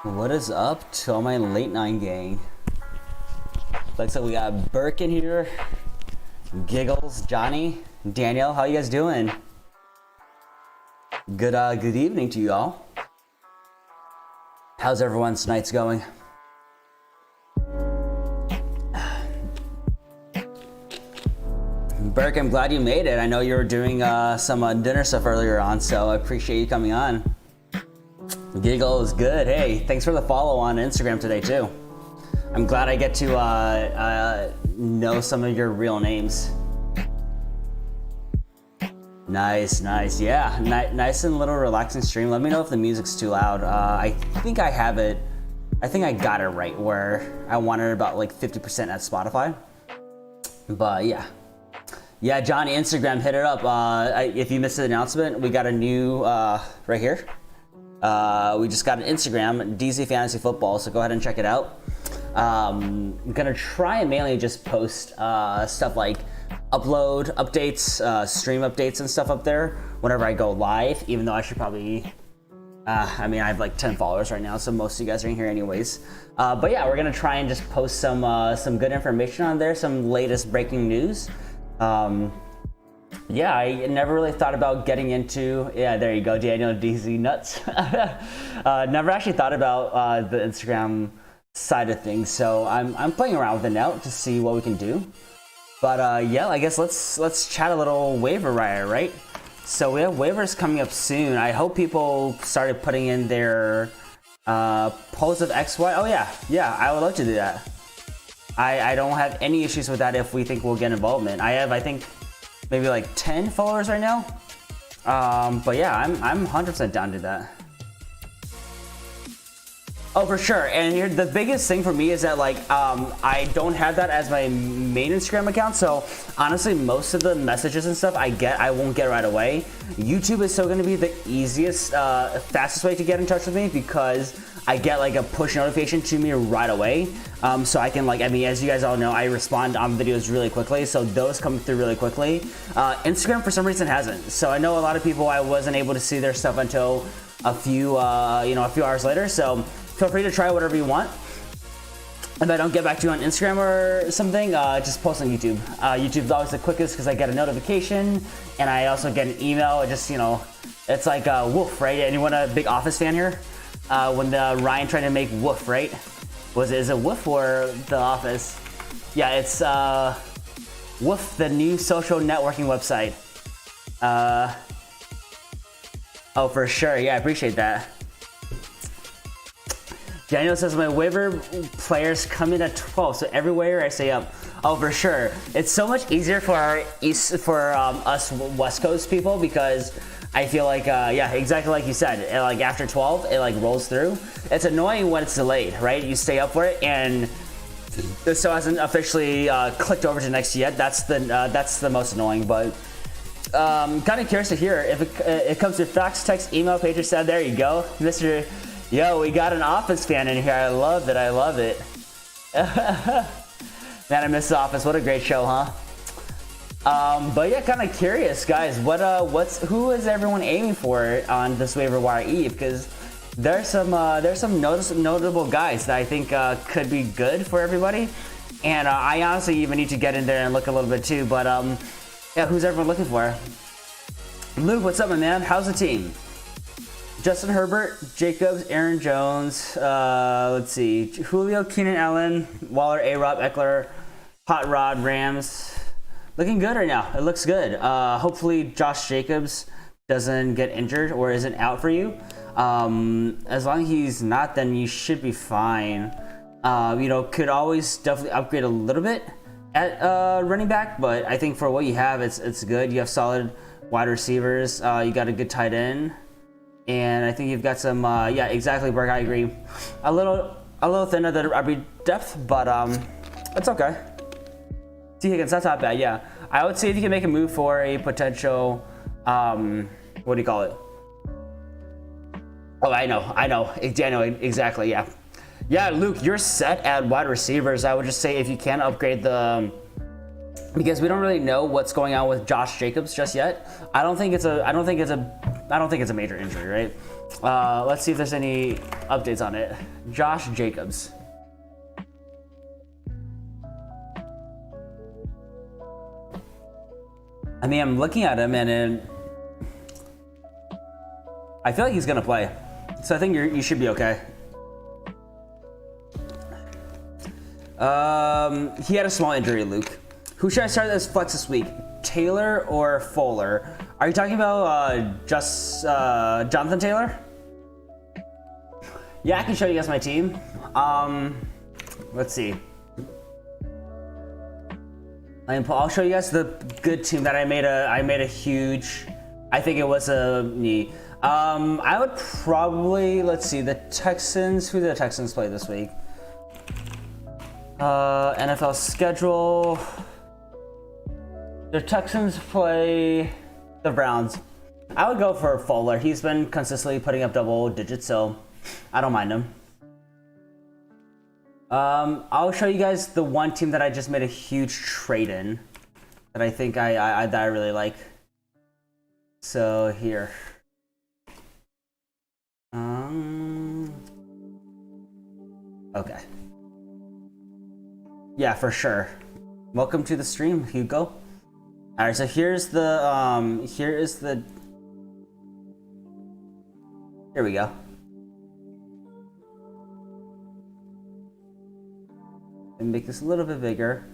What is up to all my late night gang? Looks like we got Burke in here, Giggles, Johnny, Danielle. How you guys doing? Good evening to you all. How's everyone's nights going? Burke, I'm glad you made it. I know you were doing some dinner stuff earlier on, so I appreciate you coming on. Giggle is good. Hey, thanks for the follow on Instagram today too. I'm glad I get to know some of your real names. Nice, nice. Yeah, nice and little relaxing stream. Let me know if the music's too loud. I think I have it. I think I got it right where I wanted about like 50% at Spotify. But yeah. Yeah, Johnny, Instagram, hit it up. If you missed the announcement, we got a new, right here. We just got an Instagram, DZ Fantasy Football, so go ahead and check it out. I'm gonna try and mainly just post stuff like upload updates, stream updates and stuff up there whenever I go live, even though I should probably, I mean, I have like 10 followers right now, so most of you guys are in here anyways. But yeah, we're gonna try and just post some good information on there, some latest breaking news. Yeah, I never really thought about getting into, yeah, there you go, Daniel, DZ nuts. Never actually thought about the Instagram side of things, so I'm playing around with it now to see what we can do. But yeah, I guess let's chat a little waiver wire, right? So we have waivers coming up soon. I hope people started putting in their polls of XY. Oh yeah, I would love to do that. I don't have any issues with that if we think we'll get involvement. I think maybe like 10 followers right now. But yeah, I'm 100% down to that. Oh, for sure. And here, the biggest thing for me is that like I don't have that as my main Instagram account. So honestly, most of the messages and stuff I won't get right away. YouTube is still going to be the easiest, fastest way to get in touch with me because I get like a push notification to me right away. So I can like, I mean, as you guys all know, I respond on videos really quickly. So those come through really quickly. Instagram for some reason hasn't. So I know a lot of people, I wasn't able to see their stuff until a few hours later. So feel free to try whatever you want. If I don't get back to you on Instagram or something, just post on YouTube. YouTube's always the quickest because I get a notification and I also get an email. It just, you know, it's like Wolf, right? Anyone a big Office fan here? when the Ryan tried to make Woof, right? Is it Woof or The Office? Yeah, it's Woof, the new social networking website. Oh, for sure. Yeah, I appreciate that. Daniel says my waiver players come in at 12, so everywhere I say up. Oh, for sure. It's so much easier for us West Coast people because I feel like yeah, exactly like you said. Like after 12, it like rolls through. It's annoying when it's delayed, right? You stay up for it and this still hasn't officially clicked over to next yet. That's the most annoying, but. Kind of curious to hear if it comes to fax, text, email, pager said. There you go, Mr. Yo, we got an Office fan in here. I love it. I love it. Man, I miss The Office. What a great show, huh? But yeah, kind of curious, guys. Who is everyone aiming for on this waiver wire eve? Because there's some notable guys that I think could be good for everybody, and I honestly even need to get in there and look a little bit too. But yeah, who's everyone looking for? Luke, what's up, my man? How's the team? Justin Herbert, Jacobs, Aaron Jones, let's see, Julio, Keenan Allen, Waller, A-Rob, Eckler, Hot Rod, Rams. Looking good right now. It looks good. Hopefully Josh Jacobs doesn't get injured or isn't out for you. As long as he's not, then you should be fine. You know, could always definitely upgrade a little bit at running back, but I think for what you have, it's good. You have solid wide receivers. You got a good tight end. And I think you've got some, yeah, exactly, Berg. I agree. A little thinner than RB depth, but it's okay. T Higgins, that's not bad. Yeah, I would say if you can make a move for a potential, what do you call it? Oh, I know, exactly. Yeah, yeah, Luke, you're set at wide receivers. I would just say if you can upgrade the. Because we don't really know what's going on with Josh Jacobs just yet. I don't think it's a major injury, right? Let's see if there's any updates on it. Josh Jacobs. I mean, I'm looking at him and I feel like he's gonna play. So I think you should be okay. He had a small injury, Luke. Who should I start as flex this week? Taylor or Fuller? Are you talking about Jonathan Taylor? Yeah, I can show you guys my team. Let's see. I'll show you guys the good team that I made a huge. I think it was a me. I would probably, let's see, the Texans. Who did the Texans play this week? NFL schedule. The Texans play the Browns. I would go for Fuller. He's been consistently putting up double digits, so I don't mind him. I'll show you guys the one team that I just made a huge trade in that I think that I really like. So here. Okay. Yeah, for sure. Welcome to the stream, Hugo. All right, so here we go. And make this a little bit bigger.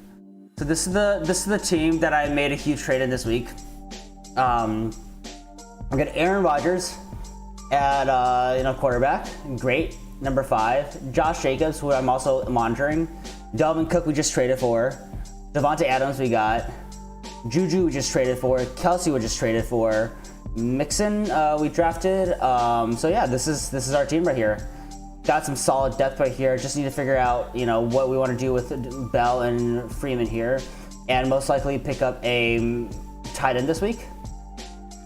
So this is the team that I made a huge trade in this week. I got Aaron Rodgers at quarterback, great, number 5. Josh Jacobs, who I'm also monitoring. Dalvin Cook we just traded for. Devontae Adams we got. Juju we just traded for. Kelsey we just traded for. Mixon we drafted. So yeah, this is our team right here. Got some solid depth right here. Just need to figure out, what we want to do with Bell and Freeman here, and most likely pick up a tight end this week.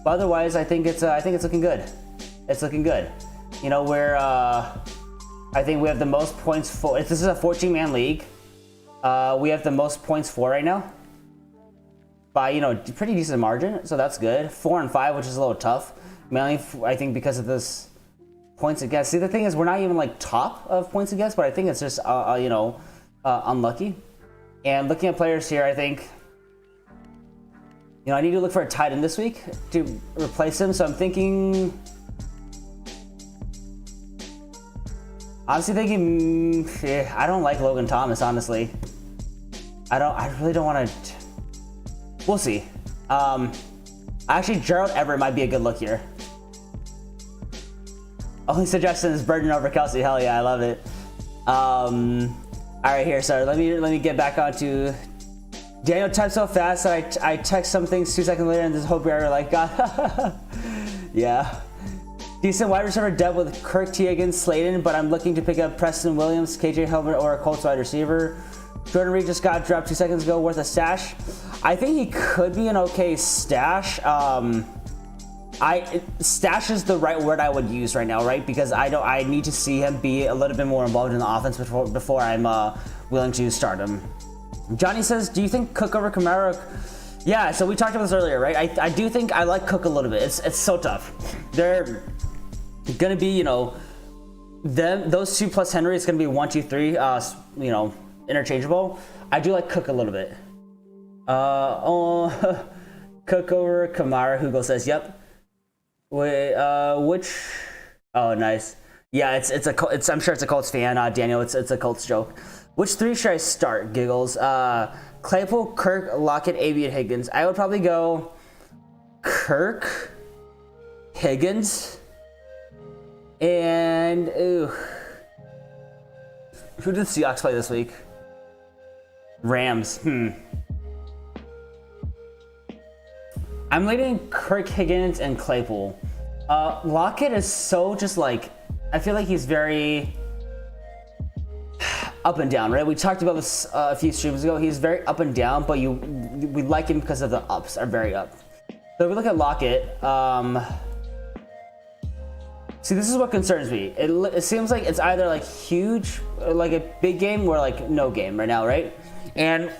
But otherwise, I think it's looking good. It's looking good. I think we have the most points for. This is a 14-man league. We have the most points for right now by pretty decent margin, so that's good. 4 and 5, which is a little tough, mainly I think because of this points against. See, the thing is, we're not even like top of points against, but I think it's just unlucky. And looking at players here, I think I need to look for a tight end this week to replace him. So I'm thinking Honestly thinking, I don't like Logan Thomas, honestly. I really don't want to. We'll see. Actually, Gerald Everett might be a good look here. Only suggestion is Burton over Kelsey. Hell yeah, I love it. All right, here. Sorry, let me get back onto. Daniel typed so fast that I text some things 2 seconds later and just hope you're like, God. Yeah. Decent wide receiver depth with Kirk Teagan, Slayton, but I'm looking to pick up Preston Williams, KJ Helmet, or a Colts wide receiver. Jordan Reed just got dropped 2 seconds ago, worth a stash. I think he could be an okay stash. Stash is the right word I would use right now, right? Because I need to see him be a little bit more involved in the offense before I'm willing to start him. Johnny says, do you think Cook over Kamara? Yeah, so we talked about this earlier, right? I do think I like Cook a little bit. It's so tough. They're gonna be, you know, those 2 plus Henry. It's gonna be 1, 2, 3. You know, interchangeable. I do like Cook a little bit. Cook over Kamara. Hugo says, yep. Wait, which? Oh, nice. Yeah, it's I'm sure it's a Colts fan, Daniel. It's a Colts joke. Which 3 should I start? Giggles. Claypool, Kirk, Lockett, AB, and Higgins. I would probably go Kirk, Higgins, and who did the Seahawks play this week? Rams. I'm leading Kirk, Higgins, and Claypool. Lockett is so just like, I feel like he's very up and down, right? We talked about this a few streams ago. He's very up and down, but we like him because of the ups are very up. So if we look at Lockett, see, this is what concerns me. It seems like it's either like huge, like a big game, or like no game right now, right? And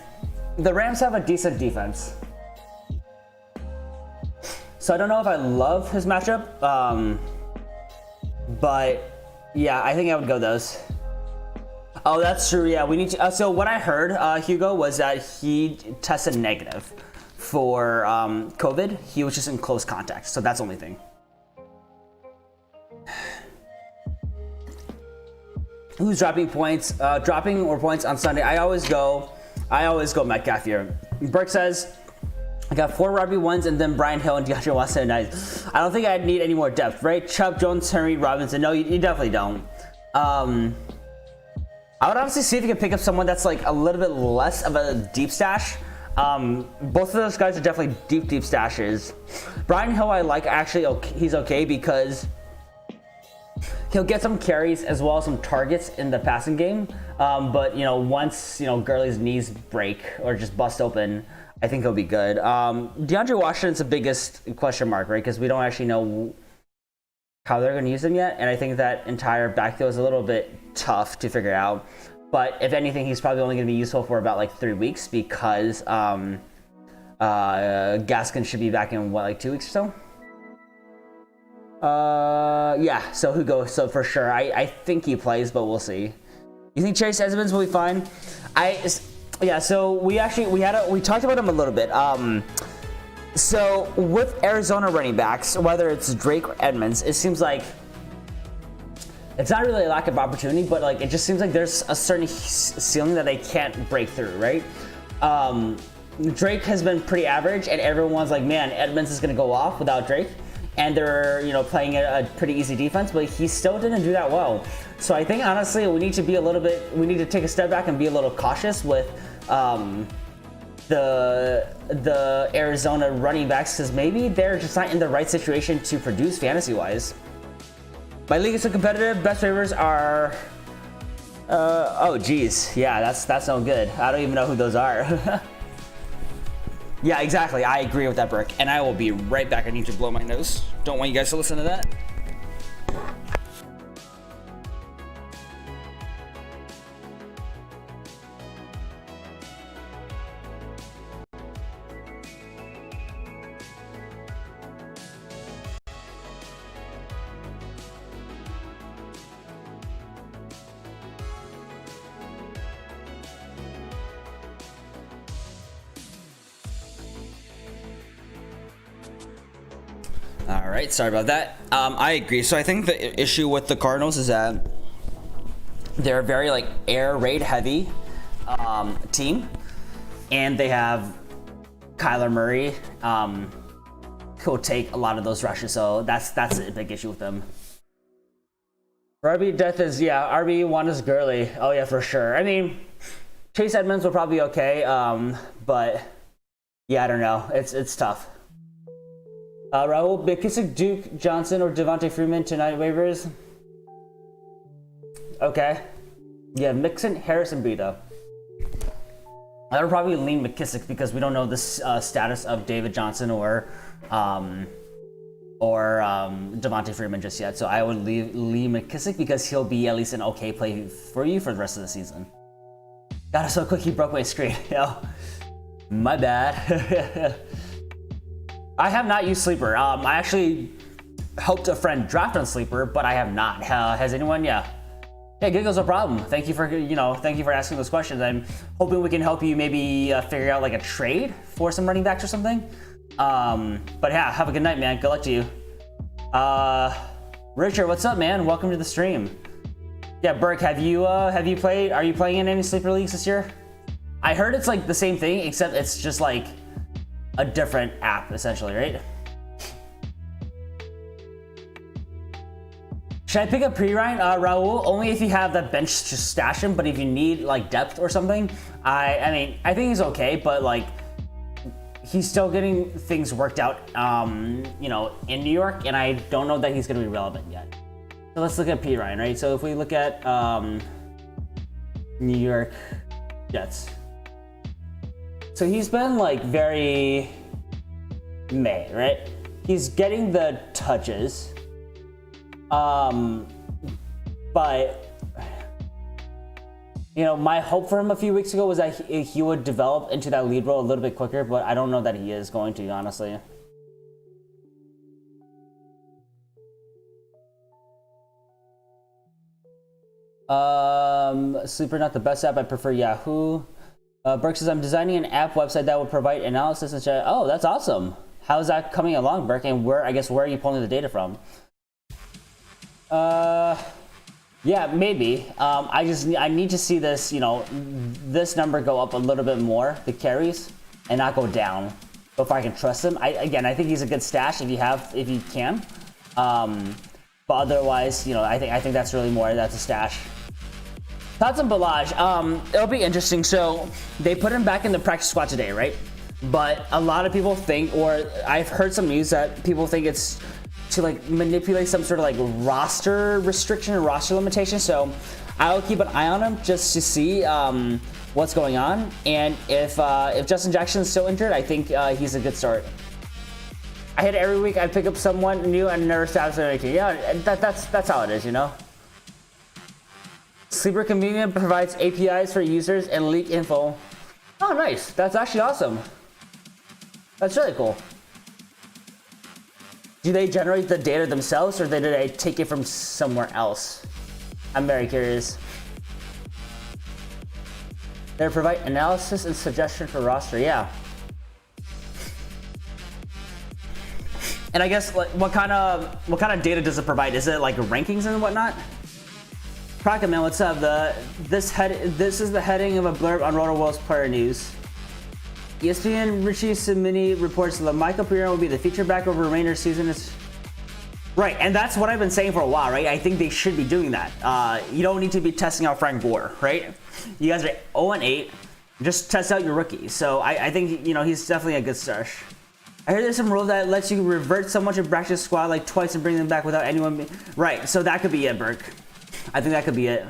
the Rams have a decent defense. So I don't know if I love his matchup, but yeah, I think I would go those. Oh, that's true. Yeah, we need to. So what I heard, Hugo, was that he tested negative for COVID. He was just in close contact, so that's the only thing. Who's dropping points? Dropping or points on Sunday? I always go Metcalf here. Burke says, I got 4 RB1s and then Brian Hill and DeAndre Watson. Nice. I don't think I need any more depth, right? Chubb, Jones, Henry, Robinson. No, you definitely don't. I would honestly see if you can pick up someone that's like a little bit less of a deep stash. Both of those guys are definitely deep stashes. Brian Hill, I like actually. He's okay because he'll get some carries as well as some targets in the passing game. But you know, once you know Gurley's knees break or just bust open, I think he'll be good. DeAndre Washington's the biggest question mark, right? Because we don't actually know how they're going to use him yet, and I think that entire backfield is a little bit tough to figure out. But if anything, he's probably only going to be useful for about like 3 weeks because Gaskin should be back in what, like 2 weeks or so. Yeah. So Hugo. So for sure, I think he plays, but we'll see. You think Chase Edmonds will be fine? Yeah. So we talked about him a little bit. So with Arizona running backs, whether it's Drake or Edmonds, it seems like it's not really a lack of opportunity, but like it just seems like there's a certain ceiling that they can't break through, right? Drake has been pretty average, and everyone's like, man, Edmonds is going to go off without Drake, and they're playing a pretty easy defense, but he still didn't do that well. So I think honestly we need to take a step back and be a little cautious with the Arizona running backs, because maybe they're just not in the right situation to produce fantasy wise. My league is so competitive. Best waivers are oh geez, yeah, that's no good. I don't even know who those are. Yeah, exactly. I agree with that, Burke, and I will be right back. I need to blow my nose. Don't want you guys to listen to that. All right, sorry about that. I agree. So I think the issue with the Cardinals is that They're a very like air raid heavy team, and they have Kyler Murray, who'll take a lot of those rushes. So that's a big issue with them. RB death is RB1 is Gurley. Oh yeah, for sure. I mean, Chase Edmonds will probably be okay, but yeah, I don't know. It's tough. Raul McKissick, Duke Johnson, or Devontae Freeman tonight waivers. Okay. Yeah, Mixon, Harrison, Breida. I would probably lean McKissick because we don't know the status of David Johnson or Devontae Freeman just yet. So I would leave McKissick because he'll be at least an okay play for you for the rest of the season. Got it so quick he broke my screen. My bad. I have not used Sleeper. I actually helped a friend draft on Sleeper, but I have not. Has anyone? Yeah. Hey, Giggles, no problem. Thank you for asking those questions. I'm hoping we can help you maybe figure out like a trade for some running backs or something. But yeah, have a good night, man. Good luck to you. Richard, what's up, man? Welcome to the stream. Yeah, Burke, have you played? Are you playing in any Sleeper leagues this year? I heard it's like the same thing, except it's just like a different app, essentially, right? Should I pick up Perine, Raul? Only if you have that bench to stash him, but if you need like depth or something, I mean, I think he's okay, but like he's still getting things worked out, in New York, and I don't know that he's gonna be relevant yet. So let's look at Perine, right? So if we look at New York Jets. So he's been like very meh, right? He's getting the touches. But my hope for him a few weeks ago was that he would develop into that lead role a little bit quicker, but I don't know that he is going to, honestly. Sleeper, not the best app. I prefer Yahoo. Burke says, I'm designing an app website that will provide analysis and shit. Oh, that's awesome. How's that coming along, Burke? And where are you pulling the data from? Yeah, maybe. I need to see this, this number go up a little bit more, the carries, and not go down before I can trust him. I think he's a good stash if you can. But otherwise, I think that's really that's a stash. Thoughts on Balaj? It'll be interesting. So they put him back in the practice squad today, right? But a lot of people think, or I've heard some news that people think it's to like manipulate some sort of like roster restriction or roster limitation. So I'll keep an eye on him just to see what's going on. And if Justin Jackson's still injured, I think he's a good start. I hit every week. I pick up someone new and never status anything. Yeah, that's how it is, Sleeper Convenient provides APIs for users and leak info. Oh, nice. That's actually awesome. That's really cool. Do they generate the data themselves, or do they take it from somewhere else? I'm very curious. They provide analysis and suggestion for roster. Yeah. And I guess like what kind of data does it provide? Is it like rankings and whatnot? Crockett, man, what's up? This is the heading of a blurb on RotoWorld's player news. ESPN Richie Simini reports that Michael Perine will be the feature back over the remainder season. Right, and that's what I've been saying for a while, right? I think they should be doing that. You don't need to be testing out Frank Gore, right? You guys are 0-8. Just test out your rookie. So I think he's definitely a good stash. I heard there's some rule that lets you revert someone to practice squad like twice and bring them back without anyone. Right, so that could be it, Burke. I think that could be it.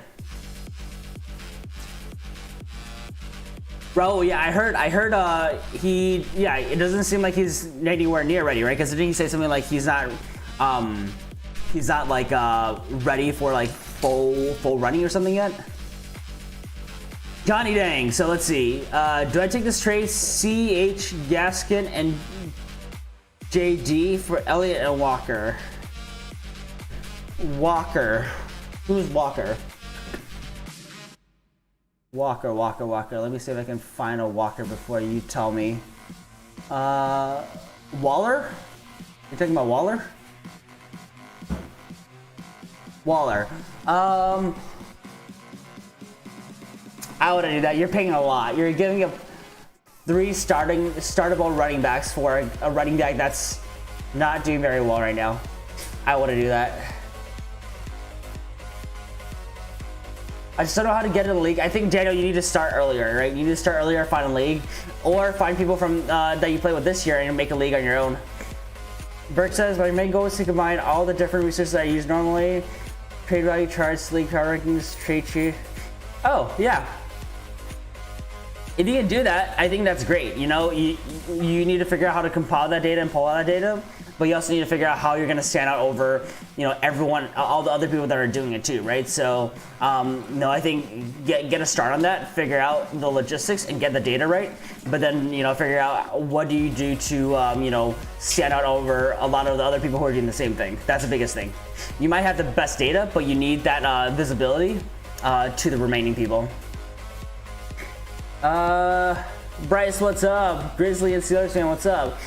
Bro, yeah, I heard it doesn't seem like he's anywhere near ready, right? Because didn't he say something like he's not like ready for like full running or something yet? Johnny Dang. So let's see. Do I take this trade? CH Gaskin and JD for Elliott and Walker. Walker. Who's Walker? Walker. Let me see if I can find a Walker before you tell me. Waller? You're talking about Waller? Waller. I wouldn't do that. You're paying a lot. You're giving up 3 startable running backs for a running back that's not doing very well right now. I wouldn't do that. I just don't know how to get in the league. I think, Daniel, you need to start earlier, right? You need to start earlier, find a league, or find people from that you play with this year and make a league on your own. Burke says, my main goal is to combine all the different resources I use normally. Trade value, charts, league power rankings, trade sheet. Oh, yeah. If you can do that, I think that's great. You know, you need to figure out how to compile that data and pull out that data, but you also need to figure out how you're going to stand out over, you know, everyone, all the other people that are doing it too, right? So, no, I think get a start on that, figure out the logistics and get the data right, but then, you know, figure out what do you do to, you know, stand out over a lot of the other people who are doing the same thing. That's the biggest thing. You might have the best data, but you need that visibility to the remaining people. Bryce, what's up? Grizzly and Steelers fan, what's up?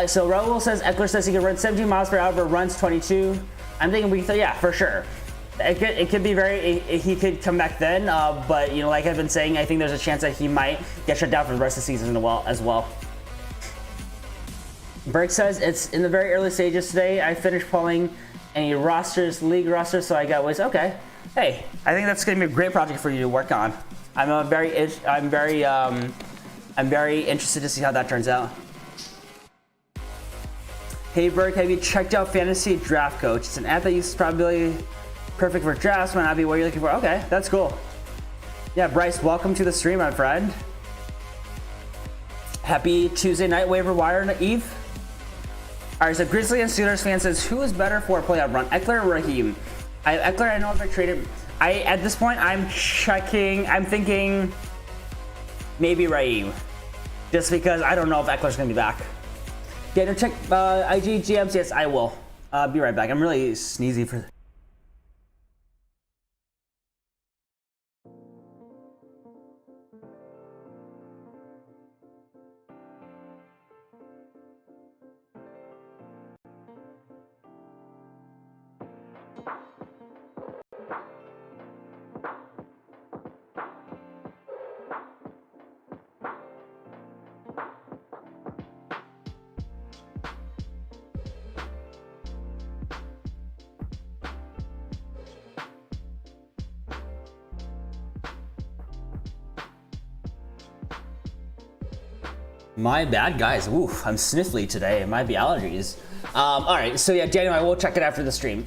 So Raul says Eckler says he can run 17 miles per hour, but runs 22. I'm thinking yeah, for sure. It could be he could come back then, but you know, like I've been saying, I think there's a chance that he might get shut down for the rest of the season as well. Burke says it's in the very early stages today. I finished pulling any league rosters, so I got ways. Okay, hey, I think that's gonna be a great project for you to work on. I'm very interested to see how that turns out. Hey Burke, have you checked out Fantasy Draft Coach? It's an app that uses probability perfect for drafts, might not be what you're looking for. Okay, that's cool. Yeah, Bryce, welcome to the stream, my friend. Happy Tuesday night waiver wire eve. All right, so Grizzly and Steelers fan says, who is better for a playoff run, Eckler or Raheem? Eckler, I know if I traded. At this point, I'm thinking maybe Raheem, just because I don't know if Eckler's gonna be back. Daniel, check IG GMs. Yes, I will. Be right back. I'm really sneezy for. My bad, guys. Oof, I'm sniffly today. It might be allergies. All right, so yeah, Daniel, I will check it after the stream.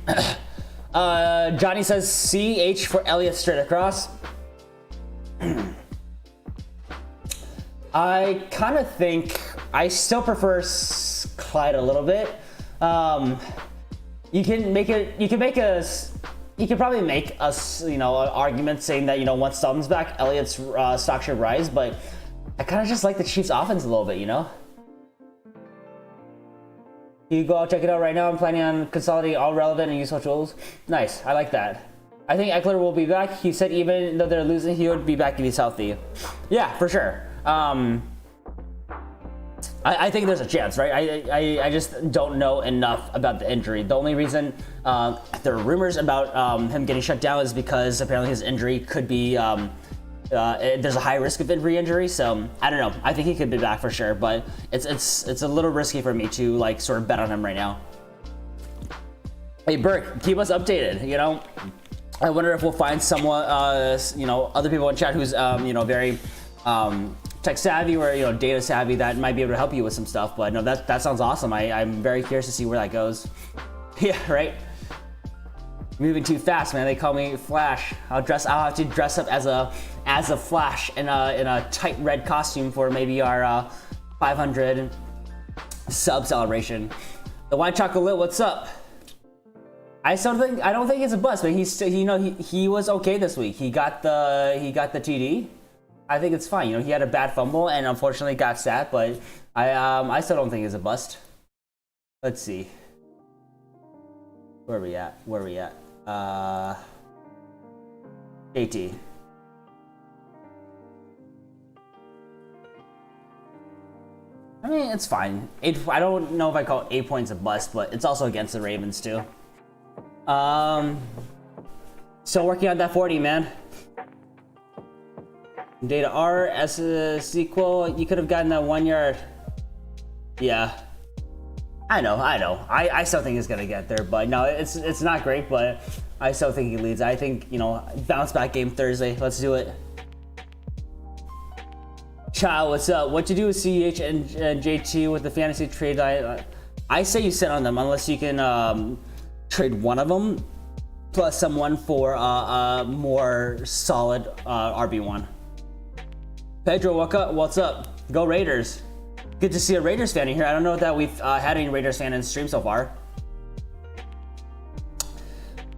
Johnny says CH for Elliott straight across. I kind of think I still prefer Clyde a little bit. You can probably make us, you know, an argument saying that, you know, once Dalton's back, Elliott's stock should rise, but I kind of just like the Chiefs offense a little bit, you know? You go out, check it out right now. I'm planning on consolidating all relevant and useful tools. Nice, I like that. I think Eckler will be back. He said even though they're losing, he would be back if he's healthy. Yeah, for sure. I think there's a chance, right? I just don't know enough about the injury. The only reason there are rumors about him getting shut down is because apparently his injury could be, there's a high risk of injury, so I don't know. I think he could be back for sure, but it's a little risky for me to like sort of bet on him right now. Hey Burke, keep us updated, you know? I wonder if we'll find someone, you know, other people in chat who's, you know, very tech savvy or, you know, data savvy that might be able to help you with some stuff. But no, that sounds awesome. I'm very curious to see where that goes. Yeah, right. Moving too fast, man. They call me Flash. I'll have to dress up as a Flash in a tight red costume for maybe our 500 sub celebration. The White Chocolate, what's up? I don't think it's a bust, but he's still, you know, he was okay this week. He got the TD. I think it's fine. You know, he had a bad fumble and unfortunately got sat, but I still don't think it's a bust. Let's see. Where are we at? JT. I mean, it's fine. I don't know if I call 8 points a bust, but it's also against the Ravens too. Still working on that 40, man. Data R as a sequel. You could have gotten that 1 yard. Yeah. I know. I still think he's gonna get there, but no, it's not great, but I still think he leads. I think, you know, bounce back game Thursday. Let's do it. Ciao, what's up? What to do with CEH and JT with the fantasy trade? I say you sit on them unless you can trade one of them plus someone for a more solid RB1. Pedro, what's up? Go Raiders. Good to see a Raiders fan in here. I don't know that we've had any Raiders fan in the stream so far.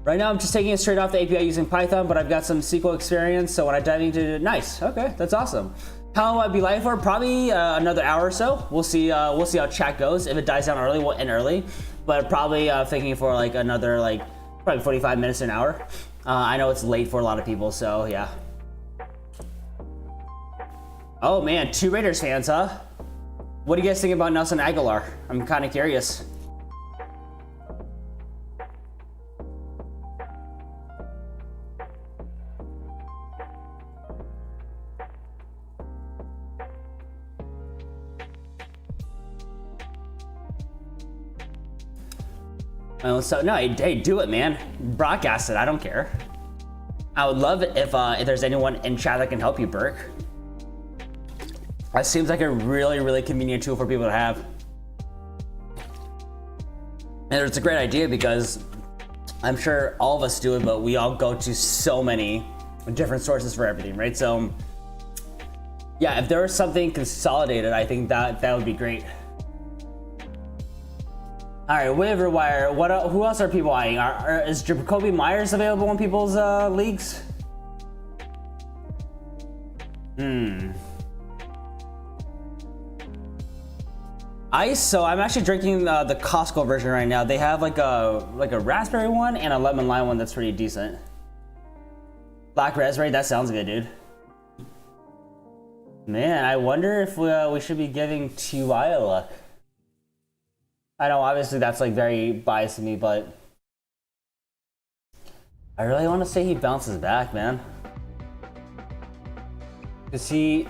Right now, I'm just taking it straight off the API using Python, but I've got some SQL experience, so when I dive into it, nice. Okay, that's awesome. How long will I be live for? Probably another hour or so. We'll see how chat goes. If it dies down early, we'll end early. But probably thinking for like another probably 45 minutes to an hour. I know it's late for a lot of people, so yeah. Oh man, 2 Raiders fans, huh? What do you guys think about Nelson Aguilar? I'm kind of curious. So no, hey, do it, man. Broadcast it. I don't care. I would love it if there's anyone in chat that can help you, Burke. That seems like a really, really convenient tool for people to have. And it's a great idea because I'm sure all of us do it, but we all go to so many different sources for everything, right? So yeah, if there was something consolidated, I think that would be great. All right, waiver wire. Who else are people eyeing? Is Jacoby Myers available in people's leagues? So I'm actually drinking the Costco version right now. They have like a raspberry one and a lemon lime one that's pretty decent. Black raspberry, that sounds good, dude. Man, I wonder if we should be giving T.Y. a look. I know obviously that's like very biased to me, but I really want to say he bounces back, man. Cause I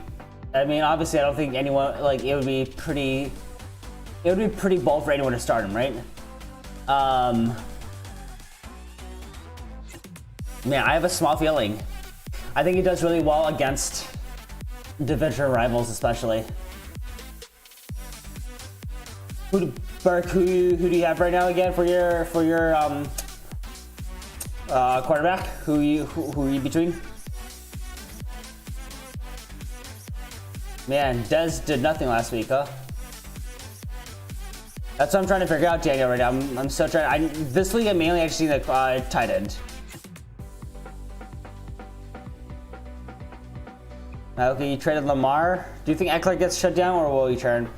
mean, obviously I don't think anyone, like it would be pretty bold for anyone to start him, right? Man, I have a small feeling. I think he does really well against division rivals, especially. Burke, who do you have right now again for your quarterback? Who are you between? Man, Dez did nothing last week, huh? That's what I'm trying to figure out, Daniel, right now. I'm still trying. This week I mainly actually seen the tight end. Okay, you traded Lamar. Do you think Eckler gets shut down or will he turn?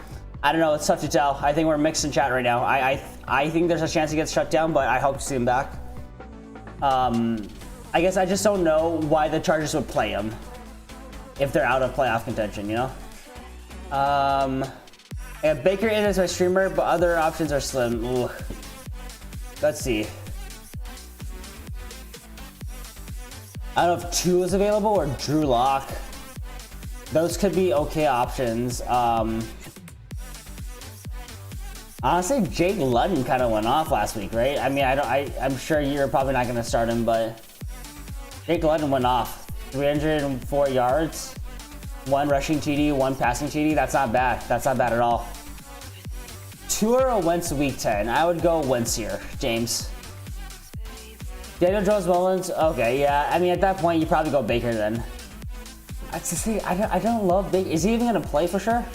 I don't know. It's tough to tell. I think we're mixed in chat right now. I think there's a chance he gets shut down, but I hope to see him back. I guess I just don't know why the Chargers would play him if they're out of playoff contention, you know? And Baker is my streamer, but other options are slim. Ugh. Let's see. I don't know if Tua is available or Drew Lock. Those could be okay options. Honestly, Jake Luton kind of went off last week, right? I mean, I'm sure you're probably not going to start him, but Jake Luton went off. 304 yards, 1 rushing TD, 1 passing TD. That's not bad. That's not bad at all. Tua or Wentz week 10? I would go Wentz here, James. Daniel Jones Mullins? Okay, yeah. I mean, at that point, you probably go Baker then. I don't love Baker. Is he even going to play for sure?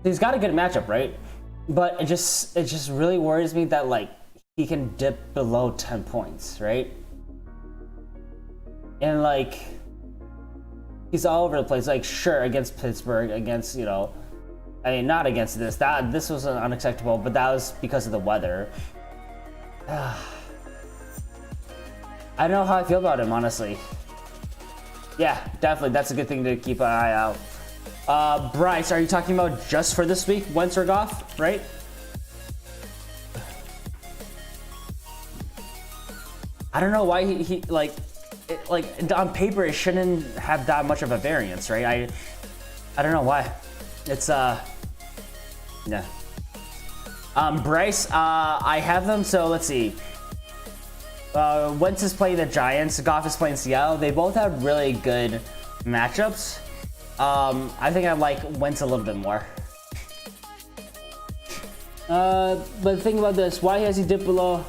He's got a good matchup, right? But it just really worries me that like he can dip below 10 points, right? And like he's all over the place. Like sure, against Pittsburgh, against, you know, I mean not against this. This was unacceptable, but that was because of the weather. I don't know how I feel about him, honestly. Yeah, definitely. That's a good thing to keep an eye out. Bryce, are you talking about just for this week, Wentz or Goff, right? I don't know why he like on paper it shouldn't have that much of a variance, right? I don't know why. It's yeah. Bryce, I have them. So let's see. Wentz is playing the Giants. Goff is playing Seattle. They both have really good matchups. I think I like Wentz a little bit more. But think about this. Why has he dipped below?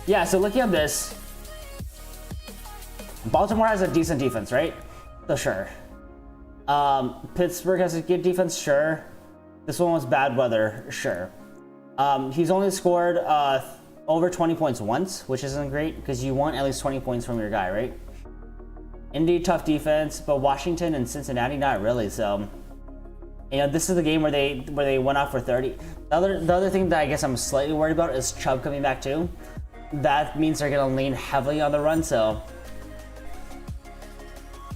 Yeah, so looking at this, Baltimore has a decent defense, right? So sure. Pittsburgh has a good defense, sure. This one was bad weather, sure. He's only scored over 20 points once, which isn't great because you want at least 20 points from your guy, right? Indy, tough defense, but Washington and Cincinnati, not really. So, you know, this is the game where they went off for 30. The other thing that I guess I'm slightly worried about is Chubb coming back too. That means they're gonna lean heavily on the run. So,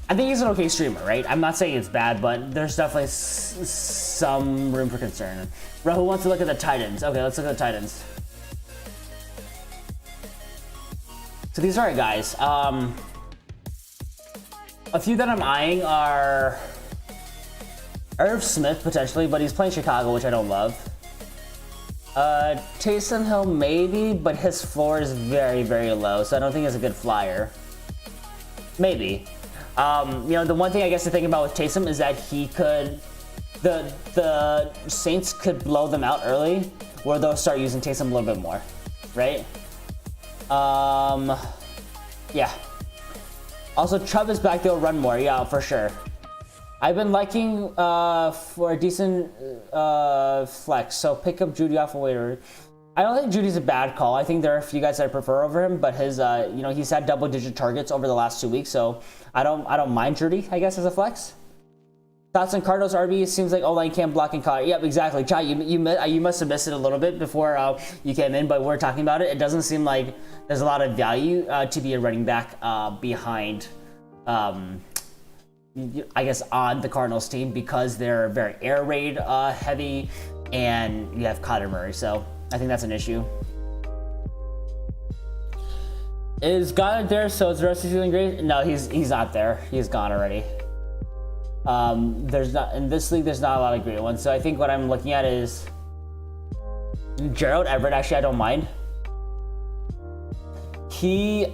I think he's an okay streamer, right? I'm not saying it's bad, but there's definitely some room for concern. Bro, who wants to look at the Titans? Okay, let's look at the Titans. So these are our guys. A few that I'm eyeing are Irv Smith, potentially, but he's playing Chicago, which I don't love. Taysom Hill, maybe, but his floor is very, very low, so I don't think he's a good flyer. Maybe. You know, the one thing I guess to think about with Taysom is that he could, the Saints could blow them out early, where they'll start using Taysom a little bit more, right? Yeah. Also, Chubb is back, they'll run more, yeah, for sure. I've been liking for a decent flex, so pick up Judy off a waiver. I don't think Judy's a bad call. I think there are a few guys that I prefer over him, but his, you know, he's had double-digit targets over the last 2 weeks, so I don't mind Judy, I guess, as a flex. Thoughts on Cardinals RB? It seems like O-line can't block and caught. Yep, exactly. Chai, you must have missed it a little bit before you came in, but we're talking about it. It doesn't seem like there's a lot of value to be a running back behind, I guess, on the Cardinals team because they're very air raid heavy, and you have Kyler Murray, so I think that's an issue. Is Goddard there? So is the rest of the season great? No, he's not there. He's gone already. There's not in this league. There's not a lot of great ones. So I think what I'm looking at is Gerald Everett. Actually, I don't mind. He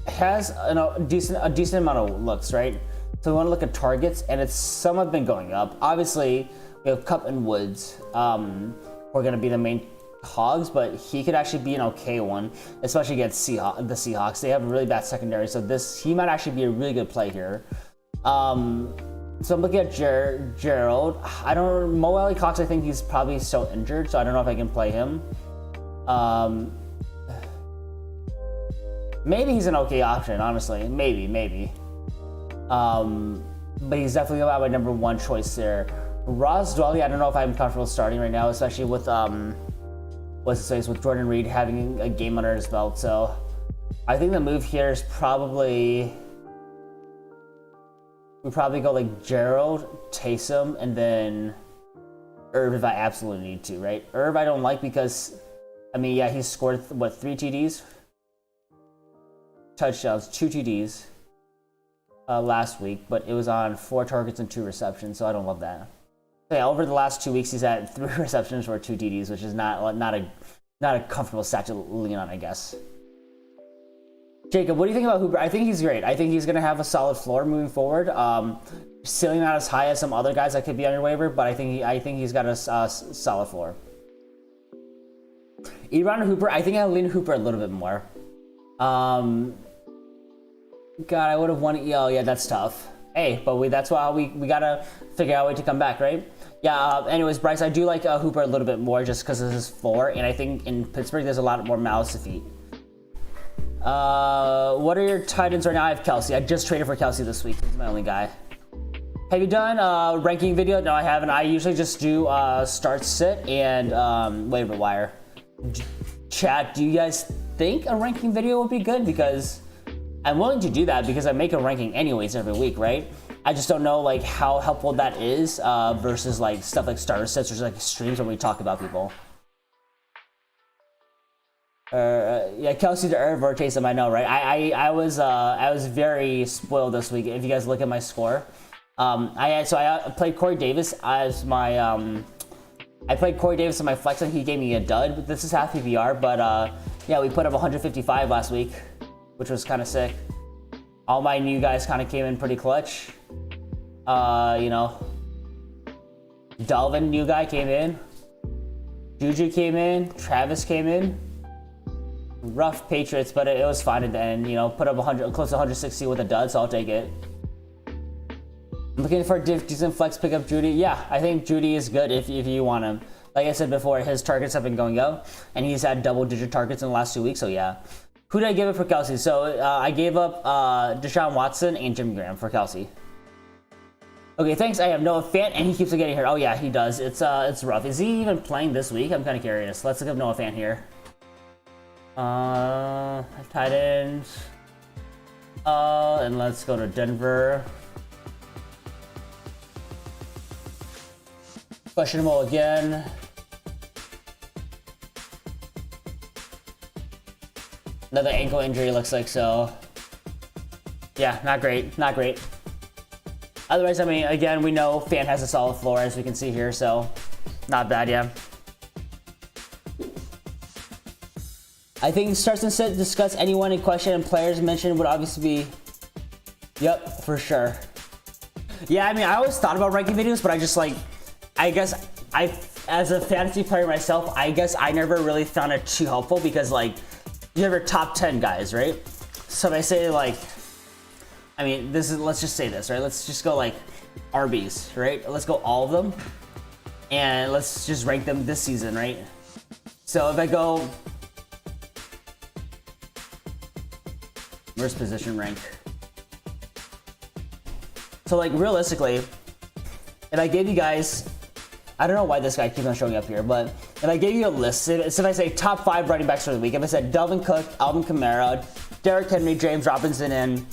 has a decent amount of looks, right? So we want to look at targets, and it's somewhat been going up. Obviously, we have Kupp and Woods. Who are going to be the main hogs, but he could actually be an okay one, especially against the Seahawks. They have a really bad secondary, so he might actually be a really good play here. So I'm looking at Gerald. I don't. Mo Alley Cox, I think he's probably still injured, so I don't know if I can play him. Maybe he's an okay option, honestly. Maybe. But he's definitely about my number one choice there. Ross Dwelly, I don't know if I'm comfortable starting right now, especially with with Jordan Reed having a game under his belt. So I think the move here is probably we probably go like Gerald, Taysom, and then Irv if I absolutely need to, right? Irv I don't like because, I mean, yeah, he's scored, 3 TDs? Touchdowns, 2 TDs last week, but it was on 4 targets and 2 receptions, so I don't love that. So yeah, over the last 2 weeks, he's had 3 receptions for 2 TDs, which is not a comfortable stat to lean on, I guess. Jacob, what do you think about Hooper? I think he's great. I think he's going to have a solid floor moving forward. Ceiling not as high as some other guys that could be on your waiver, but I think he's got a solid floor. Ebron or Hooper? I think I'll lean Hooper a little bit more. God, I would have won. Oh, yeah, that's tough. Hey, but that's why we got to figure out a way to come back, right? Yeah, anyways, Bryce, I do like Hooper a little bit more just because of his floor, and I think in Pittsburgh there's a lot more mouths to feed. What are your tight ends right now? I have Kelsey. I just traded for Kelsey this week. He's my only guy. Have you done a ranking video? No, I haven't. I usually just do start, sit, and waiver wire. Chat, do you guys think a ranking video would be good? Because I'm willing to do that because I make a ranking anyways every week, right? I just don't know like how helpful that is versus like stuff like starter sets or like streams when we talk about people. Yeah, Kelsey to Irv or Taysom, I know, right? I was very spoiled this week. If you guys look at my score, I played Corey Davis as my I played Corey Davis in my flex and he gave me a dud. This is half PPR, but yeah, we put up 155 last week, which was kind of sick. All my new guys kind of came in pretty clutch. You know, Dalvin, new guy, came in. Juju came in. Travis came in. Rough Patriots, but it was fine at the end. You know, put up 100, close to 160 with a dud, so I'll take it. I'm looking for a decent flex pickup, Judy. Yeah, I think Judy is good if you want him. Like I said before, his targets have been going up, and he's had double-digit targets in the last 2 weeks, so yeah. Who did I give up for Kelsey? So I gave up Deshaun Watson and Jimmy Graham for Kelsey. Okay, thanks. I have Noah Fant, and he keeps on getting hurt. Oh yeah, he does. It's rough. Is he even playing this week? I'm kind of curious. Let's look up Noah Fant here. Tight ends. And let's go to Denver. Questionable again. Another ankle injury looks like, so. Yeah, not great, not great. Otherwise, I mean, again, we know Fant has a solid floor, as we can see here, so not bad, yeah. I think starts and sit, discuss anyone in question and players mentioned would obviously be, yep, for sure. Yeah, I mean, I always thought about ranking videos, but I just like, I guess as a fantasy player myself, I guess I never really found it too helpful because like, you have your top 10 guys, right? So if I say like, I mean, this is, let's just say this, right? Let's just go like RBs, right? Let's go all of them and let's just rank them this season, right? So if I go, where's position rank? So like realistically, if I gave you guys, I don't know why this guy keeps on showing up here, but if I gave you a list, so if I say top 5 running backs for the week, if I said Dalvin Cook, Alvin Kamara, Derrick Henry, James Robinson, and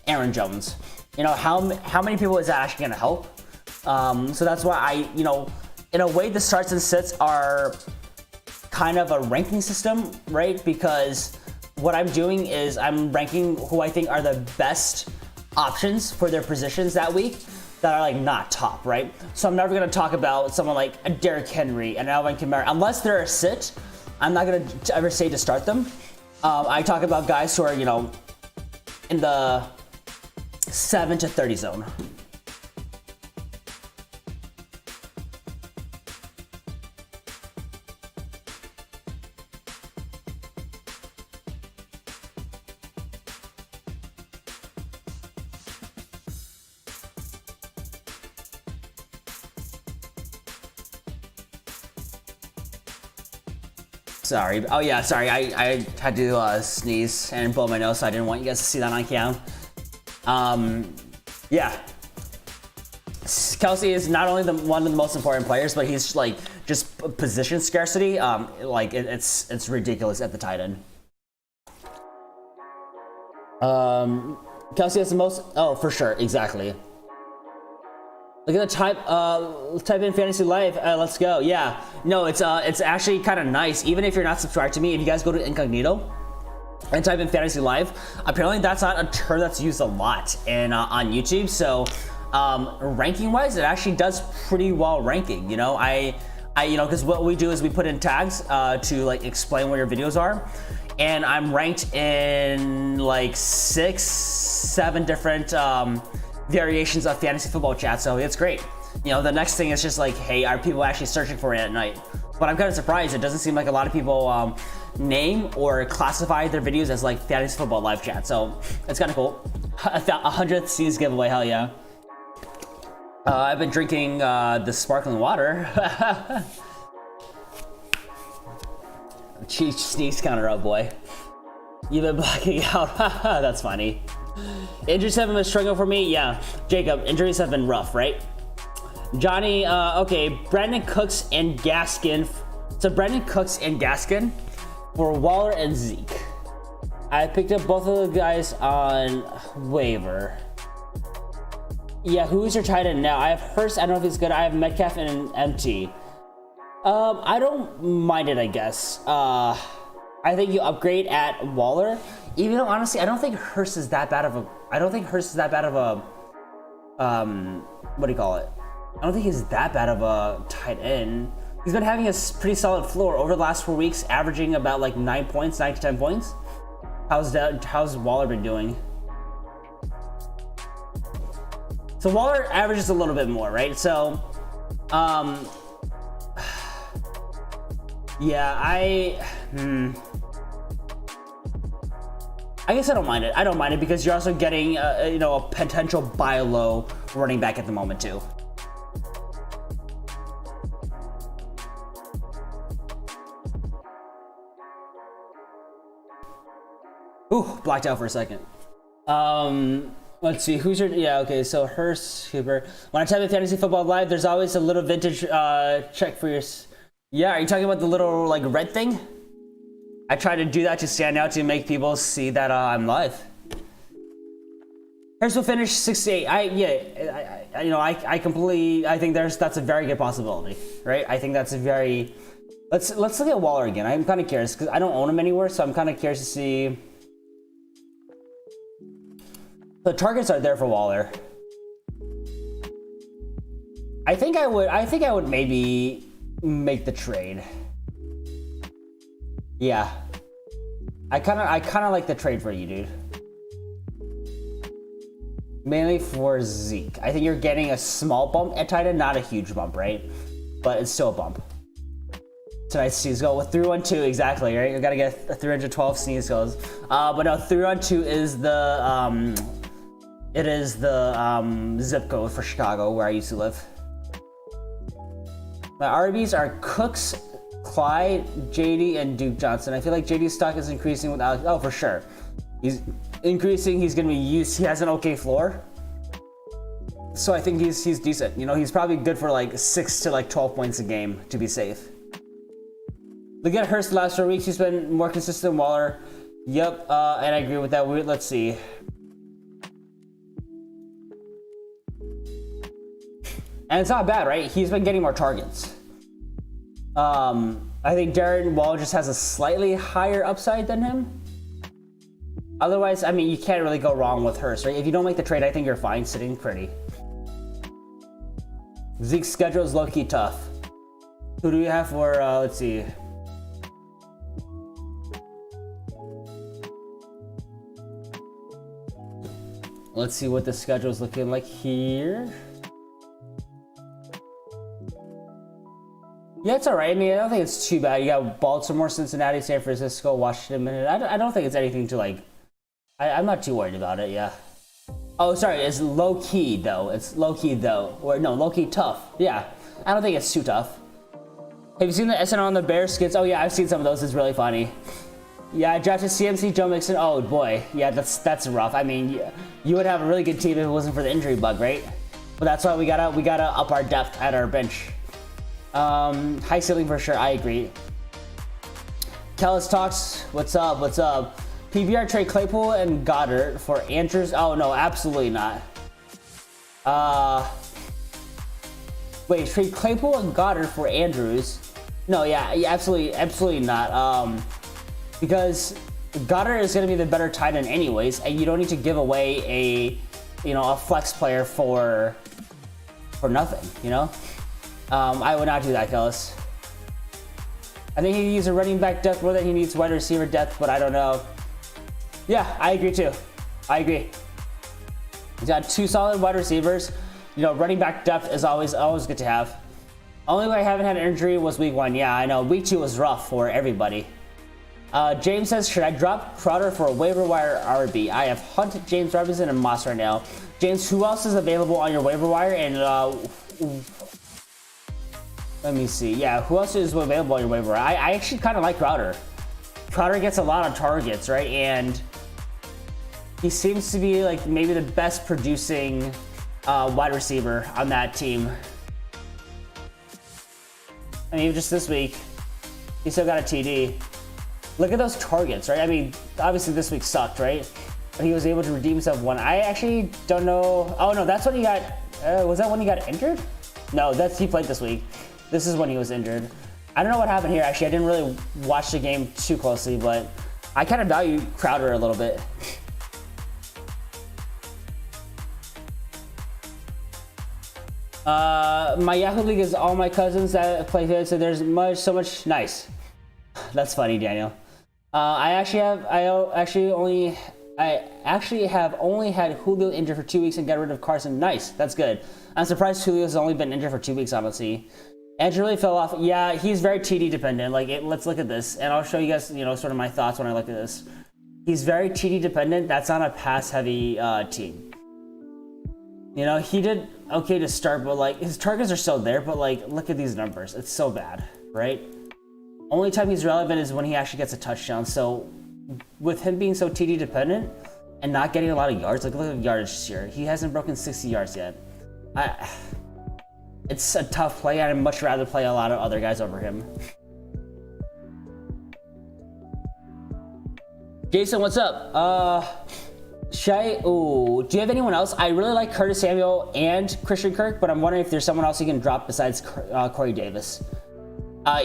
Aaron Jones, you know, how many people is that actually going to help? So that's why you know, in a way the starts and sits are kind of a ranking system, right? Because what I'm doing is I'm ranking who I think are the best options for their positions that week that are like not top, right? So I'm never gonna talk about someone like a Derrick Henry and Alvin Kamara unless they're a sit. I'm not gonna ever say to start them. I talk about guys who are, you know, in the 7 to 30 zone. Sorry. Oh yeah, sorry. I had to sneeze and blow my nose, so I didn't want you guys to see that on cam. Yeah. Kelsey is not only one of the most important players, but he's like just position scarcity. Like it's ridiculous at the tight end. Kelsey has the most. Oh, for sure, exactly. Look at the type in Fantasy Life. Let's go. Yeah. No, it's actually kind of nice. Even if you're not subscribed to me, if you guys go to Incognito and type in Fantasy Life, apparently that's not a term that's used a lot in on YouTube. So ranking wise, it actually does pretty well ranking. You know, I you know, because what we do is we put in tags to like explain where your videos are, and I'm ranked in like 6, 7 different variations of fantasy football chat, so it's great. You know, the next thing is just like, hey, are people actually searching for it at night? But I'm kind of surprised. It doesn't seem like a lot of people name or classify their videos as like fantasy football live chat, so it's kind of cool. 100th C's giveaway, hell yeah. I've been drinking the sparkling water. Cheese sneeze counter up, boy. You've been blacking out. That's funny. Injuries have been a struggle for me. Yeah, Jacob, injuries have been rough, right? Johnny, okay, Brandon Cooks and Gaskin. So Brandon Cooks and Gaskin for Waller and Zeke. I picked up both of the guys on waiver. Yeah, who's your tight end now? I have Hurst. I don't know if he's good. I have Metcalf and MT. I don't mind it, I guess. I I think you upgrade at Waller, even though honestly, I don't think Hurst is that bad of a. What do you call it? I don't think he's that bad of a tight end. He's been having a pretty solid floor over the last 4 weeks, averaging about like 9 points, 9 to 10 points. How's Waller been doing? So Waller averages a little bit more, right? So, yeah, I guess I don't mind it. I don't mind it because you're also getting, you know, a potential buy low running back at the moment too. Ooh, blacked out for a second. Let's see, who's your, yeah, okay, so Hurst, Huber. When I type in Fantasy Football Live, there's always a little vintage check for your, yeah, are you talking about the little, like, red thing? I try to do that to stand out to make people see that I'm live. Hurst will finish 68. I completely, I think that's a very good possibility, right? I think that's a very, let's look at Waller again. I'm kind of curious because I don't own him anywhere, so I'm kind of curious to see. The targets are there for Waller. I think I would maybe make the trade. Yeah. I kind of like the trade for you, dude. Mainly for Zeke. I think you're getting a small bump at tight end, not a huge bump, right? But it's still a bump. Tonight's sneeze goal with 3-1-2, exactly, right? You gotta get a 312 sneeze goals. But no, 3-1-2 is the zip code for Chicago, where I used to live. My RBs are Cooks, Clyde, JD, and Duke Johnson. I feel like JD's stock is increasing with Alex. Oh, for sure. He's increasing. He's going to be used. He has an okay floor. So I think he's decent. You know, he's probably good for like 6 to like 12 points a game to be safe. Look at Hurst the last 4 weeks. He's been more consistent than Waller. Yep, and I agree with that. Let's see. And it's not bad, right? He's been getting more targets. I think Darren Waller just has a slightly higher upside than him. Otherwise, I mean, you can't really go wrong with Hurst, right? If you don't make the trade, I think you're fine sitting pretty. Zeke's schedule is low-key tough. Who do we have for, let's see. Let's see what the schedule is looking like here. Yeah, it's all right. I mean, I don't think it's too bad. You got Baltimore, Cincinnati, San Francisco, Washington, Minnesota. I don't think it's anything to like. I'm not too worried about it. Yeah. Oh, sorry. It's low key though. It's low key though, or no, low key tough. Yeah. I don't think it's too tough. Have you seen the SNL on the Bears skits? Oh yeah, I've seen some of those. It's really funny. Yeah, I drafted CMC, Joe Mixon. Oh boy, yeah, that's rough. I mean, you would have a really good team if it wasn't for the injury bug, right? But that's why we gotta up our depth at our bench. High ceiling for sure, I agree. Kellis talks, what's up? PBR trade Claypool and Goddard for Andrews. Oh no, absolutely not. Wait, trade Claypool and Goddard for Andrews? No, yeah, absolutely not. Because Goddard is going to be the better tight end anyways, and you don't need to give away a flex player for nothing, you know? I would not do that, Kellis. I think he needs a running back depth more than he needs wide receiver depth, but I don't know. Yeah, I agree too. I agree. He's got 2 solid wide receivers. You know, running back depth is always good to have. Only way I haven't had an injury was week 1. Yeah, I know. Week 2 was rough for everybody. James says, should I drop Crowder for a waiver wire RB? I have Hunt, James Robinson, and Moss right now. James, who else is available on your waiver wire? And let me see. Yeah, who else is available on your waiver wire? I actually kind of like Crowder. Crowder gets a lot of targets, right? And he seems to be like maybe the best producing wide receiver on that team. I mean, just this week, he still got a TD. Look at those targets, right? I mean, obviously this week sucked, right? But he was able to redeem himself one. I actually don't know. Oh no, that's when he got. Was that when he got injured? No, he played this week. This is when he was injured. I don't know what happened here, actually. I didn't really watch the game too closely, but I kind of value Crowder a little bit. My Yahoo League is all my cousins that play here, so there's so much nice. That's funny, Daniel. I actually have only had Julio injured for 2 weeks and got rid of Carson. Nice, that's good. I'm surprised Julio's only been injured for 2 weeks, honestly. Andrew really fell off. Yeah, he's very TD dependent. Like, let's look at this, and I'll show you guys, sort of my thoughts when I look at this. He's very TD dependent. That's not a pass-heavy team. He did okay to start, but like his targets are still there. But like, look at these numbers. It's so bad, right? Only time he's relevant is when he actually gets a touchdown. So, with him being so TD dependent and not getting a lot of yards, like look at yardage this year. He hasn't broken 60 yards yet. It's a tough play, and I'd much rather play a lot of other guys over him. Jason, what's up? Do you have anyone else? I really like Curtis Samuel and Christian Kirk, but I'm wondering if there's someone else you can drop besides Corey Davis.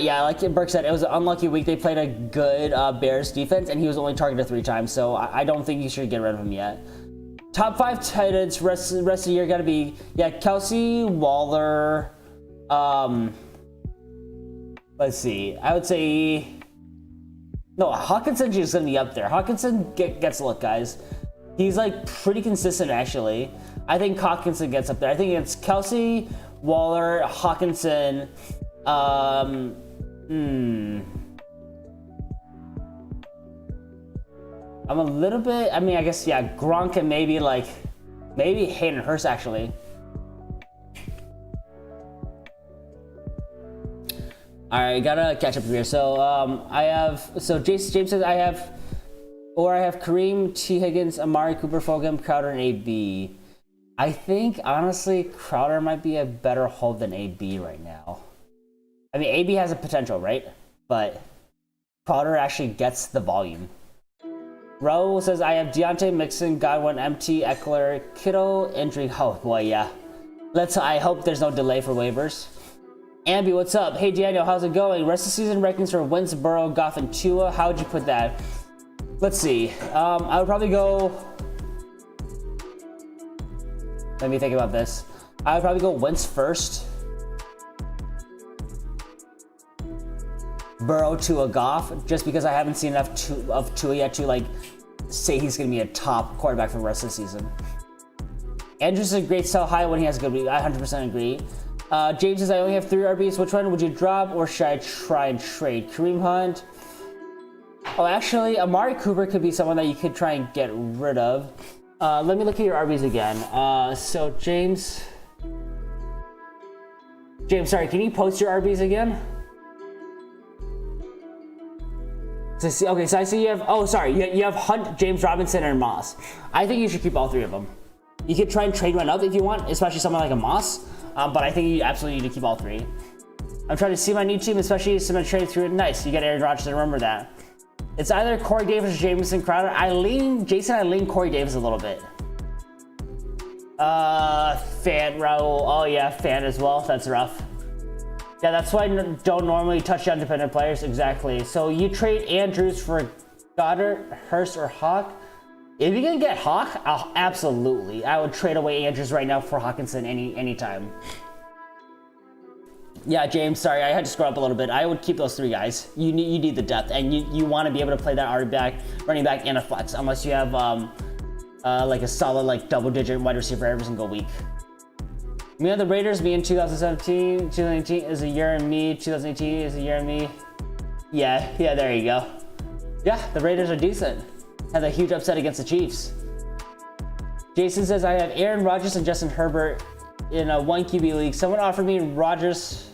Yeah, like Burke said, it was an unlucky week. They played a good Bears defense, and he was only targeted 3 times, so I don't think you should get rid of him yet. Top 5 tight ends rest of the year got to be, Kelsey, Waller. Let's see. I would say no. Hawkinson is going to be up there. Hawkinson gets a look, guys. He's like pretty consistent, actually. I think Hawkinson gets up there. I think it's Kelsey, Waller, Hawkinson. I'm a little bit. I mean, I guess Gronk and maybe Hayden Hurst, actually. All right, gotta catch up here. So James says I have Kareem, T. Higgins, Amari Cooper, Fulgham, Crowder, and AB. I think honestly Crowder might be a better hold than AB right now. I mean, AB has a potential, right? But Crowder actually gets the volume. Raul says I have Deontay, Mixon, Godwin, MT, Eckler, Kittle, injury. Oh boy, yeah. I hope there's no delay for waivers. Ambi, what's up? Hey Daniel, how's it going? Rest of the season rankings for Wentz, Burrow, Goff, and Tua. How would you put that? Let's see. I would probably go. Let me think about this. I would probably go Wentz first. Burrow, Tua, Goff, just because I haven't seen enough of Tua yet to say he's going to be a top quarterback for the rest of the season. Andrews is a great sell high when he has a good week. I 100% agree. James says I only have 3 RBs. Which one would you drop, or should I try and trade? Kareem Hunt. Oh, actually, Amari Cooper could be someone that you could try and get rid of. Let me look at your RBs again. So James, sorry, can you post your RBs again? So I see you have. Oh, sorry, you have Hunt, James Robinson, and Moss. I think you should keep all 3 of them. You could try and trade one up if you want, especially someone like a Moss. But I think you absolutely need to keep all 3. I'm trying to see my new team, especially someone trade through it. Nice, you got Aaron Rodgers. Remember that. It's either Corey Davis or Jameson Crowder. I lean Corey Davis a little bit. Fan Raul. Oh yeah, Fan as well. That's rough. Yeah, that's why I don't normally touchdown dependent players. Exactly. So you trade Andrews for Goddard, Hurst, or Hawk. If you can get Hawk, absolutely. I would trade away Andrews right now for Hawkinson anytime. Yeah, James, sorry, I had to scroll up a little bit. I would keep those 3 guys. You need the depth, and you want to be able to play that running back, and a flex, unless you have a solid double-digit wide receiver every single week. Me and the Raiders, me in 2017, 2018 is a year in me, 2018 is a year in me. Yeah, there you go. Yeah, the Raiders are decent. Had a huge upset against the Chiefs. Jason says I have Aaron Rodgers and Justin Herbert in a 1 QB league. Someone offered me Rodgers.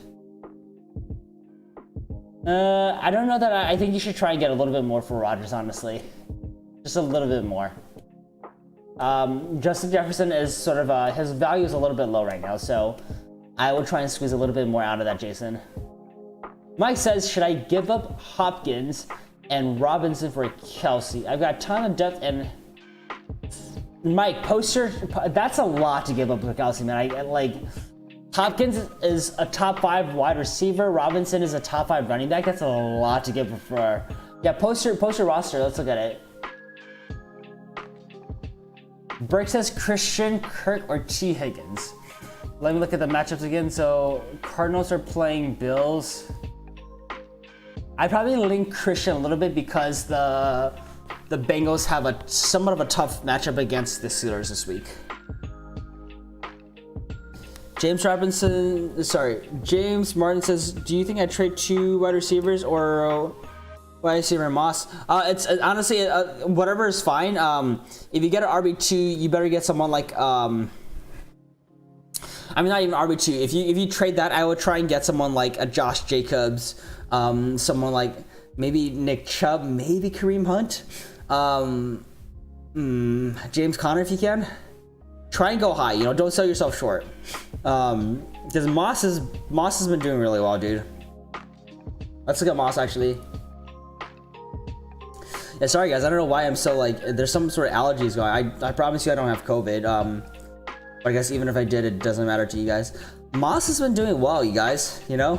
I don't know that I think you should try and get a little bit more for Rodgers, honestly. Just a little bit more. Justin Jefferson is sort of his value is a little bit low right now, so I would try and squeeze a little bit more out of that, Jason. Mike says, should I give up Hopkins and Robinson for Kelsey? I've got a ton of depth, and Mike, that's a lot to give up for Kelsey, man. Hopkins is a top 5 wide receiver. Robinson is a top 5 running back. That's a lot to give for. Yeah, post your roster. Let's look at it. Burke says Christian Kirk or T. Higgins. Let me look at the matchups again. So Cardinals are playing Bills. I probably link Christian a little bit because the Bengals have a somewhat of a tough matchup against the Steelers this week. James Martin says, do you think I trade 2 wide receivers or wide receiver Moss? It's honestly whatever is fine. If you get an RB2, you better get someone like I mean, not even RB2. If you trade that, I would try and get someone like a Josh Jacobs, someone like maybe Nick Chubb, maybe Kareem Hunt, James Conner if you can. Try and go high. You know, don't sell yourself short. Because Moss has been doing really well, dude. Let's look at Moss actually. Yeah, sorry guys, I don't know why I'm so like. There's some sort of allergies going. I promise you, I don't have COVID. But I guess even if I did, it doesn't matter to you guys. Moss has been doing well, you guys. You know.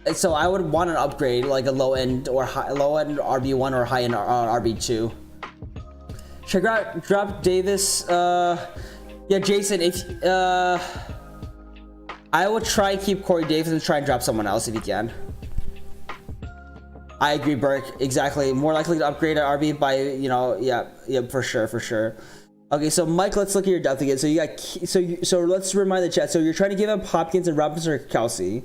And so I would want an upgrade, like a low end RB1 or high end RB2. Should I drop Davis? Yeah, Jason. If I would try and keep Corey Davis and try and drop someone else if you can. I agree, Burke. Exactly. More likely to upgrade an RB by, you know, yeah, for sure. Okay, so Mike, let's look at your depth again. So you got so let's remind the chat. So you're trying to give up Hopkins and Robinson or Kelsey.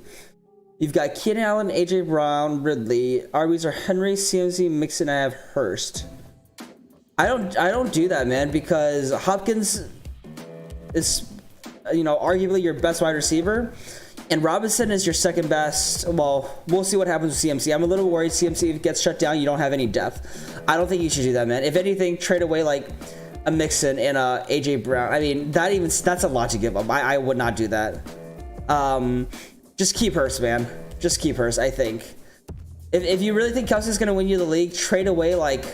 You've got Keenan Allen, AJ Brown, Ridley. RBs are Henry, CMC, Mixon. I have Hurst. I don't do that, man, because Hopkins is, you know, arguably your best wide receiver, and Robinson is your second best. Well, we'll see what happens with CMC. I'm a little worried CMC gets shut down. You don't have any depth. I don't think you should do that, man. If anything, trade away like a Mixon and a AJ Brown. I mean, that's a lot to give up. I would not do that. Just keep Hurst, man. Just keep Hurst. I think if you really think Kelsey's gonna win you the league, trade away like.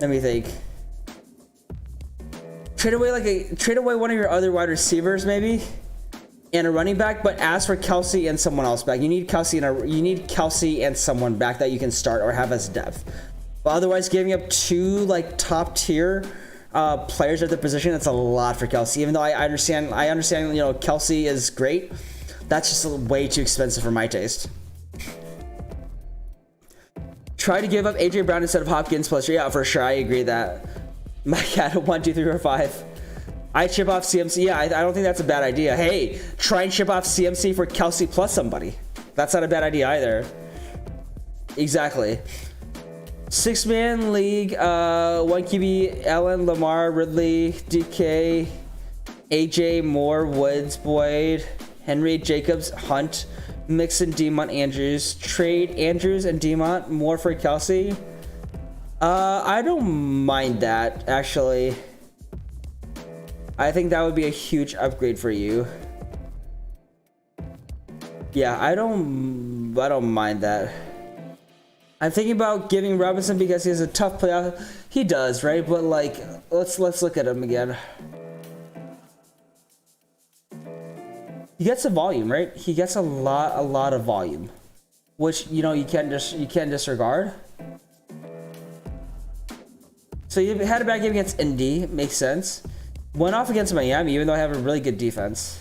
Let me think. Trade away one of your other wide receivers maybe, and a running back, but ask for Kelsey and someone else back. You need Kelsey and someone back that you can start or have as depth. But otherwise, giving up 2 like top tier players at the position, that's a lot for Kelsey. Even though I understand, you know, Kelsey is great. That's just way too expensive for my taste. Try to give up AJ Brown instead of Hopkins plus. Yeah, for sure. I agree that. My cat 1, 2, 3, 4, 5. I ship off CMC. Yeah, I don't think that's a bad idea. Hey, try and ship off CMC for Kelsey plus somebody. That's not a bad idea either. Exactly. 6-man league. 1 QB: Allen, Lamar, Ridley, DK, AJ, Moore, Woods, Boyd, Henry, Jacobs, Hunt, Mixon, Demont, Andrews. Trade Andrews and Demont, Moore for Kelsey. I don't mind that, actually. I think that would be a huge upgrade for you. Yeah, I don't mind that. I'm thinking about giving Robinson because he has a tough playoff. He does, right? But like, let's look at him again. He gets the volume, right? He gets a lot of volume, which, you know, you can't disregard. So you had a bad game against Indy, makes sense. Went off against Miami, even though I have a really good defense.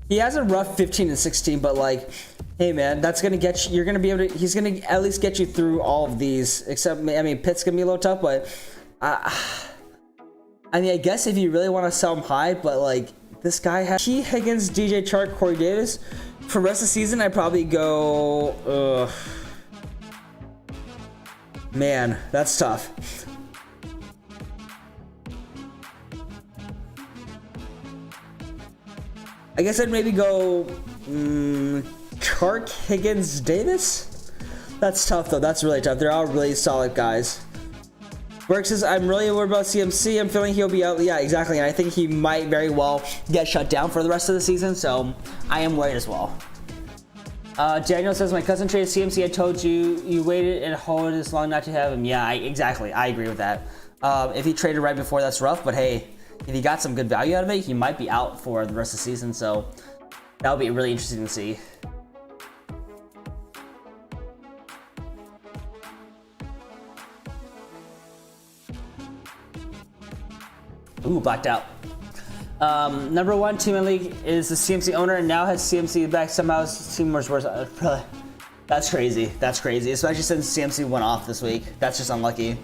He has a rough 15 and 16, but like, hey man, that's gonna get you. You're gonna be able to. He's gonna at least get you through all of these. Except, I mean, Pitt's gonna be a little tough, but I mean, I guess if you really want to sell him high, but like this guy has T. Higgins, DJ Chark, Corey Davis. For the rest of the season, I'd probably go. Man, that's tough. I guess I'd maybe go Chark, Higgins, Davis. That's tough though. That's really tough. They're all really solid guys. Burke says, I'm really worried about CMC. I'm feeling he'll be out. Yeah, exactly. And I think he might very well get shut down for the rest of the season. So I am worried as well. Daniel says, my cousin traded CMC. I told you, you waited and hold this long not to have him. Yeah, exactly. I agree with that. If he traded right before, that's rough. But hey, if he got some good value out of it, he might be out for the rest of the season. So that would be really interesting to see. Ooh, blacked out. Number one team in league is the CMC owner and now has CMC back. Somehow his team was worse. That's crazy. That's crazy. Especially since CMC went off this week. That's just unlucky.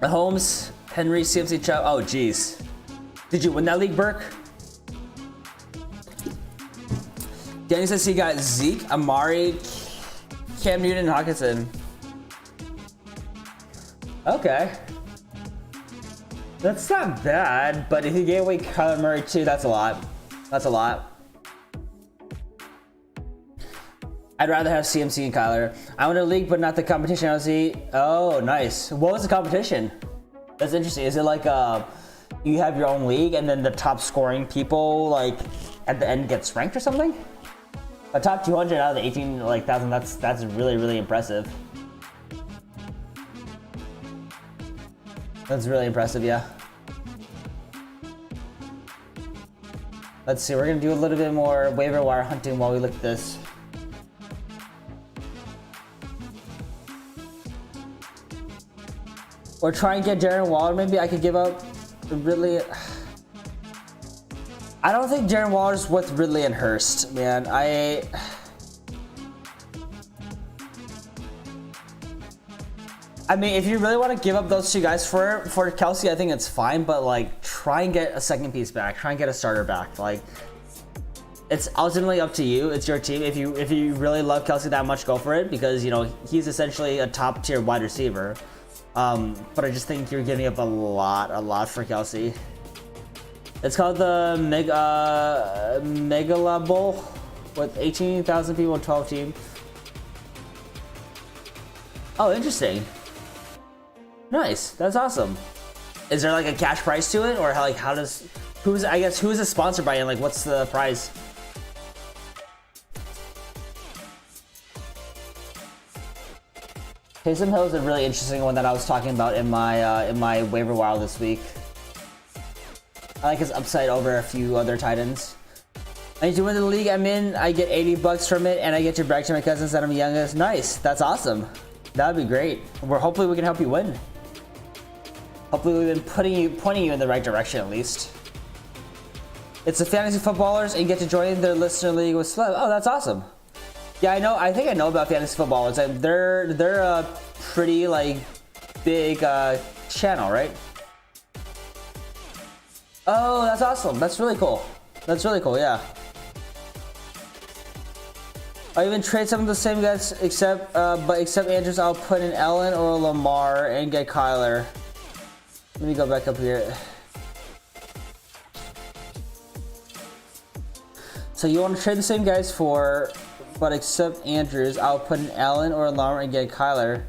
Holmes, Henry, CMC, Chow. Oh, geez. Did you win that league, Burke? Danny says he got Zeke, Amari, Cam Newton, and Hawkinson. Okay. That's not bad, but if you gave away Kyler Murray too, that's a lot. That's a lot. I'd rather have CMC and Kyler. I won a league, but not the competition. I see. Oh, nice. What was the competition? That's interesting. Is it like you have your own league, and then the top scoring people like at the end gets ranked or something? A top 200 out of the 18,000. That's really, really impressive. That's really impressive, yeah. Let's see, we're gonna do a little bit more waiver wire hunting while we look at this. Or try and get Darren Waller. Maybe I could give up Ridley. I don't think Darren Waller's worth Ridley and Hurst, man. I mean, if you really want to give up those two guys for Kelsey, I think it's fine. But like, try and get a second piece back. Try and get a starter back. Like, it's ultimately up to you. It's your team. If you really love Kelsey that much, go for it because you know he's essentially a top tier wide receiver. But I just think you're giving up a lot for Kelsey. It's called the Megala Bowl with 18,000 people and 12 team. Oh, interesting. Nice. That's awesome. Is there like a cash prize to it, or who is it sponsored by, and like what's the prize? Taysom Hill is a really interesting one that I was talking about in my waiver wire this week. I like his upside over a few other tight ends. I need to win the league I'm in. I get $80 from it, and I get to brag to my cousins that I'm the youngest. Nice. That's awesome. That would be great. Hopefully we can help you win. Hopefully we've been pointing you in the right direction at least. It's the fantasy footballers, and you get to join their listener league with Slug. Oh, that's awesome. Yeah, I know. I think I know about fantasy footballers. They're a pretty like big channel, right? Oh, that's awesome. That's really cool. That's really cool. Yeah. I even trade some of the same guys, except Andrews. I'll put in Allen or Lamar and get Kyler. Let me go back up here. So you want to trade the same guys but except Andrews, I'll put in Allen or Lamar and get Kyler.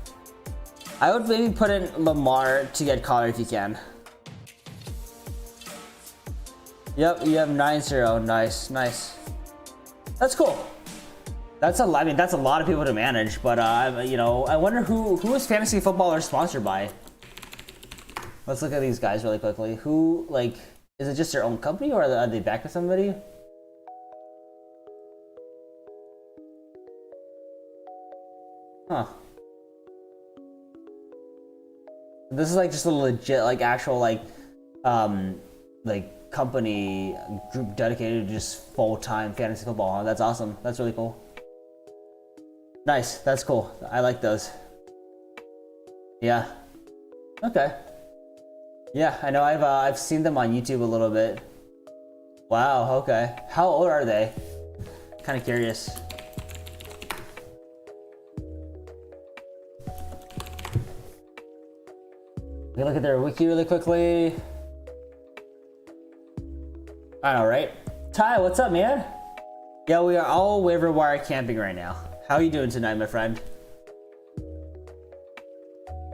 I would maybe put in Lamar to get Kyler if you can. Yep, you have 9-0. Nice. That's cool. That's a lot of people to manage, but you know, I wonder who is Fantasy Footballer sponsored by. Let's look at these guys really quickly. Who, like, is it just their own company, or are they backed with somebody? Huh. This is like just a legit, like, actual, like company group dedicated to just full-time fantasy football. Huh? That's awesome. That's really cool. Nice. That's cool. I like those. Yeah. Okay. Yeah, I know. I've seen them on YouTube a little bit. Wow. Okay. How old are they? Kind of curious. Let me look at their wiki really quickly. I know, right? Ty, what's up, man? Yeah, we are all waiver wire camping right now. How are you doing tonight, my friend?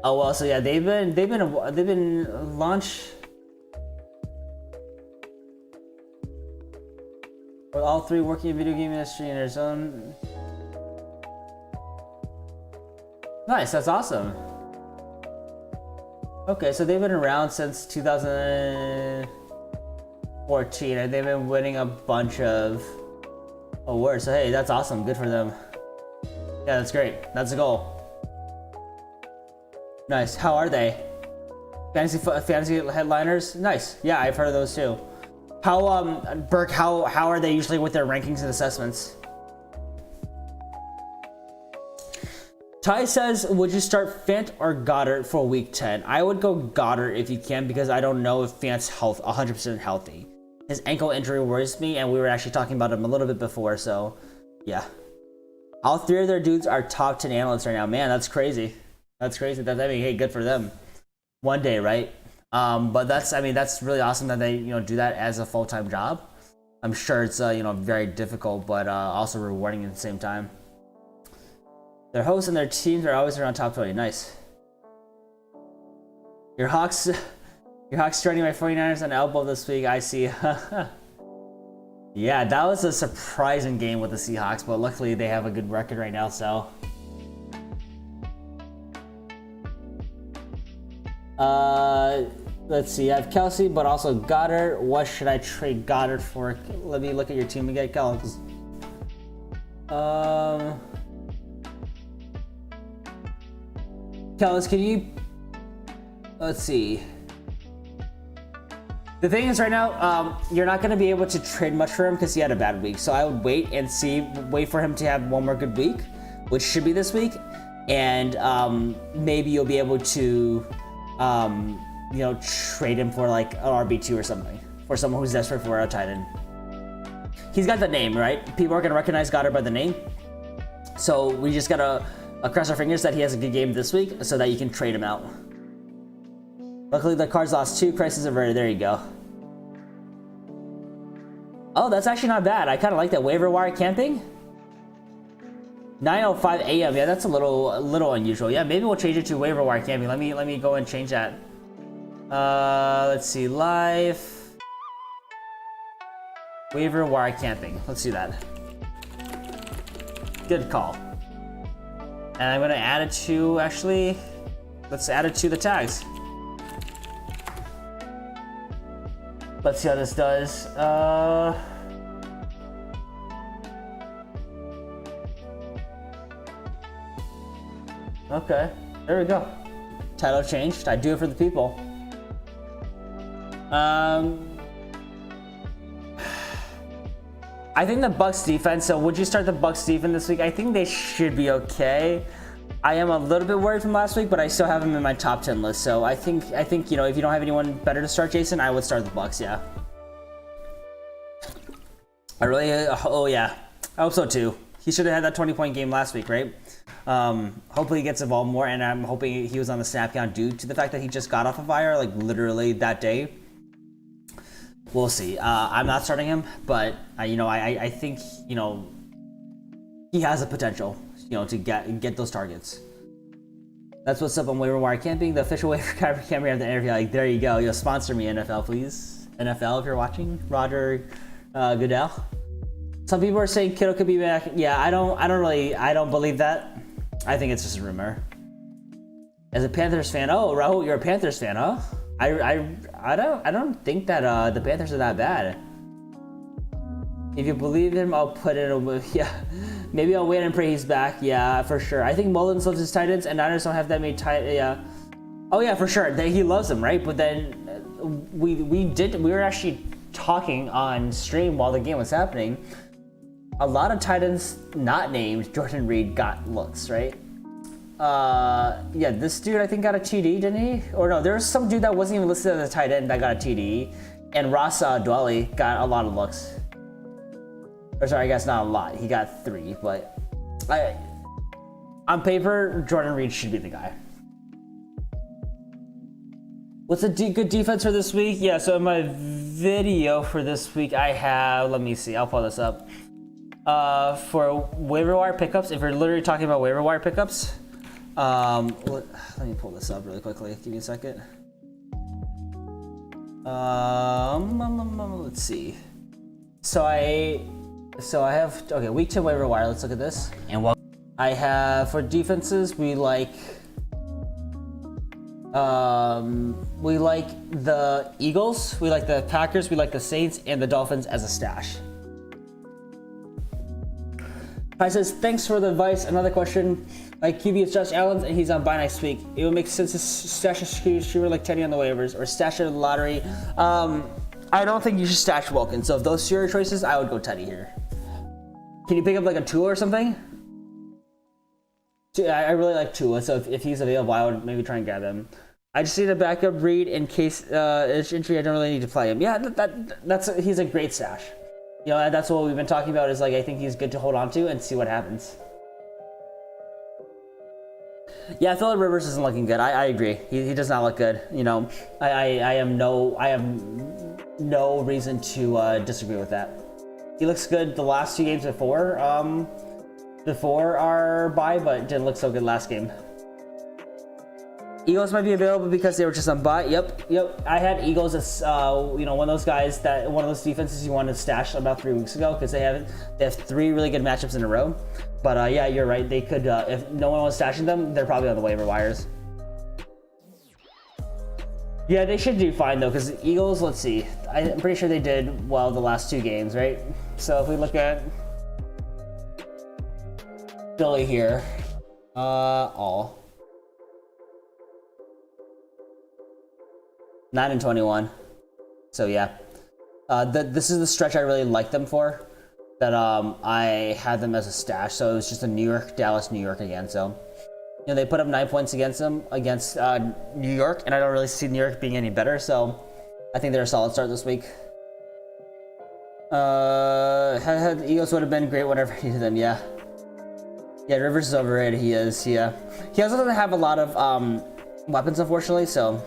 Oh well, so yeah, they've been launched. With all three working in video game industry in their zone. Nice, that's awesome. Okay, so they've been around since 2014 and they've been winning a bunch of awards. So hey, that's awesome. Good for them. Yeah, that's great. That's the goal. Nice. How are they? Fantasy headliners? Nice. Yeah, I've heard of those too. How Burke, how are they usually with their rankings and assessments? Ty says, would you start Fant or Goddard for week 10? I would go Goddard if you can, because I don't know if Fant's 100% healthy. His ankle injury worries me, and we were actually talking about him a little bit before, so yeah. All three of their dudes are top 10 analysts right now. Man, that's crazy. That's crazy. I mean, hey, good for them. One day, right? But that's really awesome that they, do that as a full-time job. I'm sure it's, very difficult, but also rewarding at the same time. Their hosts and their teams are always around top 20. Nice. Your Hawks starting my 49ers on elbow this week. I see. Yeah, that was a surprising game with the Seahawks, but luckily they have a good record right now, so. Let's see. I have Kelsey, but also Goddard. What should I trade Goddard for? Let me look at your team again, Kelsey. Kellis, can you, let's see. The thing is right now, you're not going to be able to trade much for him because he had a bad week. So I would wait for him to have one more good week, which should be this week. And maybe you'll be able to, trade him for like an RB2 or something. For someone who's desperate for a tight end. He's got the name, right? People are going to recognize Goddard by the name. So we just got to cross our fingers that he has a good game this week so that you can trade him out. Luckily, the Cards lost 2. Crisis averted. There you go. Oh, that's actually not bad. I kind of like that. Waiver wire camping. 9:05 a.m. Yeah, that's a little unusual. Yeah, maybe we'll change it to waiver wire camping. Let me go and change that. Let's see. Live. Waiver wire camping. Let's do that. Good call. And I'm gonna add it to, actually, let's add it to the tags. Let's see how this does. Okay, there we go. Title changed. I do it for the people. I think the Bucs defense, so would you start the Bucs defense this week? I think they should be okay. I am a little bit worried from last week, but I still have them in my top 10 list. So I think if you don't have anyone better to start, Jason, I would start the Bucs, yeah. I really, oh yeah, I hope so too. He should have had that 20-point game last week, right? Hopefully he gets involved more, and I'm hoping he was on the snap count due to the fact that he just got off of IR, like literally that day. We'll see. I'm not starting him, but I think he has the potential, to get those targets. That's what's up on waiver wire camping. The official waiver wire camping of the interview. Like, there you go. Sponsor me, NFL, please. NFL, if you're watching. Roger Goodell. Some people are saying Kittle could be back. Yeah, I don't believe that. I think it's just a rumor. As a Panthers fan, oh, Rahul, you're a Panthers fan, huh? I don't think that the Panthers are that bad. If you believe him, I'll put it away. Yeah, maybe I'll wait and pray he's back. Yeah, for sure. I think Mullins loves his tight ends, and Niners don't have that many tight. Yeah. Oh yeah, for sure. He loves them, right? But then we were actually talking on stream while the game was happening. A lot of tight ends not named Jordan Reed got looks, right? Yeah, this dude I think got a TD, didn't he? Or no, there was some dude that wasn't even listed as a tight end that got a TD, and Rasa Dwelly got a lot of looks. Or sorry, I guess not a lot. He got 3, but on paper, Jordan Reed should be the guy. What's a good defense for this week? Yeah, so in my video for this week, I have, let me see, I'll pull this up. For waiver wire pickups, if you're literally talking about waiver wire pickups, let me pull this up really quickly. Give me a second. Let's see. So So I have, okay, week 10 waiver wire. Let's look at this. And what I have for defenses, we like the Eagles, we like the Packers, we like the Saints, and the Dolphins as a stash. I says, thanks for the advice. Another question. My QB is Josh Allen, and he's on bye next week. It would make sense to stash a streamer like Teddy on the waivers, or stash it in the lottery. I don't think you should stash Wilkins. So if those are your choices, I would go Teddy here. Can you pick up like a Tua or something? I really like Tua, so if he's available, I would maybe try and grab him. I just need a backup read in case it's injury. I don't really need to play him. Yeah, he's a great stash. You know, that's what we've been talking about. Is like I think he's good to hold on to and see what happens. Yeah, Phillip Rivers isn't looking good. I agree. He does not look good. You know, I have no reason to disagree with that. He looks good the last 2 games before our bye, but didn't look so good last game. Eagles might be available because they were just on bye. Yep. I had Eagles as one of those guys one of those defenses you wanted to stash about 3 weeks ago because they have 3 really good matchups in a row. But yeah, you're right. They could if no one was stashing them, they're probably on the waiver wires. Yeah, they should do fine though because the Eagles. Let's see. I'm pretty sure they did well the last 2 games, right? So if we look at Philly here, all 9-21. So yeah, this is the stretch I really like them for. That I had them as a stash. So it was just a New York, Dallas, New York again. So you know they put up 9 points against New York, and I don't really see New York being any better. So I think they're a solid start this week. The Eagles would have been great whenever he did them. Yeah, Rivers is overrated. He is. Yeah, he also doesn't have a lot of weapons, unfortunately. So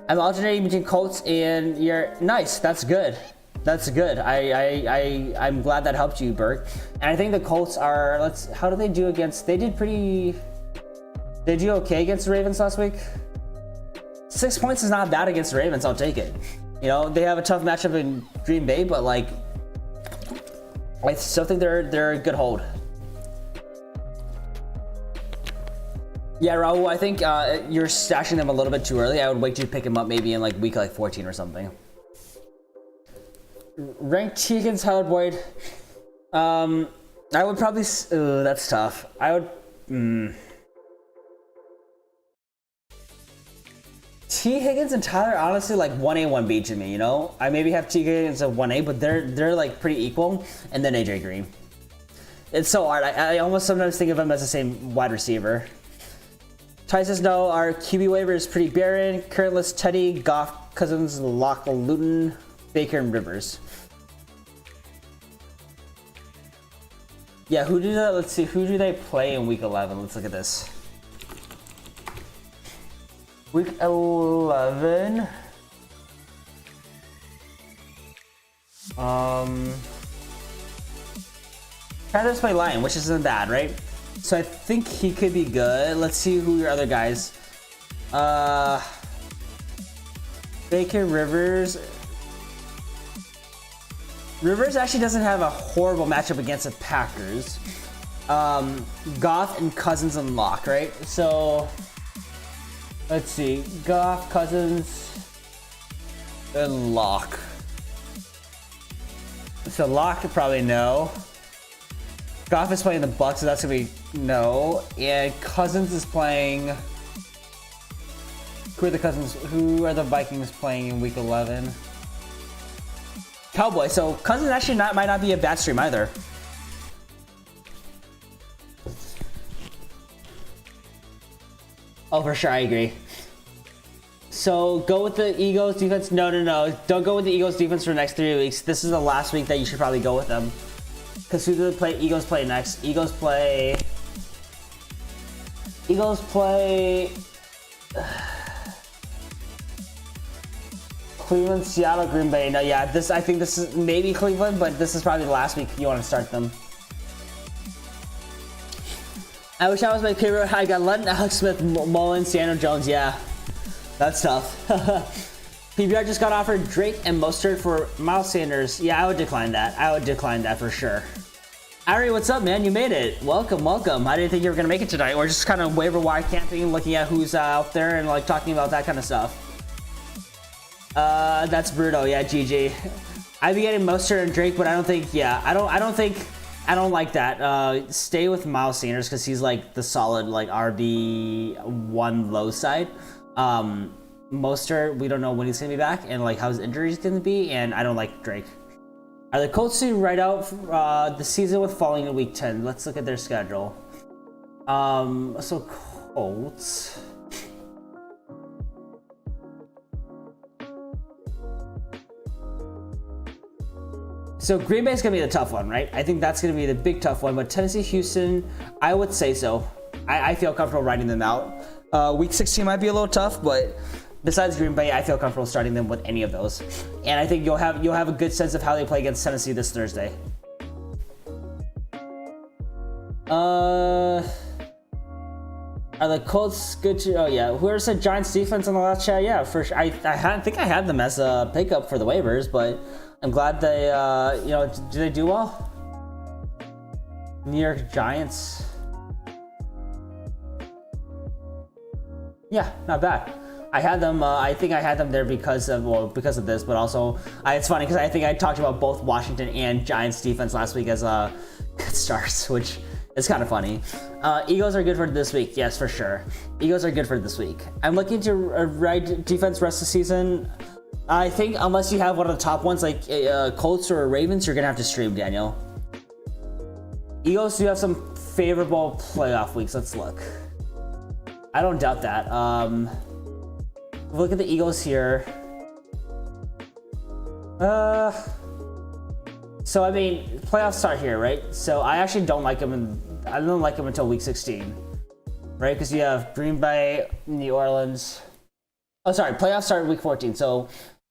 I'm alternating between Colts and nice. That's good. That's good. I'm glad that helped you, Berg. And I think the Colts are. How do they do against? They did okay against the Ravens last week. 6 points is not bad against the Ravens. I'll take it. You know they have a tough matchup in Green Bay, but like I still think they're a good hold. Yeah, Raul, I think you're stashing them a little bit too early. I would wait to pick him up maybe in like week 14 or something. Ranked Higgins, Howard Boyd. I would probably. That's tough. I would. T Higgins and Tyler honestly like 1A 1B to me. You know, I maybe have T Higgins at 1A, but they're like pretty equal. And then AJ Green. It's so hard. I almost sometimes think of him as the same wide receiver. Ty says no. Our QB waiver is pretty barren. Current list: Teddy, Goff, Cousins, Locke, Luton, Baker, and Rivers. Yeah, let's see, who do they play in week 11? Let's look at this. Week 11. Panthers play Lion, which isn't bad, right? So I think he could be good. Let's see who your other guys. Baker, Rivers. Rivers actually doesn't have a horrible matchup against the Packers. Goff and Cousins and Locke, right? So let's see. Goff, Cousins, and Locke. So Locke probably no. Goff is playing the Bucs, so that's gonna be no. And Cousins is playing. Who are the Vikings playing in week 11? Cowboys. So Cousins actually might not be a bad stream either. Oh, for sure, I agree. So go with the Eagles defense. No. Don't go with the Eagles defense for the next 3 weeks. This is the last week that you should probably go with them. Because who do they play? Eagles play next. Eagles play. Cleveland, Seattle, Green Bay. No, yeah, I think this is maybe Cleveland, but this is probably the last week you want to start them. I wish I was my favorite. I got Lutton, Alex Smith, Mullins, Daniel Jones. Yeah, that's tough. PBR just got offered Drake and Mostert for Miles Sanders. Yeah, I would decline that. For sure. Ari, what's up, man? You made it. Welcome, welcome. I didn't think you were gonna make it tonight. We're just kind of waiver wire camping, looking at who's out there and like talking about that kind of stuff. That's brutal. Yeah, GG. I'd be getting Mostert and Drake, but I don't think. Yeah, I don't like that. Stay with Miles Sanders because he's like the solid like RB1 low side. Mostert, we don't know when he's gonna be back and like how his injury is gonna be, and I don't like Drake. Are the Colts to write out the season with falling in week 10? Let's look at their schedule. So Colts. So Green Bay's gonna be the tough one, right? I think that's gonna be the big tough one. But Tennessee, Houston, I would say so. I feel comfortable writing them out. Week 16 might be a little tough, but besides Green Bay, I feel comfortable starting them with any of those. And I think you'll have a good sense of how they play against Tennessee this Thursday. Are the Colts good to? Oh yeah, whoever said Giants defense on the last chat? Yeah, for sure. I think I had them as a pickup for the waivers, but I'm glad they do they do well? New York Giants. Yeah, not bad. I had them. I think I had them there because of this, but also it's funny because I think I talked about both Washington and Giants defense last week as good starts, which is kind of funny. Eagles are good for this week, yes, for sure. Eagles are good for this week. I'm looking to ride defense rest of the season. I think unless you have one of the top ones like Colts or Ravens, you're gonna have to stream, Daniel. Eagles do have some favorable playoff weeks. Let's look. I don't doubt that. Look at the Eagles here. So I mean, playoffs start here, right? So I actually don't like them. I don't like them until week 16, right? Because you have Green Bay, New Orleans. Oh, sorry, playoffs start week 14. So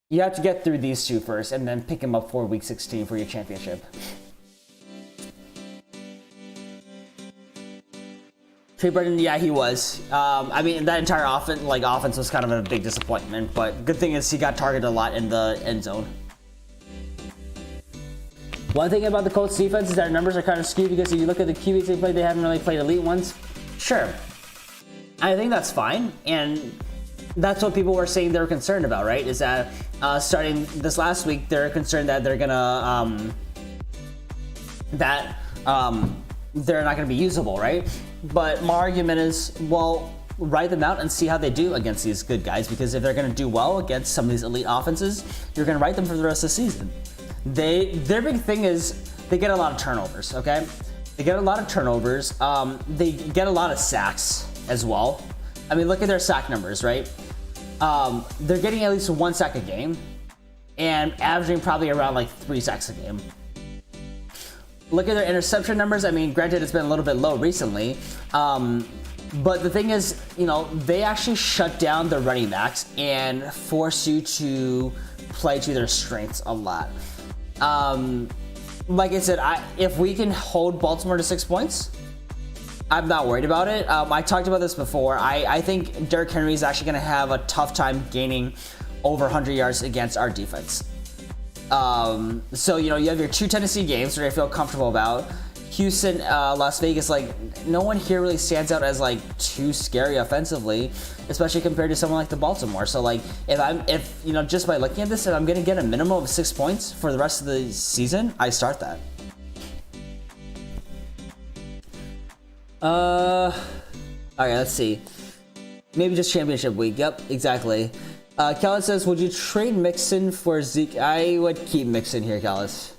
you have to get through these two first, and then pick them up for week 16 for your championship. Trey Burton, yeah, he was. I mean, that entire offense was kind of a big disappointment, but good thing is he got targeted a lot in the end zone. One thing about the Colts defense is that numbers are kind of skewed because if you look at the QBs they played, they haven't really played elite ones. Sure, I think that's fine, and that's what people were saying they were concerned about, right? Is that starting this last week, they're concerned that they're gonna they're not gonna be usable, right? But my argument is, well, write them out and see how they do against these good guys, because if they're going to do well against some of these elite offenses, you're going to write them for the rest of the season. Their big thing is they get a lot of turnovers, okay? They get a lot of turnovers. They get a lot of sacks as well. I mean, look at their sack numbers, right? They're getting at least 1 sack a game and averaging probably around like 3 sacks a game. Look at their interception numbers. I mean, granted, it's been a little bit low recently, but the thing is, they actually shut down the running backs and force you to play to their strengths a lot. Like I said, if we can hold Baltimore to 6 points, I'm not worried about it. I talked about this before. I think Derrick Henry is actually going to have a tough time gaining over 100 yards against our defense. So you have your 2 Tennessee games, which I feel comfortable about. Houston, Las Vegas, like no one here really stands out as like too scary offensively, especially compared to someone like the Baltimore. So like if just by looking at this, if I'm gonna get a minimum of 6 points for the rest of the season, I start that. All right, let's see. Maybe just championship week. Yep, exactly. Callis says, would you trade Mixon for Zeke? I would keep Mixon here, Callis.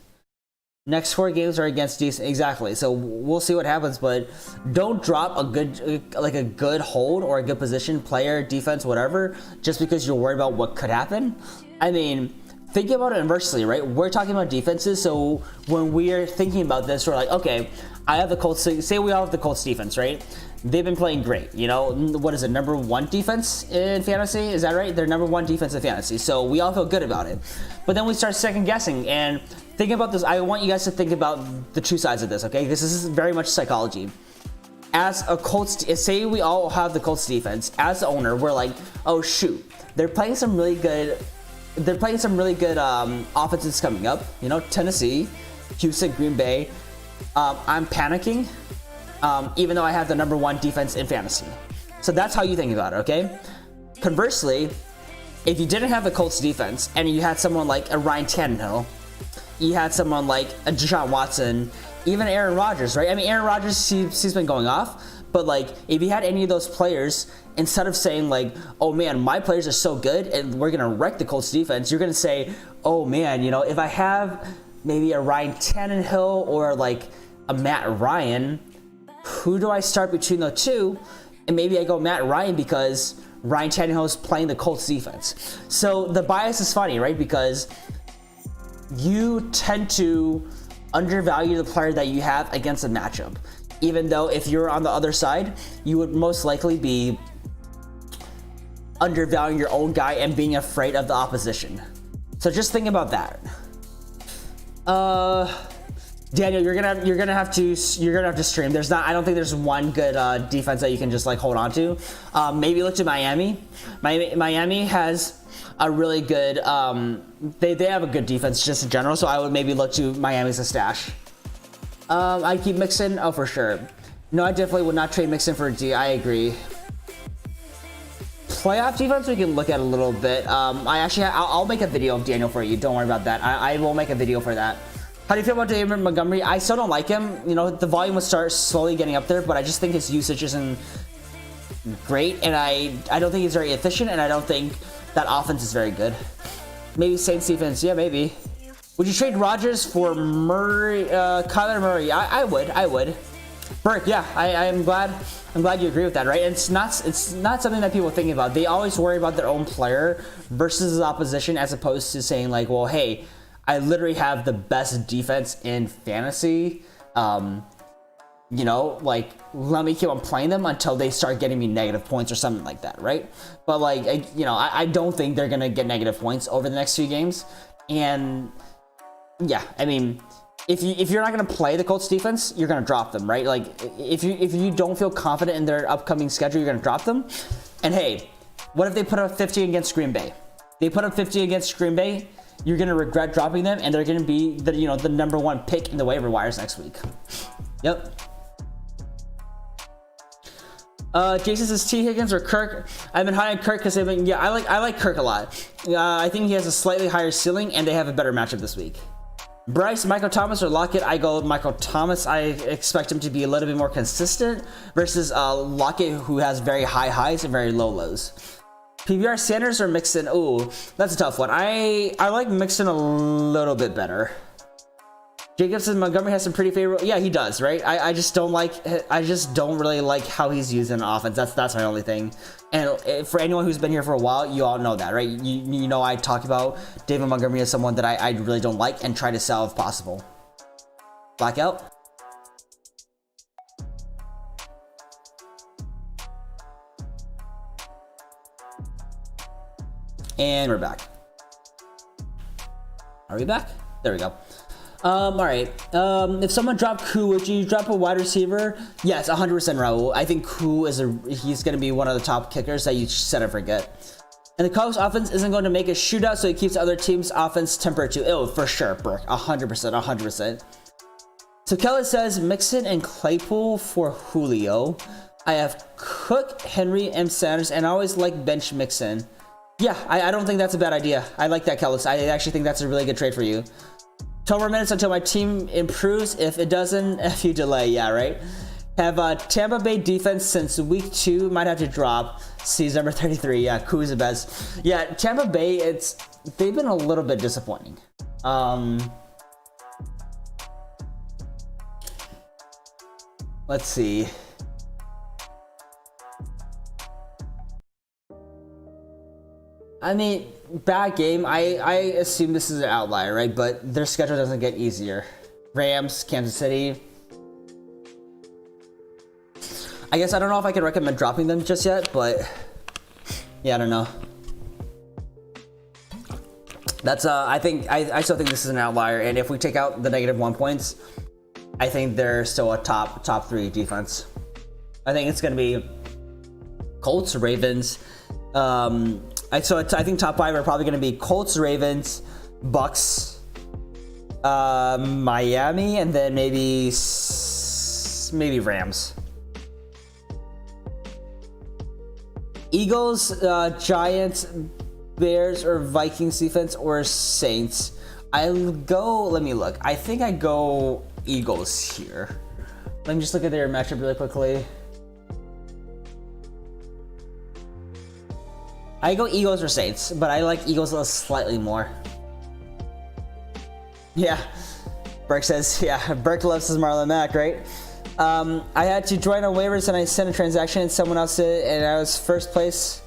Next 4 games are against decent. Exactly. So we'll see what happens, but don't drop a good hold or a good position, player, defense, whatever, just because you're worried about what could happen. I mean, think about it inversely, right? We're talking about defenses, so when we're thinking about this, we're like, okay, I have the Colts. Say we all have the Colts defense, right? They've been playing great. What is it, number 1 defense in fantasy? Is that right? They're number 1 defense in fantasy, so we all feel good about it. But then we start second guessing and thinking about this. I want you guys to think about the 2 sides of this, okay? This is very much psychology. As a Colts, say we all have the Colts defense. As the owner, we're like, oh shoot, they're playing some really good. Offenses coming up. Tennessee, Houston, Green Bay. I'm panicking, even though I have the #1 defense in fantasy. So that's how you think about it, okay? Conversely, if you didn't have the Colts defense and you had someone like a Ryan Tannehill, you had someone like a Deshaun Watson, even Aaron Rodgers, right? I mean, Aaron Rodgers, he's been going off, but like if you had any of those players, instead of saying like, oh man, my players are so good and we're gonna wreck the Colts defense, you're gonna say, oh man, you know, if I have maybe a Ryan Tannehill or like a Matt Ryan, who do I start between the two? And maybe I go Matt Ryan because Ryan Tannehill is playing the Colts defense. So the bias is funny, right? Because you tend to undervalue the player that you have against a matchup. Even though if you're on the other side, you would most likely be undervaluing your own guy and being afraid of the opposition. So just think about that. Daniel, you're gonna have to stream. I don't think there's one good defense that you can just like hold on to. Maybe look to Miami. Miami has a really good. They have a good defense just in general. So I would maybe look to Miami as a stash. I keep Mixon. Oh, for sure. No, I definitely would not trade Mixon for a D. I agree. Playoff defense we can look at a little bit. I'll make a video of Daniel for you. Don't worry about that. I will make a video for that. How do you feel about David Montgomery? I still don't like him. You know, the volume will start slowly getting up there, but I just think his usage isn't great, and I don't think he's very efficient, and I don't think that offense is very good. Maybe Saints defense. Yeah, maybe. Would you trade Rodgers for Murray, Kyler Murray? I would. Burke, yeah, I'm glad you agree with that, right? And it's not something that people think about. They always worry about their own player versus the opposition, as opposed to saying like, well, hey, I literally have the best defense in fantasy. You know, like, let me keep on playing them until they start getting me negative points or something like that, right? But like, I don't think they're gonna get negative points over the next few games. And yeah, I mean, if you're not gonna play the Colts defense, you're gonna drop them, right? Like, if you don't feel confident in their upcoming schedule, you're gonna drop them. And hey, what if they put up 50 against Green Bay? They put up 50 against Green Bay. You're gonna regret dropping them, and they're gonna be the #1 pick in the waiver wires next week. Yep. Jason says T. Higgins or Kirk. I've been high on Kirk because I like Kirk a lot. I think he has a slightly higher ceiling, and they have a better matchup this week. Bryce, Michael Thomas, or Lockett? I go Michael Thomas. I expect him to be a little bit more consistent versus Lockett, who has very high highs and very low lows. PBR, Sanders or Mixon? Ooh, that's a tough one. I like Mixon a little bit better. Jacob says Montgomery has some pretty favorable. Yeah, he does, right? I just don't really like how he's used in offense. That's my only thing. And for anyone who's been here for a while, you all know that, right? You know I talk about David Montgomery as someone that I really don't like and try to sell if possible. Blackout. And we're back. Are we back? There we go. All right. If someone dropped Koo, would you drop a wide receiver? Yes, 100% Raul. I think Koo he's going to be one of the top kickers that you set and forget. And the Colts offense isn't going to make a shootout, so it keeps other teams' offense tempered too. Oh, for sure, Burke. 100%. So Kelly says Mixon and Claypool for Julio. I have Cook, Henry, and Sanders, and I always like bench Mixon. Yeah, I don't think that's a bad idea. I like that, Kelly. I actually think that's a really good trade for you. 12 more minutes until my team improves. If it doesn't, if you delay, yeah, right? Have Tampa Bay defense since week 2. Might have to drop. Season number 33. Yeah, Koo's the best. Yeah, Tampa Bay, they've been a little bit disappointing. Let's see. I mean, bad game. I assume this is an outlier, right? But their schedule doesn't get easier. Rams, Kansas City. I guess I don't know if I can recommend dropping them just yet, but yeah, I don't know. That's I still think this is an outlier, and if we take out the -1 points, I think they're still a top 3 defense. I think it's gonna be Colts, Ravens. I think top 5 are probably going to be Colts, Ravens, Bucks, Miami, and then maybe Rams. Eagles, Giants, Bears, or Vikings defense, or Saints. I'll go, let me look. I think I go Eagles here. Let me just look at their matchup really quickly. I go Eagles or Saints, but I like Eagles slightly more. Yeah, Burke says, yeah, Burke loves his Marlon Mack, right? I had to join on waivers and I sent a transaction and someone else did it and I was first place.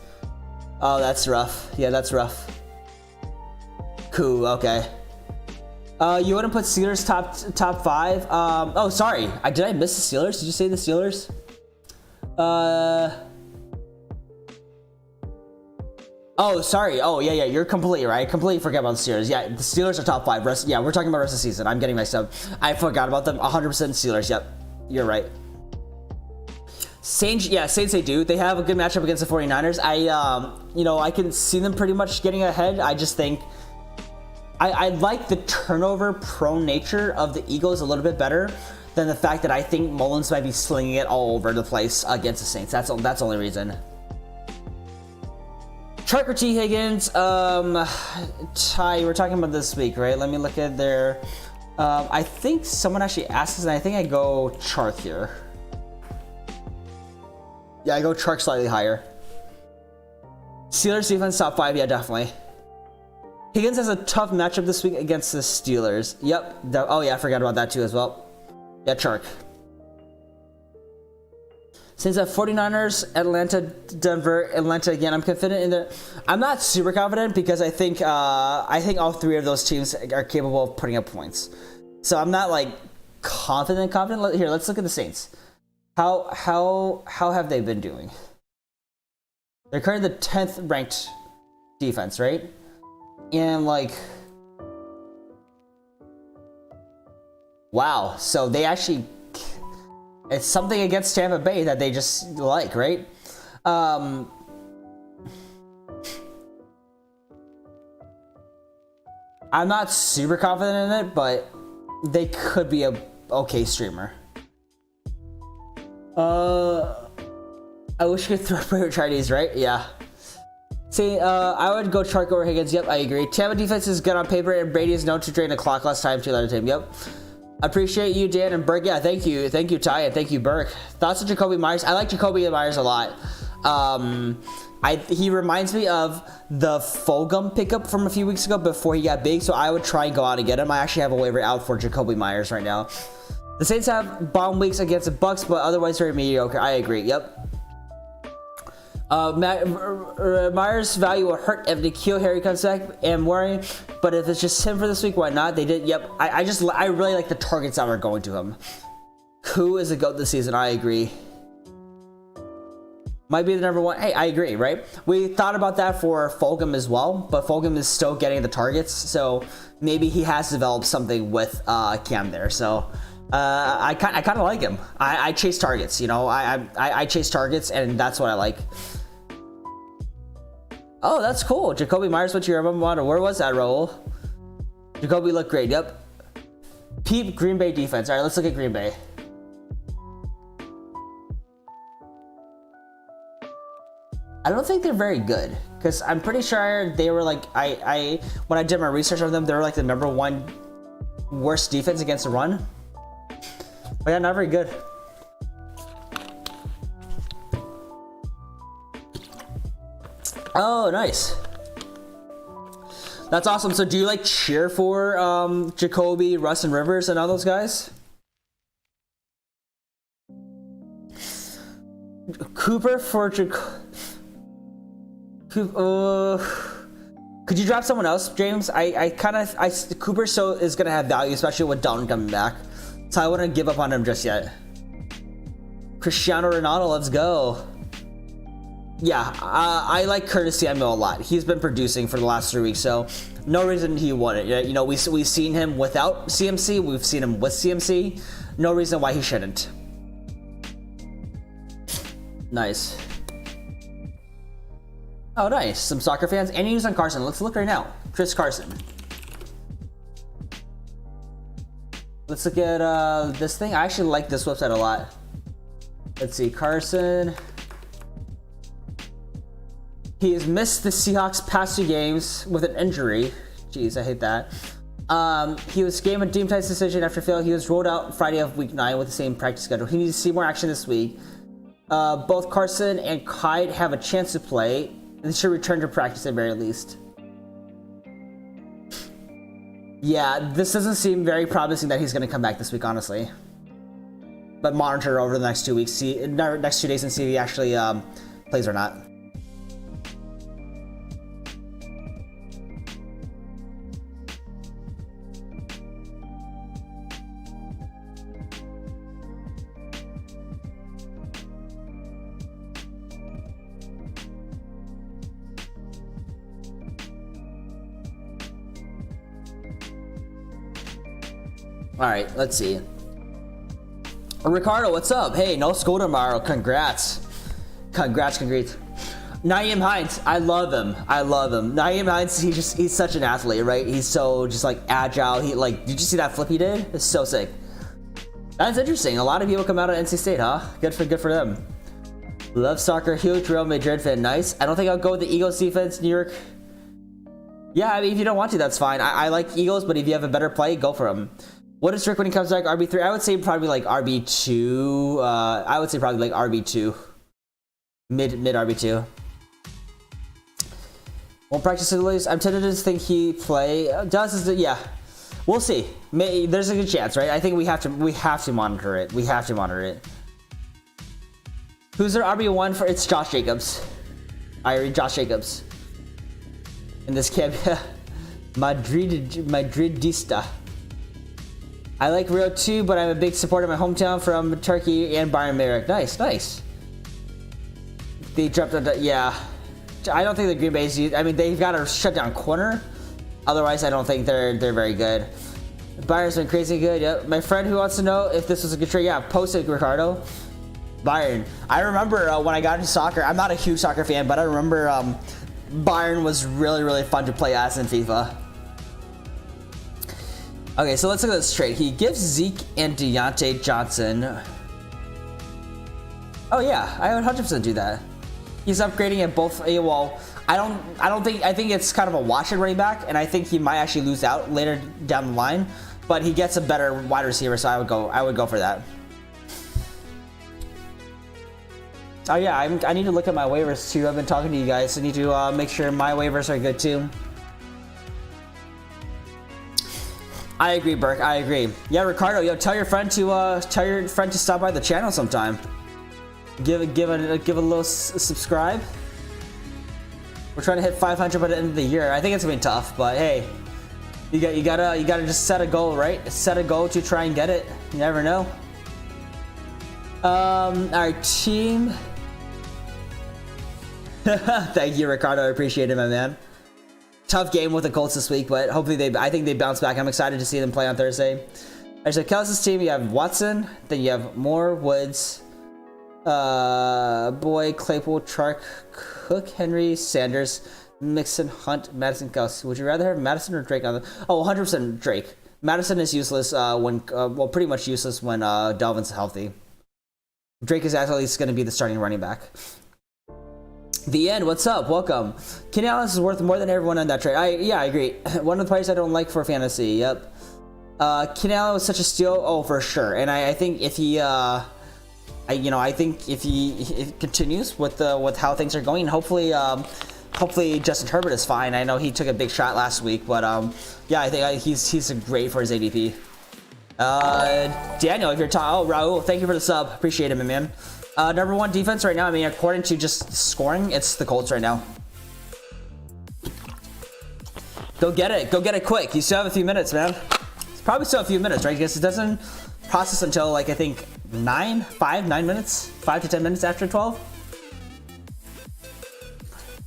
Oh, that's rough. Yeah, that's rough. Cool, okay. You wouldn't put Steelers top 5? Oh, sorry. Did I miss the Steelers? Did you say the Steelers? Oh, sorry. Oh, yeah, you're completely right. I completely forgot about the Steelers. Yeah, the Steelers are top 5. Yeah, we're talking about rest of the season. I'm getting mixed up. I forgot about them. 100% Steelers. Yep, you're right. Saints, yeah, Saints they do. They have a good matchup against the 49ers. I can see them pretty much getting ahead. I just think I like the turnover-prone nature of the Eagles a little bit better than the fact that I think Mullins might be slinging it all over the place against the Saints. That's the only reason. Chark or T. Higgins, Ty, we're talking about this week, right? Let me look at their, I think someone actually asked us, and I think I go Chark here. Yeah, I go Chark slightly higher. Steelers defense top 5, yeah, definitely. Higgins has a tough matchup this week against the Steelers. Yep, oh yeah, I forgot about that too as well. Yeah, Chark. Since the 49ers, Atlanta, Denver, Atlanta again, I'm confident in the. I'm not super confident because I think all 3 of those teams are capable of putting up points. So I'm not like confident. Here, let's look at the Saints. How have they been doing? They're currently the 10th ranked defense, right? And like, wow. So they actually. It's something against Tampa Bay that they just like, right? I'm not super confident in it, but they could be a okay streamer. I wish you could throw player Chinese, right? Yeah. See, I would go Chark over Higgins. Yep, I agree. Tampa defense is good on paper, and Brady is known to drain the clock less time to let it him. Yep. Appreciate you, Dan and Burke. Yeah, thank you, Ty, and thank you, Burke. Thoughts on Jacoby Myers? I like Jacoby Myers a lot. He reminds me of the Fulgham pickup from a few weeks ago before he got big, so I would try and go out and get him. I actually have a waiver out for Jacoby Myers right now. The Saints have bomb weeks against the Bucks, but otherwise very mediocre. I agree. Yep. Myers' value will hurt if N'Keal Harry comes back and worrying, but if it's just him for this week, why not? They did. Yep. I really like the targets that were going to him. Who is the GOAT this season? I agree. Might be the number 1. Hey, I agree, right? We thought about that for Fulgham as well, but Fulgham is still getting the targets, so maybe he has developed something with Cam there. So I kind of like him. I chase targets, you know. I chase targets, and that's what I like. Oh, that's cool. Jacoby Myers, what you remember? Where was that, Raul? Jacoby looked great. Yep. Peep Green Bay defense. All right, let's look at Green Bay. I don't think they're very good because I'm pretty sure they were like when I did my research on them, they were like the number 1 worst defense against the run. But yeah, not very good. Oh, nice. That's awesome. So do you like cheer for Jacoby, Russ, and Rivers and all those guys? Cooper for could you drop someone else, James? Cooper is gonna have value, especially with Dalton coming back. So I wouldn't give up on him just yet. Cristiano Ronaldo, let's go. Yeah, I like Curtis Samuel a lot. He's been producing for the last 3 weeks, so no reason he wouldn't. You know, we've seen him without CMC. We've seen him with CMC. No reason why he shouldn't. Nice. Oh, nice. Some soccer fans. Any news on Carson? Let's look right now. Chris Carson. Let's look at this thing. I actually like this website a lot. Let's see, Carson. He has missed the Seahawks past 2 games with an injury. Jeez, I hate that. He was game and team-tight decision after fail. He was rolled out Friday of week 9 with the same practice schedule. He needs to see more action this week. Both Carson and Kite have a chance to play. They should return to practice at the very least. Yeah, this doesn't seem very promising that he's going to come back this week, honestly. But monitor over the next 2 weeks, next 2 days, and see if he actually plays or not. All right, let's see. Ricardo, what's up? Hey, no school tomorrow. Congrats. Congrats. Nyheim Hines, I love him. Nyheim Hines, he's such an athlete, right? He's so just like agile. Did you see that flip he did? It's so sick. That's interesting. A lot of people come out of NC State, huh? Good for them. Love soccer, huge Real Madrid fan. Nice. I don't think I'll go with the Eagles defense, New York. Yeah, I mean, if you don't want to, that's fine. I like Eagles, but if you have a better play, go for them. What is Rick when he comes back? RB3? I would say probably like RB2. I would say probably like RB2. Mid RB2. Won't practice abilities. I'm tempted to think he play. Yeah. We'll see. There's a good chance, right? I think we have to monitor it. Who's their RB1 for? It's Josh Jacobs. I read Josh Jacobs. In this camp, Madridista. I like Rio too, but I'm a big supporter of my hometown from Turkey and Bayern Munich. Nice. They dropped yeah. I don't think the Green Bay's. I mean, they've got a shutdown corner. Otherwise, I don't think they're very good. Bayern's been crazy good. Yep. My friend who wants to know if this was a good trade. Yeah, post it, Ricardo. Bayern. I remember when I got into soccer. I'm not a huge soccer fan, but I remember Bayern was really fun to play as in FIFA. Okay, so let's look at this trade. He gives Zeke and Deontay Johnson. Oh yeah, I would 100% do that. He's upgrading at both. Well, I think it's kind of a wash at running back, and I think he might actually lose out later down the line. But he gets a better wide receiver, so I would go for that. Oh yeah, I need to look at my waivers too. I've been talking to you guys. I need to make sure my waivers are good too. I agree, Burke. I agree. Yeah, Ricardo. Yo, tell your friend to stop by the channel sometime. Give a little subscribe. We're trying to hit 500 by the end of the year. I think it's gonna be tough, but hey, you gotta just set a goal, right? Set a goal to try and get it. You never know. Our team. Thank you, Ricardo. I appreciate it, my man. Tough game with the Colts this week, but hopefully I think they bounce back. I'm excited to see them play on Thursday. Actually, Kelsey's team, you have Watson, then you have Moore, Woods, Boyd, Claypool, Chark, Cook, Henry, Sanders, Mixon, Hunt, Madison, Kelsey. Would you rather have Madison or Drake on the? Oh, 100% Drake. Madison is useless pretty much useless when Dalvin's healthy. Drake is at least going to be the starting running back. The End, what's up? Welcome. Kenny Allen is worth more than everyone on that trade. I agree. One of the players I don't like for fantasy. Yep. Kenny Allen was such a steal. Oh, for sure. And I think if he, I think if he continues with how things are going, hopefully Justin Herbert is fine. I know he took a big shot last week, but yeah, I think he's great for his ADP. Daniel, if you're talking, Raul, thank you for the sub. Appreciate it, my man. Number 1 defense right now, I mean, according to just scoring, it's the Colts right now. Go get it quick. You still have a few minutes, man. It's probably still a few minutes, right? Because it doesn't process until like I think 9 minutes, 5 to 10 minutes after 12.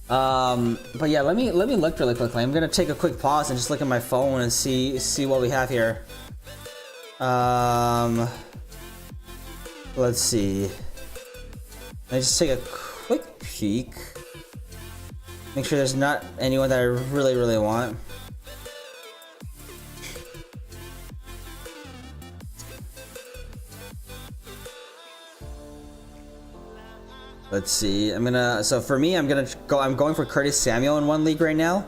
But yeah, let me look really quickly. I'm gonna take a quick pause and just look at my phone and see what we have here. Let's see. Let me just take a quick peek. Make sure there's not anyone that I really want. Let's see. So for me, I'm going for Curtis Samuel in one league right now.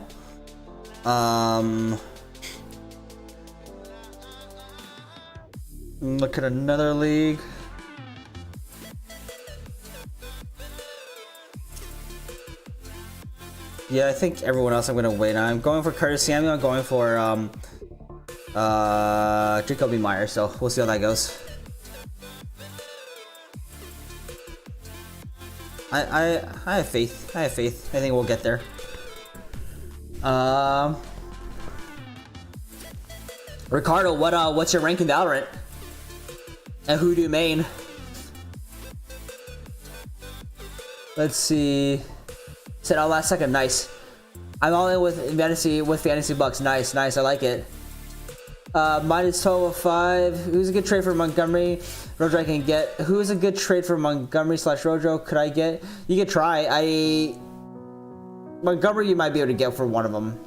Look at another league. Yeah, I think everyone else I'm gonna wait on. I'm going for Curtis Samuel. I'm going for Jacoby Meyer. So we'll see how that goes. I have faith. I think we'll get there. Ricardo, what's your rank in Valorant? And who do you main? Let's see. Said out last second. Nice. I'm all in with fantasy bucks. Nice. I like it. Minus 1205. Who's a good trade for Montgomery? Rojo I can get. Who's a good trade for Montgomery / Rojo? Could I get? You could try. Montgomery you might be able to get for one of them,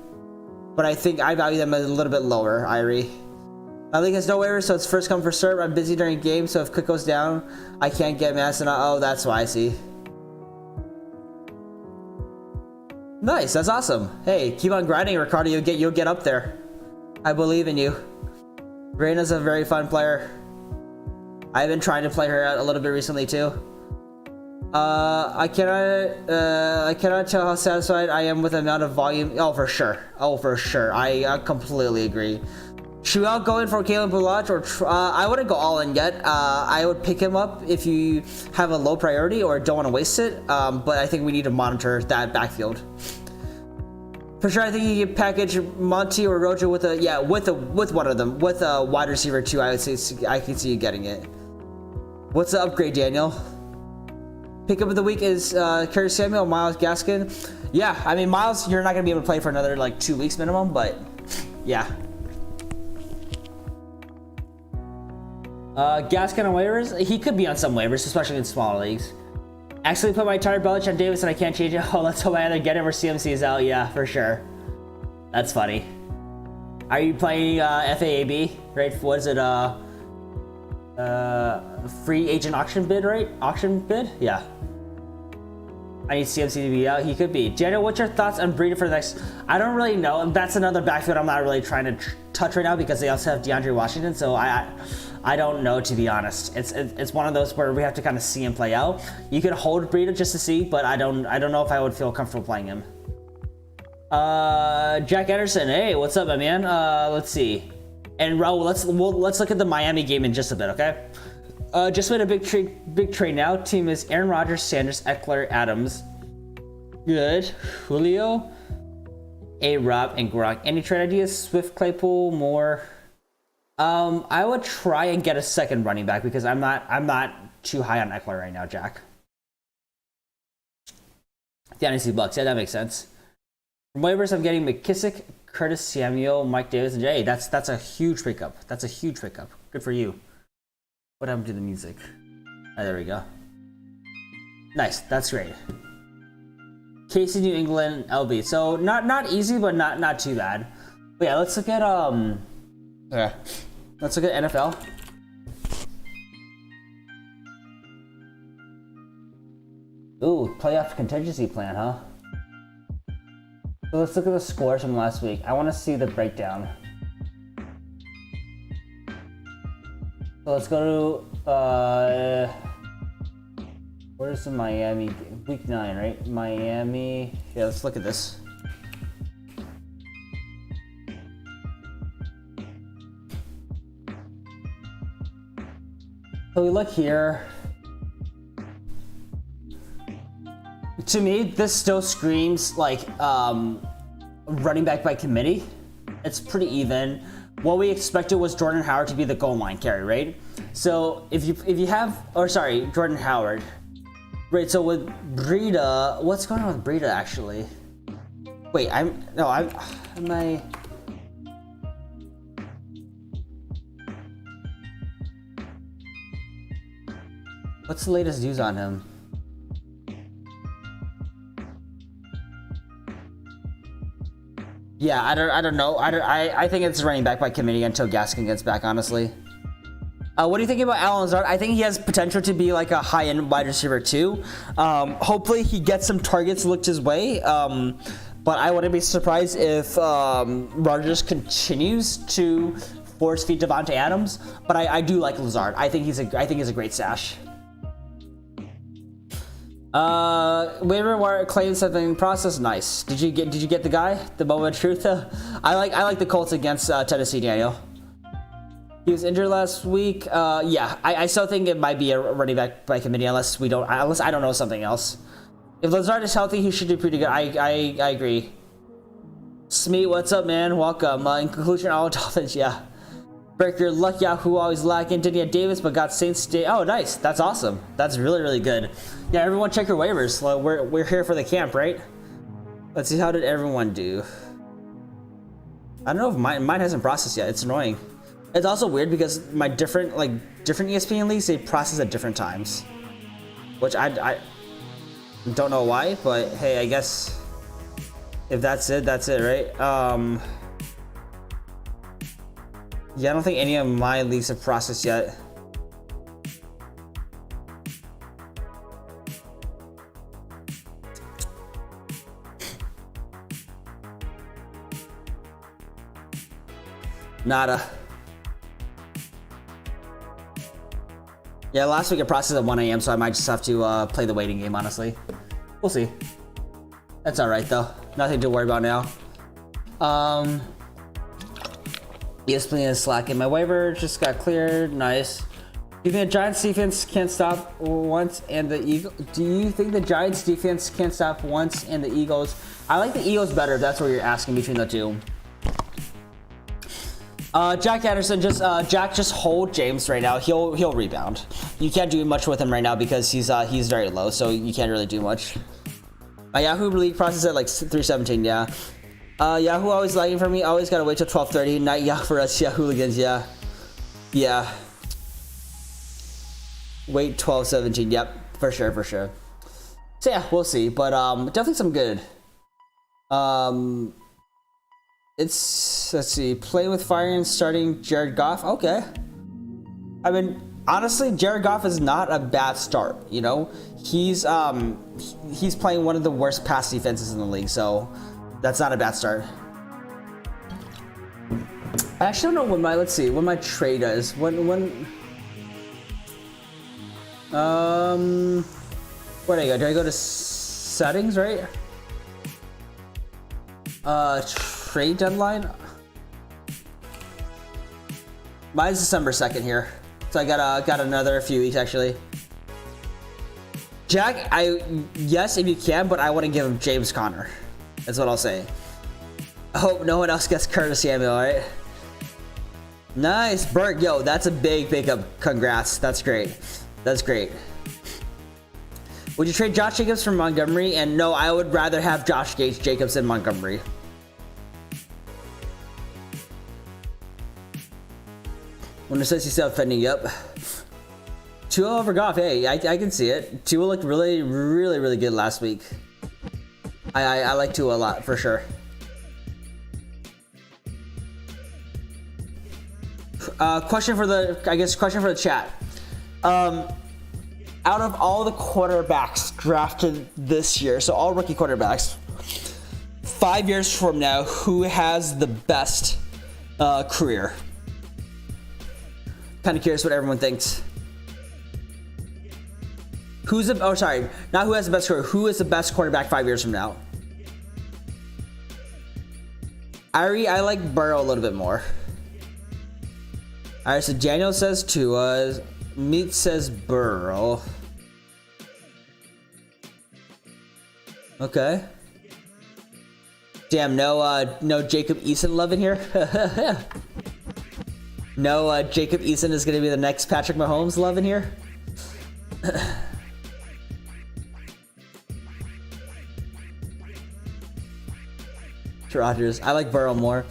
but I think I value them a little bit lower. Irie. My league has no waivers, so it's first come first serve. I'm busy during game, so if Cook goes down, I can't get Madison. Oh, that's why I see. Nice, that's awesome. Hey, keep on grinding, Ricardo. You'll get up there. I believe in you. Reina's a very fun player. I've been trying to play her out a little bit recently too. I cannot tell how satisfied I am with the amount of volume. Oh, for sure. I completely agree. Should I go in for Kalen Bulach or I wouldn't go all in yet. I would pick him up if you have a low priority or don't want to waste it. But I think we need to monitor that backfield. For sure, I think you can package Monty or Rojo with with one of them, with a wide receiver too. I would say I can see you getting it. What's the upgrade, Daniel? Pickup of the week is Curtis Samuel, Miles Gaskin. Yeah, I mean Miles, you're not gonna be able to play for another like 2 weeks minimum, but yeah. Gaskin on waivers, he could be on some waivers, especially in smaller leagues. Actually put my entire Belich on Davis and I can't change it. Oh, let's hope I either get him or CMC is out. Yeah, for sure. That's funny. Are you playing FAAB? Right? What is it? Free agent auction bid, right? Auction bid? Yeah. I need CMC to be out. He could be. Daniel, what's your thoughts on Breida for the next? I don't really know. That's another backfield I'm not really trying to touch right now because they also have DeAndre Washington. So I don't know, to be honest. It's one of those where we have to kind of see him play out. You could hold Breida just to see, but I don't know if I would feel comfortable playing him. Jack Anderson, hey, what's up, my man? Let's see. And Raul, let's look at the Miami game in just a bit, okay? Just made a big trade now. Team is Aaron Rodgers, Sanders, Eckler, Adams. Good. Julio, A-Rob, and Gronk. Any trade ideas? Swift, Claypool, Moore. I would try and get a second running back because I'm not too high on Eckler right now, Jack. Fantasy bucks, yeah, that makes sense. From waivers, I'm getting McKissick, Curtis Samuel, Mike Davis, and Jay. That's a huge pickup. That's a huge pickup. Good for you. What happened to the music? Oh, there we go. Nice, that's great. Casey, New England, LB. So not easy, but not too bad. But yeah, let's look at let's look at NFL. Ooh, playoff contingency plan, huh? So let's look at the scores from last week. I want to see the breakdown. So let's go to where's the Miami game? Week 9, right? Miami. Yeah, let's look at this. So we look here. To me, this still screams like running back by committee. It's pretty even. What we expected was Jordan Howard to be the goal line carry, right? So if you have, or sorry, Jordan Howard, right? So with Breida, what's going on with Breida actually? Wait, what's the latest news on him? Yeah, I don't know. I think it's running back by committee until Gaskin gets back, honestly. What do you think about Allen Lazard? I think he has potential to be like a high-end wide receiver too. Hopefully he gets some targets looked his way. But I wouldn't be surprised if Rodgers continues to force feed Devontae Adams. But I do like Lazard. I think he's a great stash. Waiver wire claims have been processed. Nice. Did you get the guy? The moment of truth? I like the Colts against Tennessee, Daniel. He was injured last week. Yeah, I still think it might be a running back by committee unless I don't know something else. If Lazard is healthy, he should do pretty good. I agree. Smeet, what's up, man? Welcome. In conclusion, all Dolphins, yeah. Break your luck, Yahoo always lacking. Didn't get Davis, but got Saints Day. Oh, nice. That's awesome. That's really, really good. Yeah, everyone check your waivers. We're here for the camp, right? Let's see, how did everyone do? I don't know if mine hasn't processed yet. It's annoying. It's also weird because my different ESPN leagues, they process at different times. Which I don't know why, but hey, I guess if that's it, right? Yeah, I don't think any of my leagues have processed yet. Nada. Yeah, last week it processed at 1 a.m., so I might just have to play the waiting game, honestly. We'll see. That's alright, though. Nothing to worry about now. ESPN is slacking. My waiver just got cleared. Nice. Do you think the Giants defense can't stop once and the Eagles? Do you think the Giants defense can't stop once and the Eagles? I like the Eagles better if that's what you're asking between the two. Jack Anderson, just hold James right now. He'll rebound. You can't do much with him right now because he's very low, so you can't really do much. My Yahoo league process at like 317, yeah. Yahoo always lagging for me. Always gotta wait till 12:30. Night Yahoo for us, Yahooligans, yeah. Yeah. Wait 12:17. Yep, for sure. So yeah, we'll see, but definitely some good. Let's see, playing with fire and starting Jared Goff. Okay. I mean, honestly, Jared Goff is not a bad start. You know, he's playing one of the worst pass defenses in the league, so that's not a bad start. I actually don't know when my trade is. Where do I go? Do I go to settings, right? Trade deadline. Mine's December 2nd here, so I got another few weeks actually. Jack, yes if you can, but I want to give him James Conner. That's what I'll say. I hope no one else gets Curtis Samuel, right? Nice, Bert. Yo, that's a big pickup. Congrats. That's great. That's great. Would you trade Josh Jacobs for Montgomery? And no, I would rather have Josh Jacobs than Montgomery. When it says he's still offending, yep. Tua over Goff, hey, I can see it. Tua looked really good last week. I like Tua a lot, for sure. Question for the chat. Out of all the quarterbacks drafted this year, so all rookie quarterbacks, 5 years from now, who has the best career? Kind of curious what everyone thinks. Not who has the best career. Who is the best quarterback 5 years from now? I like Burrow a little bit more. Alright, so Daniel says Tua. Meat says Burrow. Okay. Damn, no Jacob Eason love in here. No Jacob Eason is gonna be the next Patrick Mahomes love in here. Rodgers. I like Burrow more.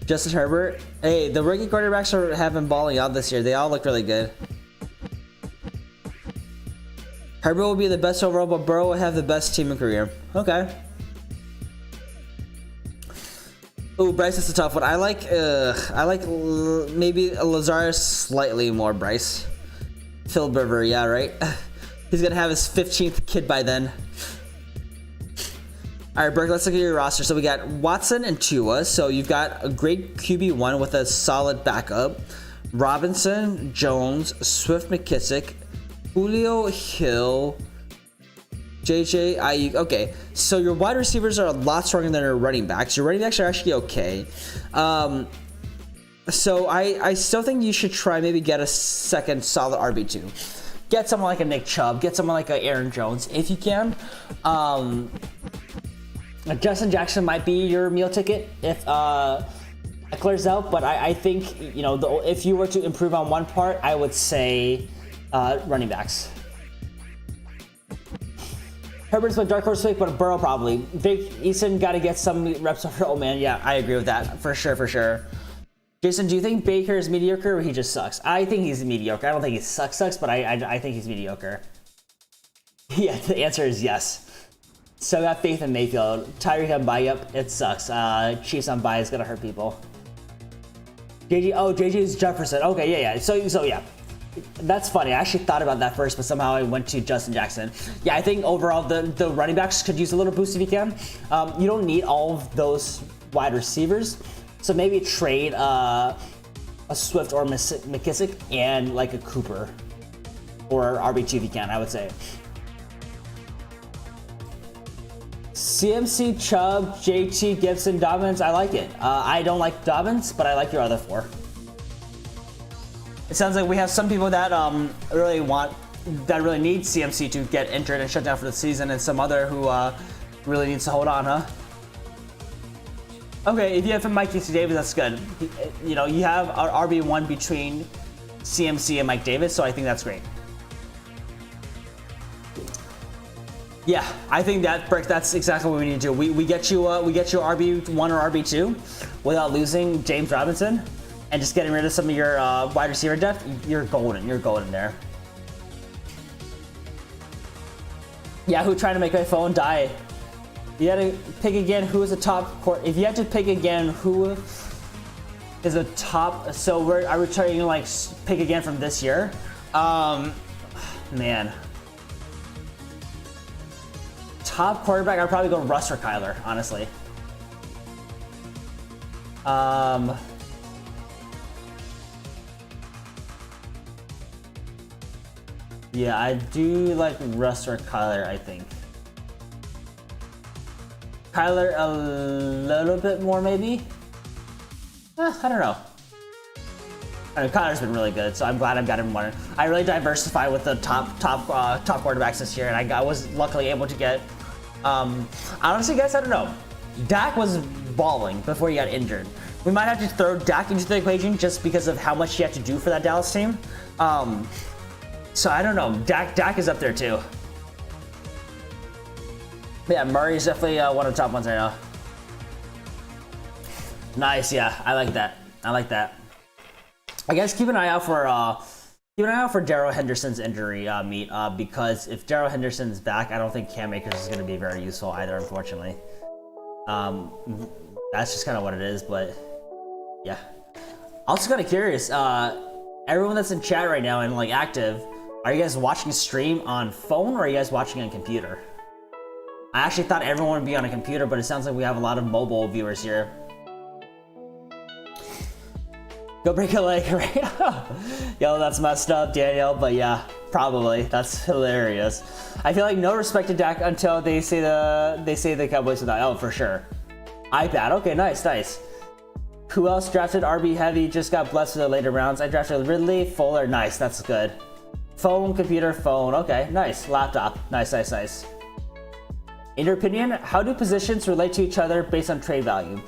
Justin Herbert. Hey, the rookie quarterbacks have been balling out this year. They all look really good. Herbert will be the best overall, but Burrow will have the best team and career. Okay. Oh, Bryce is a tough one. I like maybe Lazarus slightly more. Bryce, Phil River, yeah, right. He's gonna have his 15th kid by then. All right, Burke, let's look at your roster. So we got Watson and Tua. So you've got a great QB1 with a solid backup. Robinson, Jones, Swift, McKissick, Julio, Hill, JJ, Ayuk. Okay, so your wide receivers are a lot stronger than your running backs. Your running backs are actually okay. So I still think you should try maybe get a second solid RB2. Get someone like a Nick Chubb. Get someone like a Aaron Jones if you can. Justin Jackson might be your meal ticket if it clears out, but I think, you know, if you were to improve on one part, I would say running backs. Herbert's my dark horse pick, but Burrow probably. Vic Eason got to get some reps over. Oh man, yeah, I agree with that for sure, for sure. Jason, do you think Baker is mediocre or he just sucks? I think he's mediocre. I don't think he sucks, but I think he's mediocre. Yeah, the answer is yes. So I got faith in Mayfield. Tyreek on bye, yep, it sucks. Chiefs on bye is gonna hurt people. JJ, oh, JJ's Jefferson. Okay, yeah. So yeah. That's funny. I actually thought about that first, but somehow I went to Justin Jackson. Yeah, I think overall the running backs could use a little boost if you can. You don't need all of those wide receivers. So maybe trade a Swift or McKissick and like a Cooper or RB2 if you can, I would say. CMC, Chubb, JT, Gibson, Dobbins, I like it. I don't like Dobbins, but I like your other four. It sounds like we have some people that really need CMC to get injured and shut down for the season, and some other who really needs to hold on, huh? Okay, if you have Mike Davis, that's good. You know, you have our RB1 between CMC and Mike Davis, so I think that's great. Yeah, I think that's exactly what we need to do. We get you RB1 or RB2 without losing James Robinson and just getting rid of some of your wide receiver depth. You're golden. You're golden there. Yeah, who tried to make my phone die? You had to pick again who is the top court. If you had to pick again who is the top, so are we trying to like pick again from this year? Man. Top quarterback, I'd probably go Russ or Kyler, honestly. Yeah, I do like Russ or Kyler, I think. Kyler a little bit more, maybe? I don't know. I mean, Kyler's been really good, so I'm glad I've got him one. I really diversified with the top quarterbacks this year, and I was luckily able to get. Honestly, guys, I don't know. Dak was balling before he got injured. We might have to throw Dak into the equation just because of how much he had to do for that Dallas team. So I don't know. Dak is up there too. But yeah, Murray's definitely one of the top ones right now. Nice, yeah, I like that. I like that. I guess keep an eye out for Darrell Henderson's injury meet because if Darrell Henderson's back, I don't think Cam Akers is going to be very useful either, unfortunately. That's just kind of what it is, but yeah. Also kind of curious, everyone that's in chat right now and like active, are you guys watching stream on phone or are you guys watching on computer? I actually thought everyone would be on a computer, but it sounds like we have a lot of mobile viewers here. Go break a leg, right? Yo, that's messed up, Danielle, but yeah, probably. That's hilarious. I feel like no respect to Dak until they say the Cowboys without. Oh, for sure. iPad. Okay, nice. Who else drafted RB heavy? Just got blessed with the later rounds. I drafted Ridley, Fuller. Nice, that's good. Phone, computer, phone. Okay, nice. Laptop. Nice. In your opinion, how do positions relate to each other based on trade value?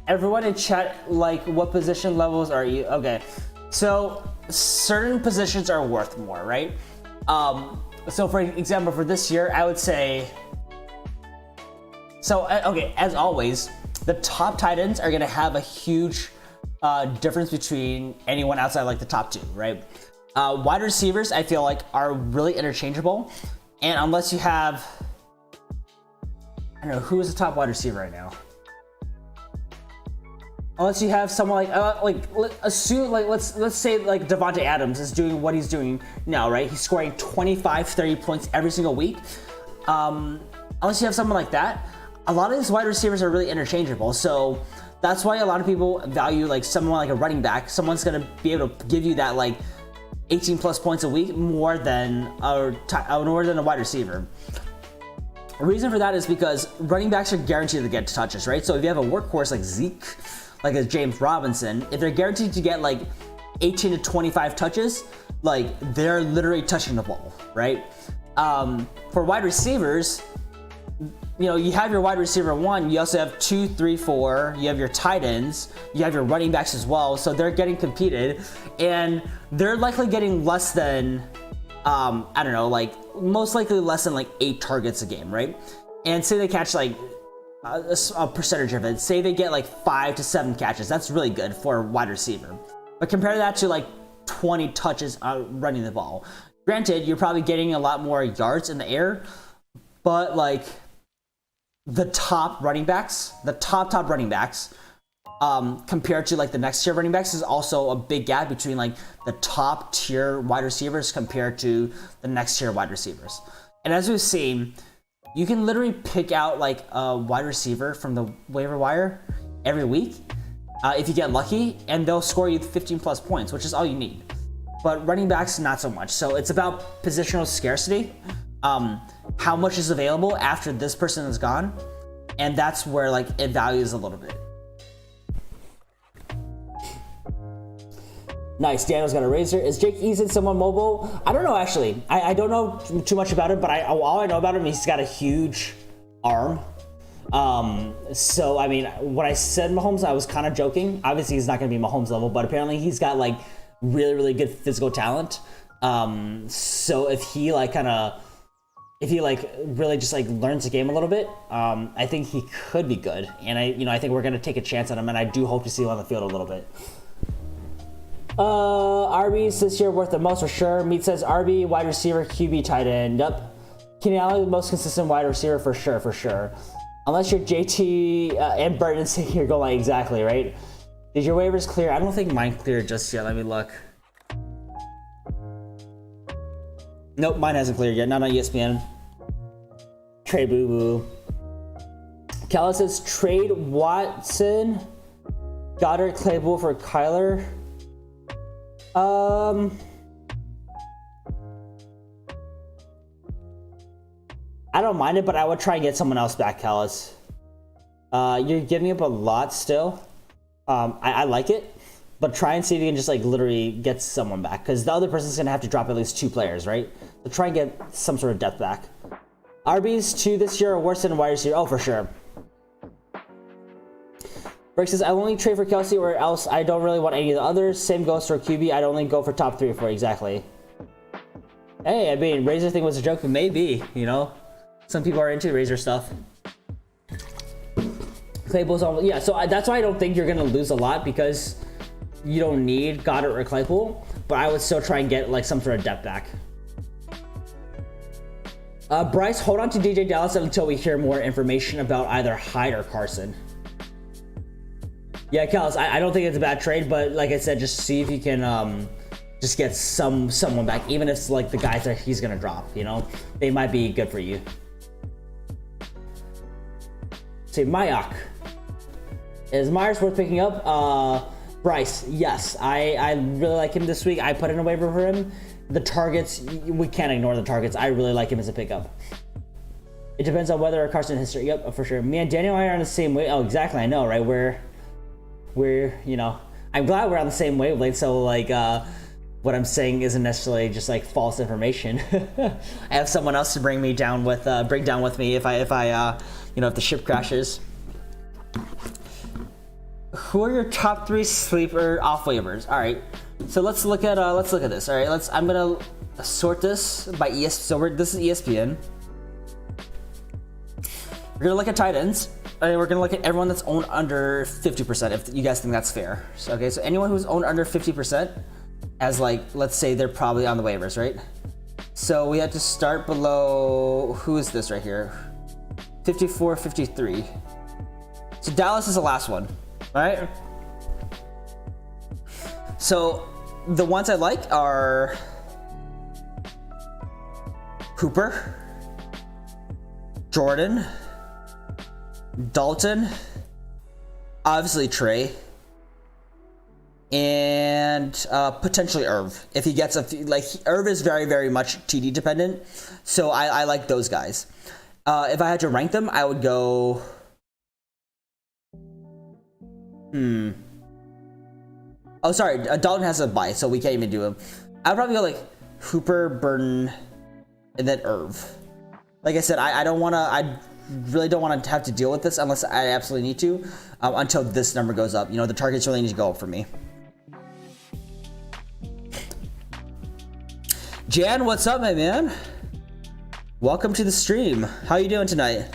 Everyone in chat, like, what position levels are you? Okay, so certain positions are worth more, right? So for example, for this year, I would say, okay, as always, the top tight ends are gonna have a huge difference between anyone outside like the top two, right? Wide receivers, I feel like, are really interchangeable. And unless you have, I don't know, who is the top wide receiver right now? Unless you have someone assume let's say like Devontae Adams is doing what he's doing now, right? He's scoring 25, 30 points every single week. Unless you have someone like that, a lot of these wide receivers are really interchangeable. So that's why a lot of people value like someone like a running back. Someone's gonna be able to give you that like 18 plus points a week more than a wide receiver. The reason for that is because running backs are guaranteed to get touches, right? So if you have a workhorse like Zeke, like a James Robinson, if they're guaranteed to get like 18 to 25 touches, like they're literally touching the ball, right? For wide receivers, you know, you have your wide receiver 1, you also have 2, 3, 4, you have your tight ends, you have your running backs as well, so they're getting competed, and they're likely getting less than, I don't know, like most likely less than like 8 targets a game, right? And say they catch like a percentage of it, say they get like 5 to 7 catches, that's really good for a wide receiver. But compare that to like 20 touches running the ball. Granted, you're probably getting a lot more yards in the air, but like the top running backs, compared to like the next tier running backs, is also a big gap between like the top tier wide receivers compared to the next tier wide receivers. And as we've seen, you can literally pick out like a wide receiver from the waiver wire every week if you get lucky, and they'll score you 15 plus points, which is all you need. But running backs, not so much. So it's about positional scarcity. How much is available after this person is gone, and that's where like it values a little bit. Nice, Daniel's got a razor. Is Jake Eason someone mobile? I don't know, actually. I don't know too much about it, but all I know about him, he's got a huge arm. So, I mean, when I said Mahomes, I was kind of joking. Obviously, he's not going to be Mahomes level, but apparently he's got like really, really good physical talent. So if he really just like learns the game a little bit, I think he could be good. And I think we're going to take a chance on him, and I do hope to see him on the field a little bit. RBs this year worth the most for sure. Meat says RB, wide receiver, QB, tight end. Yep. Kenny Allen, the most consistent wide receiver for sure. Unless you're JT and Burton sitting here going like, exactly, right? Did your waivers clear? I don't think mine cleared just yet. Let me look. Nope, mine hasn't cleared yet. Not on ESPN. Trade boo boo. Callis says trade Watson, Goddard, Claypool for Kyler. I don't mind it, but I would try and get someone else back, Callis. You're giving up a lot still. I like it, but try and see if you can just like literally get someone back, because the other person's gonna have to drop at least 2 players, right? So try and get some sort of depth back. RBs 2 this year are worse than wide receiver. Oh, for sure. Rick says, I only trade for Kelsey, or else I don't really want any of the others. Same goes for QB. I'd only go for top 3 or 4, exactly. Hey, I mean, Razor thing was a joke, but maybe, you know? Some people are into Razor stuff. Claypool's on, yeah, so that's why I don't think you're going to lose a lot, because you don't need Goddard or Claypool, but I would still try and get like some sort of depth back. Bryce, hold on to DJ Dallas until we hear more information about either Hyde or Carson. Yeah, Callis, I don't think it's a bad trade, but like I said, just see if you can just get someone back, even if it's like the guys that he's gonna drop, you know? They might be good for you. Say Mayak. Is Myers worth picking up? Bryce, yes. I really like him this week. I put in a waiver for him. The targets, we can't ignore the targets. I really like him as a pickup. It depends on whether Carson history. Yep, for sure. Me and Daniel and I are on the same way. Oh, exactly. I know, right? We're, you know, I'm glad we're on the same wavelength. So like, what I'm saying isn't necessarily just like false information. I have someone else to bring down with me if I you know, if the ship crashes. Who are your top 3 sleeper off waivers? All right, so let's look at this. All right, I'm gonna sort this by ES. So this is ESPN. We're gonna look at tight ends. And we're gonna look at everyone that's owned under 50%, if you guys think that's fair. So, okay, so anyone who's owned under 50%, as like, let's say they're probably on the waivers, right? So we had to start below, who is this right here? 54, 53. So Dallas is the last one, all right? So the ones I like are Hooper, Jordan, Dalton, obviously Trey, and potentially Irv. If he gets Irv is very, very much TD dependent, so I like those guys. If I had to rank them, I would go. Oh, sorry. Dalton has a bye, so we can't even do him. I'd probably go like Hooper, Burton, and then Irv. Like I said, I don't want to. I really don't want to have to deal with this unless I absolutely need to. Until this number goes up, you know, the targets really need to go up for me. Jan, what's up, my man? Welcome to the stream. How you doing tonight?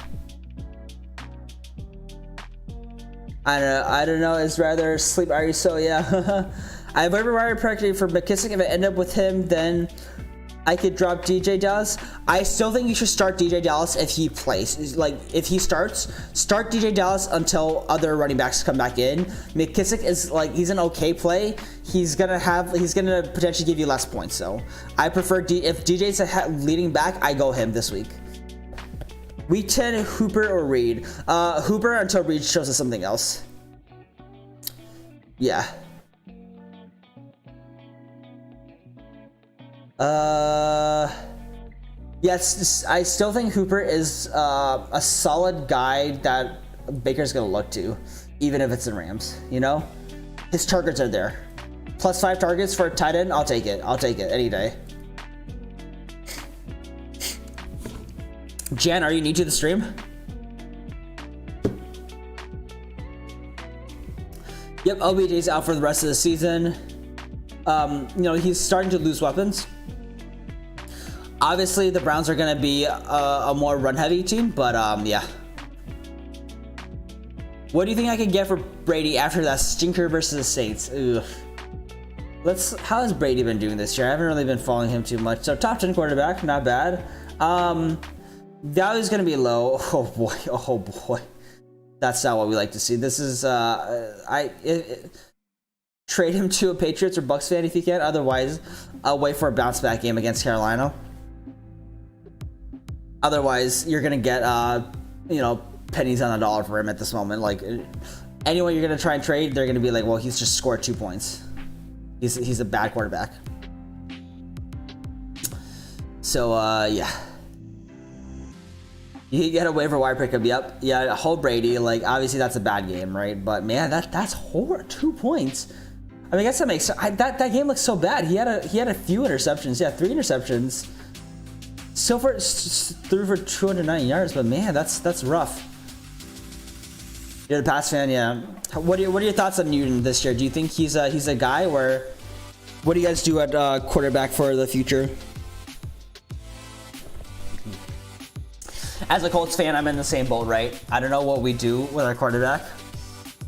I don't know. It's rather sleep. Are you so? Yeah. I have waiver wire practically for McKissick. If I end up with him, then I could drop DJ Dallas. I still think you should start DJ Dallas if he plays. Like if he starts, start DJ Dallas until other running backs come back in. McKissick is like he's an okay play. He's gonna potentially give you less points. So I prefer if DJ's leading back, I go him this week. Week 10, Hooper or Reed? Hooper until Reed shows us something else. Yeah. Yes, I still think Hooper is a solid guy that Baker's gonna look to, even if it's in Rams. You know, his targets are there. +5 targets for a tight end. I'll take it. I'll take it any day. Jan, are you new to the stream? Yep, OBJ's out for the rest of the season. You know, he's starting to lose weapons. Obviously, the Browns are going to be a more run-heavy team, but yeah. What do you think I could get for Brady after that stinker versus the Saints? Ugh. How has Brady been doing this year? I haven't really been following him too much. So top 10 quarterback, not bad. Value's going to be low. Oh boy. Oh boy. That's not what we like to see. This is trade him to a Patriots or Bucks fan if you can. Otherwise, I'll wait for a bounce back game against Carolina. Otherwise, you're gonna get you know, pennies on the dollar for him at this moment. Like anyone you're gonna try and trade, they're gonna be like, well, he's just scored 2 points. He's a bad quarterback. So yeah. You get a waiver wire pickup, yep. Yeah, whole Brady, like obviously that's a bad game, right? But man, that's horrible. 2 points. I mean, I guess that makes that game looks so bad. He had a few interceptions. Yeah, 3 interceptions. So far threw for 290 yards, but man, that's rough. You're the Pats fan, yeah. What are your thoughts on Newton this year? Do you think he's a guy, or what do you guys do at quarterback for the future? As a Colts fan, I'm in the same boat, right? I don't know what we do with our quarterback.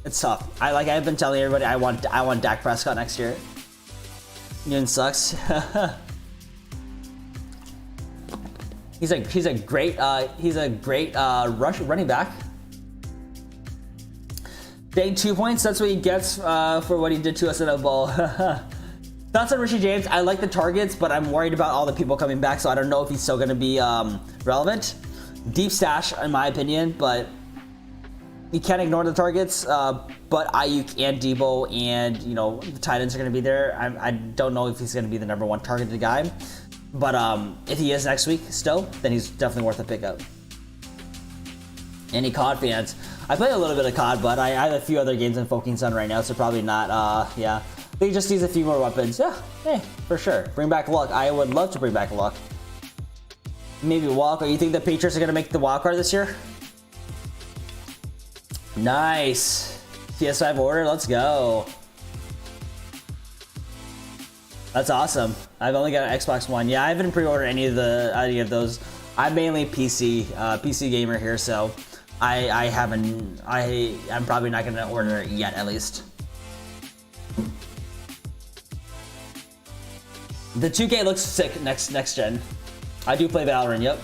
It's tough. I've been telling everybody I want Dak Prescott next year. Newton sucks. he's a great running back. Dang, 2 points. That's what he gets for what he did to us in a bowl. Thoughts on Richie James? I like the targets, but I'm worried about all the people coming back, so I don't know if he's still going to be relevant. Deep stash, in my opinion, but you can't ignore the targets. But Ayuk and Debo and, you know, the tight ends are going to be there. I don't know if he's going to be the #1 targeted guy, but if he is next week still, then he's definitely worth a pickup. Any COD fans? I play a little bit of COD, but I have a few other games I'm focusing on right now, so probably not. Yeah, I think he just needs a few more weapons. Yeah, hey, for sure. Bring back Luck. I would love to bring back Luck. Maybe Walker. You think the Patriots are going to make the wild card this year? Nice. PS5 order. Let's go. That's awesome. I've only got an Xbox One. Yeah, I haven't pre-ordered any of those. I'm mainly PC gamer here, so I'm probably not going to order it yet, at least. The 2K looks sick next gen. I do play Valorant, yep.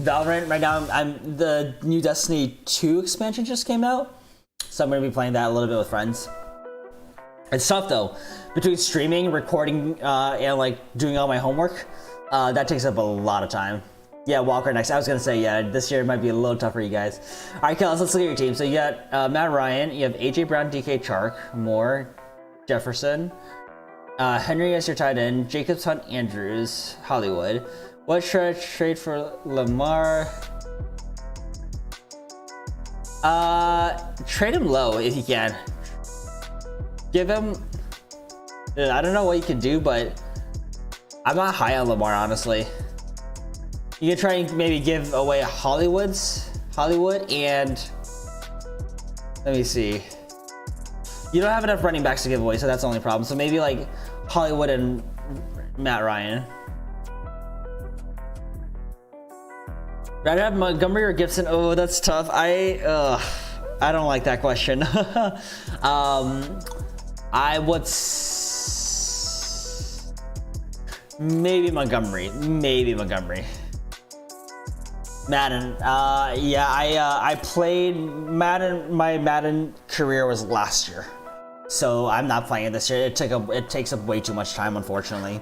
Valorant, right now, the new Destiny 2 expansion just came out, so I'm going to be playing that a little bit with friends. It's tough though, between streaming, recording, and like doing all my homework. That takes up a lot of time. Yeah, Walker next. I was gonna say, yeah, this year might be a little tough for you guys. All right, Kellis, let's look at your team. So you got Matt Ryan, you have AJ Brown, DK Chark, Moore, Jefferson, Henry as your tight end, Jacobs, Hunt, Andrews, Hollywood. What should I trade for Lamar? Trade him low if you can. Give him. I don't know what you can do, but I'm not high on Lamar, honestly. You can try and maybe give away Hollywood, and let me see. You don't have enough running backs to give away, so that's the only problem. So maybe like Hollywood and Matt Ryan. Rather have Montgomery or Gibson? Oh, that's tough. I don't like that question. I would maybe Montgomery. Madden. Yeah, I played Madden. My Madden career was last year, so I'm not playing it this year. It takes up way too much time, unfortunately.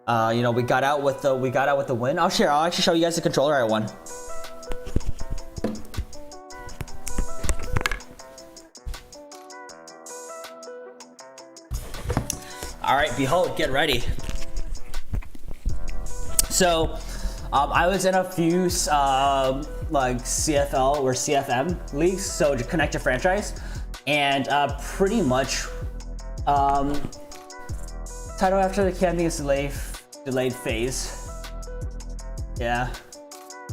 You know, we got out with the win. I'll actually show you guys the controller I won. All right, behold, get ready. So, I was in a few like CFL or CFM leagues, so to connect to franchise, and pretty much title after the camping is delayed phase. Yeah.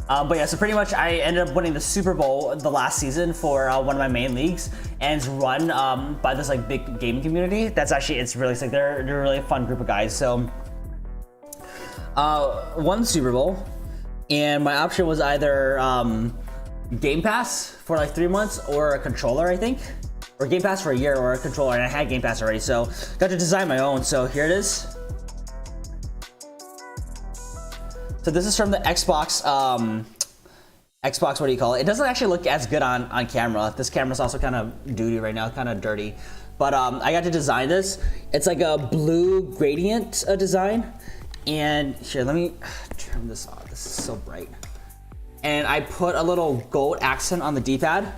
But yeah, so pretty much I ended up winning the Super Bowl the last season for one of my main leagues, and it's run by this like big gaming community. That's actually, it's really sick. They're a really fun group of guys. So won the Super Bowl, and my option was either Game Pass for like 3 months or a controller, I think, or Game Pass for a year or a controller, and I had Game Pass already, so got to design my own. So here it is. So this is from the Xbox, what do you call it? It doesn't actually look as good on camera. This camera's also kind of doo-doo right now, kind of dirty. But I got to design this. It's like a blue gradient design. And here, let me turn this on. This is so bright. And I put a little gold accent on the D-pad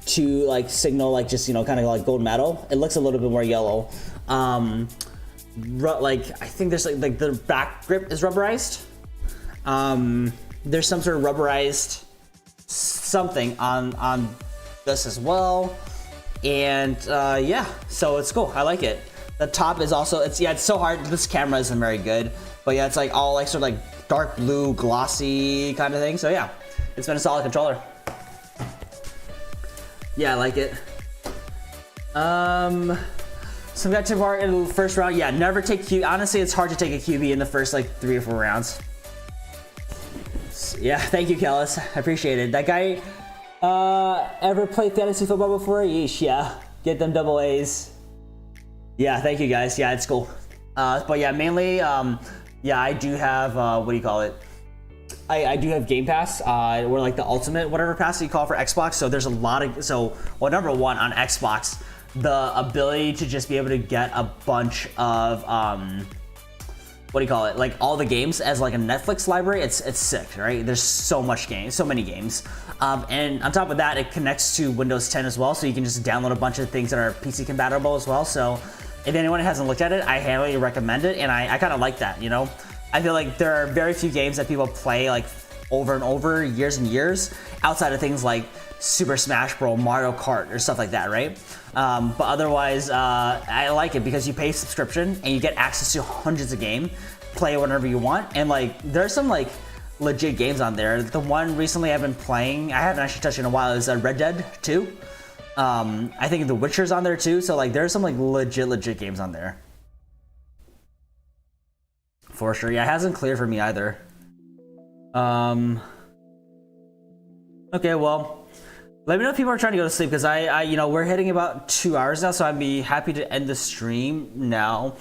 to like signal like just, you know, kind of like gold metal. It looks a little bit more yellow. Like I think there's like the back grip is rubberized. There's some sort of rubberized something on this as well, and yeah, so it's cool. I like it. The top is also, it's so hard. This camera isn't very good, but yeah, it's like all like sort of like dark blue glossy kind of thing. So yeah, it's been a solid controller. Yeah, I like it. So we got to part in the first round. Yeah, never take Q. Honestly, it's hard to take a QB in the first like 3 or 4 rounds. Yeah, thank you, Kellis. I appreciate it. That guy ever played fantasy football before? Yeesh, yeah. Get them double A's. Yeah, thank you, guys. Yeah, it's cool. But yeah, mainly, yeah, I do have, what do you call it? I do have Game Pass, or like the ultimate, whatever pass you call for Xbox. So there's a lot of, well, number one on Xbox, the ability to just be able to get a bunch of, what do you call it? Like all the games as like a Netflix library. It's sick, right? There's so many games. And on top of that, it connects to Windows 10 as well. So you can just download a bunch of things that are PC compatible as well. So if anyone hasn't looked at it, I highly recommend it. And I kind of like that, you know? I feel like there are very few games that people play like over and over, years and years, outside of things like Super Smash Bros, Mario Kart, or stuff like that, right? But otherwise, I like it because you pay a subscription and you get access to hundreds of games, play whenever you want, and like there's some like legit games on there. The one recently I've been playing, I haven't actually touched it in a while, is Red Dead 2. I think The Witcher's on there too, so like there's some like legit games on there. For sure, yeah, it hasn't cleared for me either. Okay, well, let me know if people are trying to go to sleep, because I you know, we're hitting about 2 hours now, so I'd be happy to end the stream now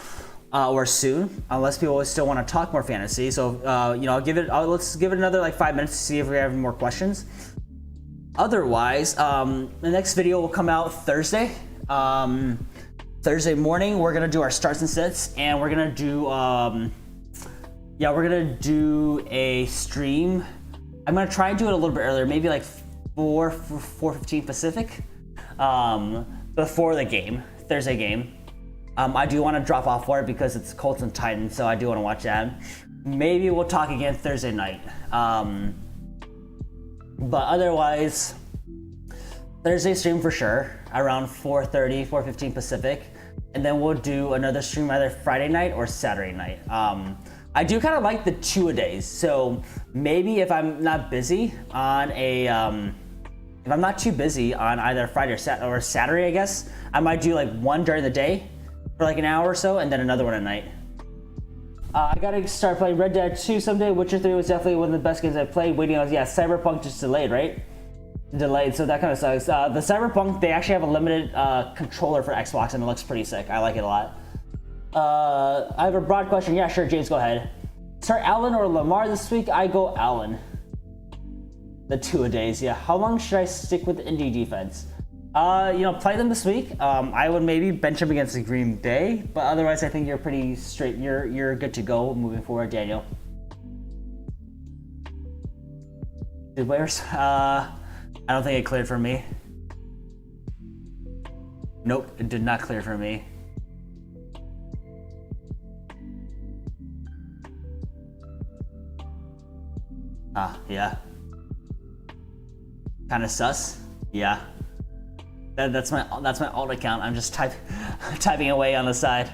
or soon, unless people still want to talk more fantasy. So you know, let's give it another like 5 minutes to see if we have more questions. Otherwise, the next video will come out Thursday. Thursday morning, we're gonna do our starts and sits, and we're gonna do we're gonna do a stream. I'm gonna try and do it a little bit earlier, maybe like 4:15 Pacific, before the game, Thursday game. I do want to drop off for it because it's Colts and Titans, so I do want to watch that. Maybe we'll talk again Thursday night. But otherwise, Thursday stream for sure, around 4:30, 4:15 Pacific. And then we'll do another stream either Friday night or Saturday night. I do kind of like the two-a-days. So maybe if I'm not busy on if I'm not too busy on either Friday or Saturday, I guess, I might do like one during the day for like an hour or so, and then another one at night. I gotta start playing Red Dead 2 someday. Witcher 3 was definitely one of the best games I've played. Waiting on, yeah, Cyberpunk just delayed, right? Delayed, so that kind of sucks. The Cyberpunk, they actually have a limited controller for Xbox, and it looks pretty sick. I like it a lot. I have a broad question. Yeah, sure, James, go ahead. Start Allen or Lamar this week? I go Allen. The two-a-days, yeah. How long should I stick with the Indy defense? Play them this week. I would maybe bench them against the Green Bay, but otherwise I think you're pretty straight. You're good to go moving forward, Daniel. Did waivers? I don't think it cleared for me. Nope, it did not clear for me. Yeah. Kind of sus. Yeah. That's my alt account. I'm just typing away on the side.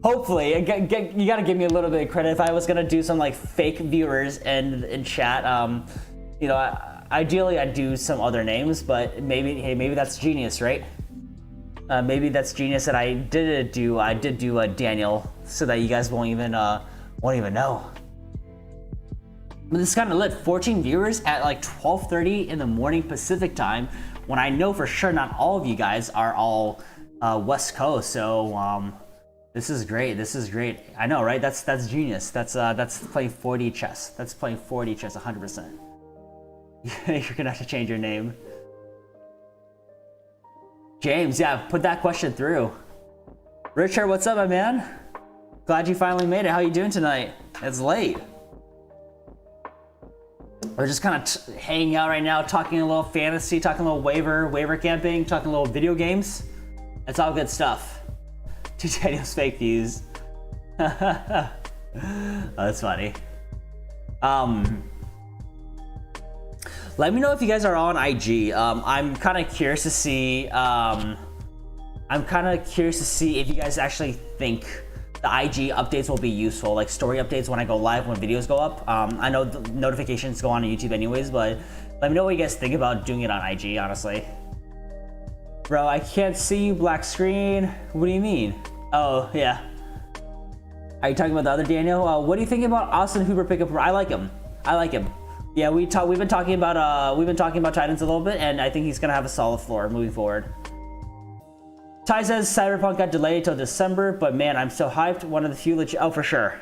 Hopefully, you gotta give me a little bit of credit. If I was gonna do some like fake viewers in chat, ideally I'd do some other names, but maybe that's genius, right? Maybe that's genius that I did do Daniel, so that you guys won't even know. But this is kind of lit. 14 viewers at like 12:30 in the morning Pacific time, when I know for sure not all of you guys are all West Coast. So this is great. This is great. I know, right? That's genius. That's playing 4D chess. That's playing 4D chess 100%. You're gonna have to change your name. James, yeah, put that question through. Richard, what's up, my man? Glad you finally made it. How you doing tonight? It's late. We're just kind of hanging out right now, talking a little fantasy, talking a little waiver camping, talking a little video games. It's all good stuff. To Daniel's fake views. Oh, that's funny. Let me know if you guys are on IG. I'm kind of curious to see. If you guys actually think the IG updates will be useful, like story updates when I go live, when videos go up. I know the notifications go on YouTube anyways, but let me know what you guys think about doing it on IG, honestly. Bro, I can't see you, black screen. What do you mean? Oh, yeah. Are you talking about the other Daniel? What do you think about Austin Hooper pickup? I like him. Yeah, we've been talking about Titans a little bit, and I think he's gonna have a solid floor moving forward. Ty says Cyberpunk got delayed till December, but man, I'm so hyped. One of the few legit. Oh, for sure.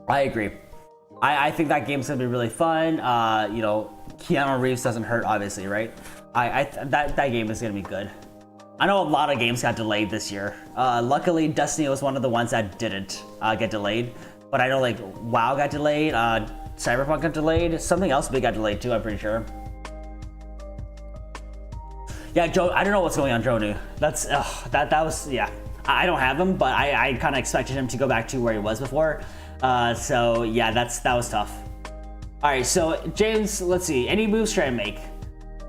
I agree. I think that game's gonna be really fun. Keanu Reeves doesn't hurt, obviously, right? That game is gonna be good. I know a lot of games got delayed this year. Luckily, Destiny was one of the ones that didn't get delayed. But I know like WoW got delayed, Cyberpunk got delayed, something else big got delayed too, I'm pretty sure. Yeah, Joe, I don't know what's going on, Joe. That was, yeah. I don't have him, but I kind of expected him to go back to where he was before. So yeah, that was tough. All right, so James, let's see. Any moves should I make?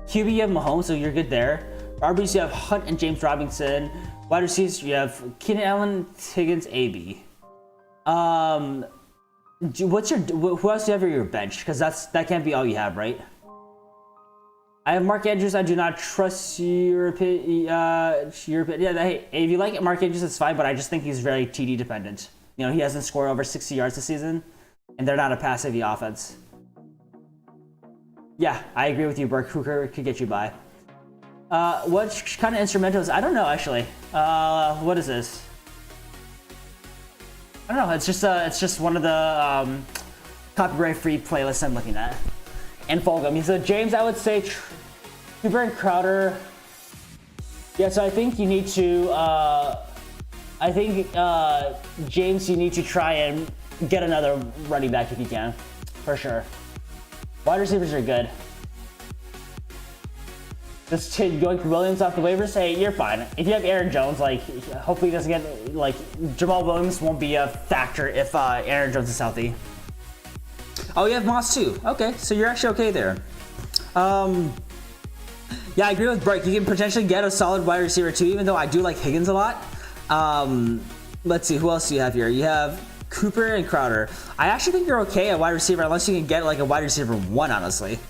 QB, you have Mahomes, so you're good there. RBs, you have Hunt and James Robinson. Wide receivers, you have Keenan Allen, Higgins, AB. Who else do you have for your bench? Because that can't be all you have, right? I have Mark Andrews. I do not trust European. Yeah, hey, if you like Mark Andrews, it's fine. But I just think he's very TD dependent. He hasn't scored over 60 yards this season, and they're not a pass-heavy offense. Yeah, I agree with you, Burke. Hooker could get you by. What kind of instrumentals? I don't know actually. What is this? I don't know. It's just one of the copyright-free playlists I'm looking at. and Fulgham. So James, I would say Cooper and Crowder. Yeah, so I think you need to. James, you need to try and get another running back if you can, for sure. Wide receivers are good. Just going Williams off the waivers, hey, you're fine. If you have Aaron Jones, like, hopefully he doesn't get, like, Jamal Williams won't be a factor if Aaron Jones is healthy. Oh, you have Moss too. Okay, so you're actually okay there. Yeah, I agree with Burke. You can potentially get a solid wide receiver too, even though I do like Higgins a lot. Let's see, who else do you have here? You have Cooper and Crowder. I actually think you're okay at wide receiver unless you can get like a wide receiver 1, honestly.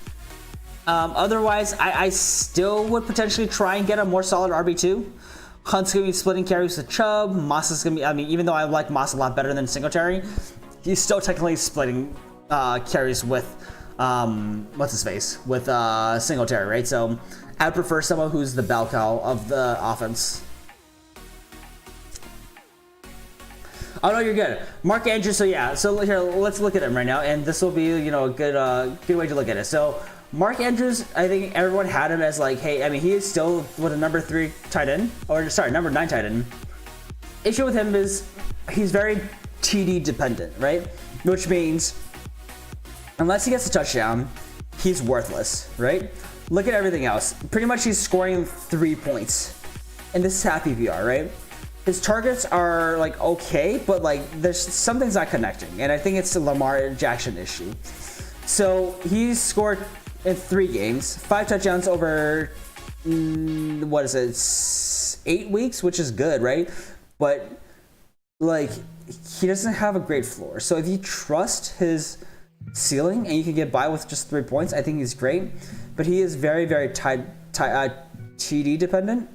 Otherwise, I still would potentially try and get a more solid RB2. Hunt's going to be splitting carries with Chubb. Moss is going to be, I mean, even though I like Moss a lot better than Singletary, he's still technically splitting carries with, what's his face? With Singletary, right? So I'd prefer someone who's the bell cow of the offense. Oh no, you're good. Mark Andrews. So yeah. So here, let's look at him right now, and this will be, you know, a good way to look at it. So Mark Andrews, I think everyone had him as like, hey, I mean, he is still with a number 3 tight end, or sorry, number 9 tight end. Issue with him is he's very TD dependent, right? Which means unless he gets a touchdown, he's worthless, right? Look at everything else. Pretty much he's scoring 3 points, and this is half PPR, right? His targets are like okay, but like there's something's not connecting, and I think it's a Lamar Jackson issue. So he's scored in 3 games, 5 touchdowns over what is it, 8 weeks, which is good, right? But like he doesn't have a great floor. So if you trust his ceiling and you can get by with just 3 points, I think he's great. But he is very, very TD dependent.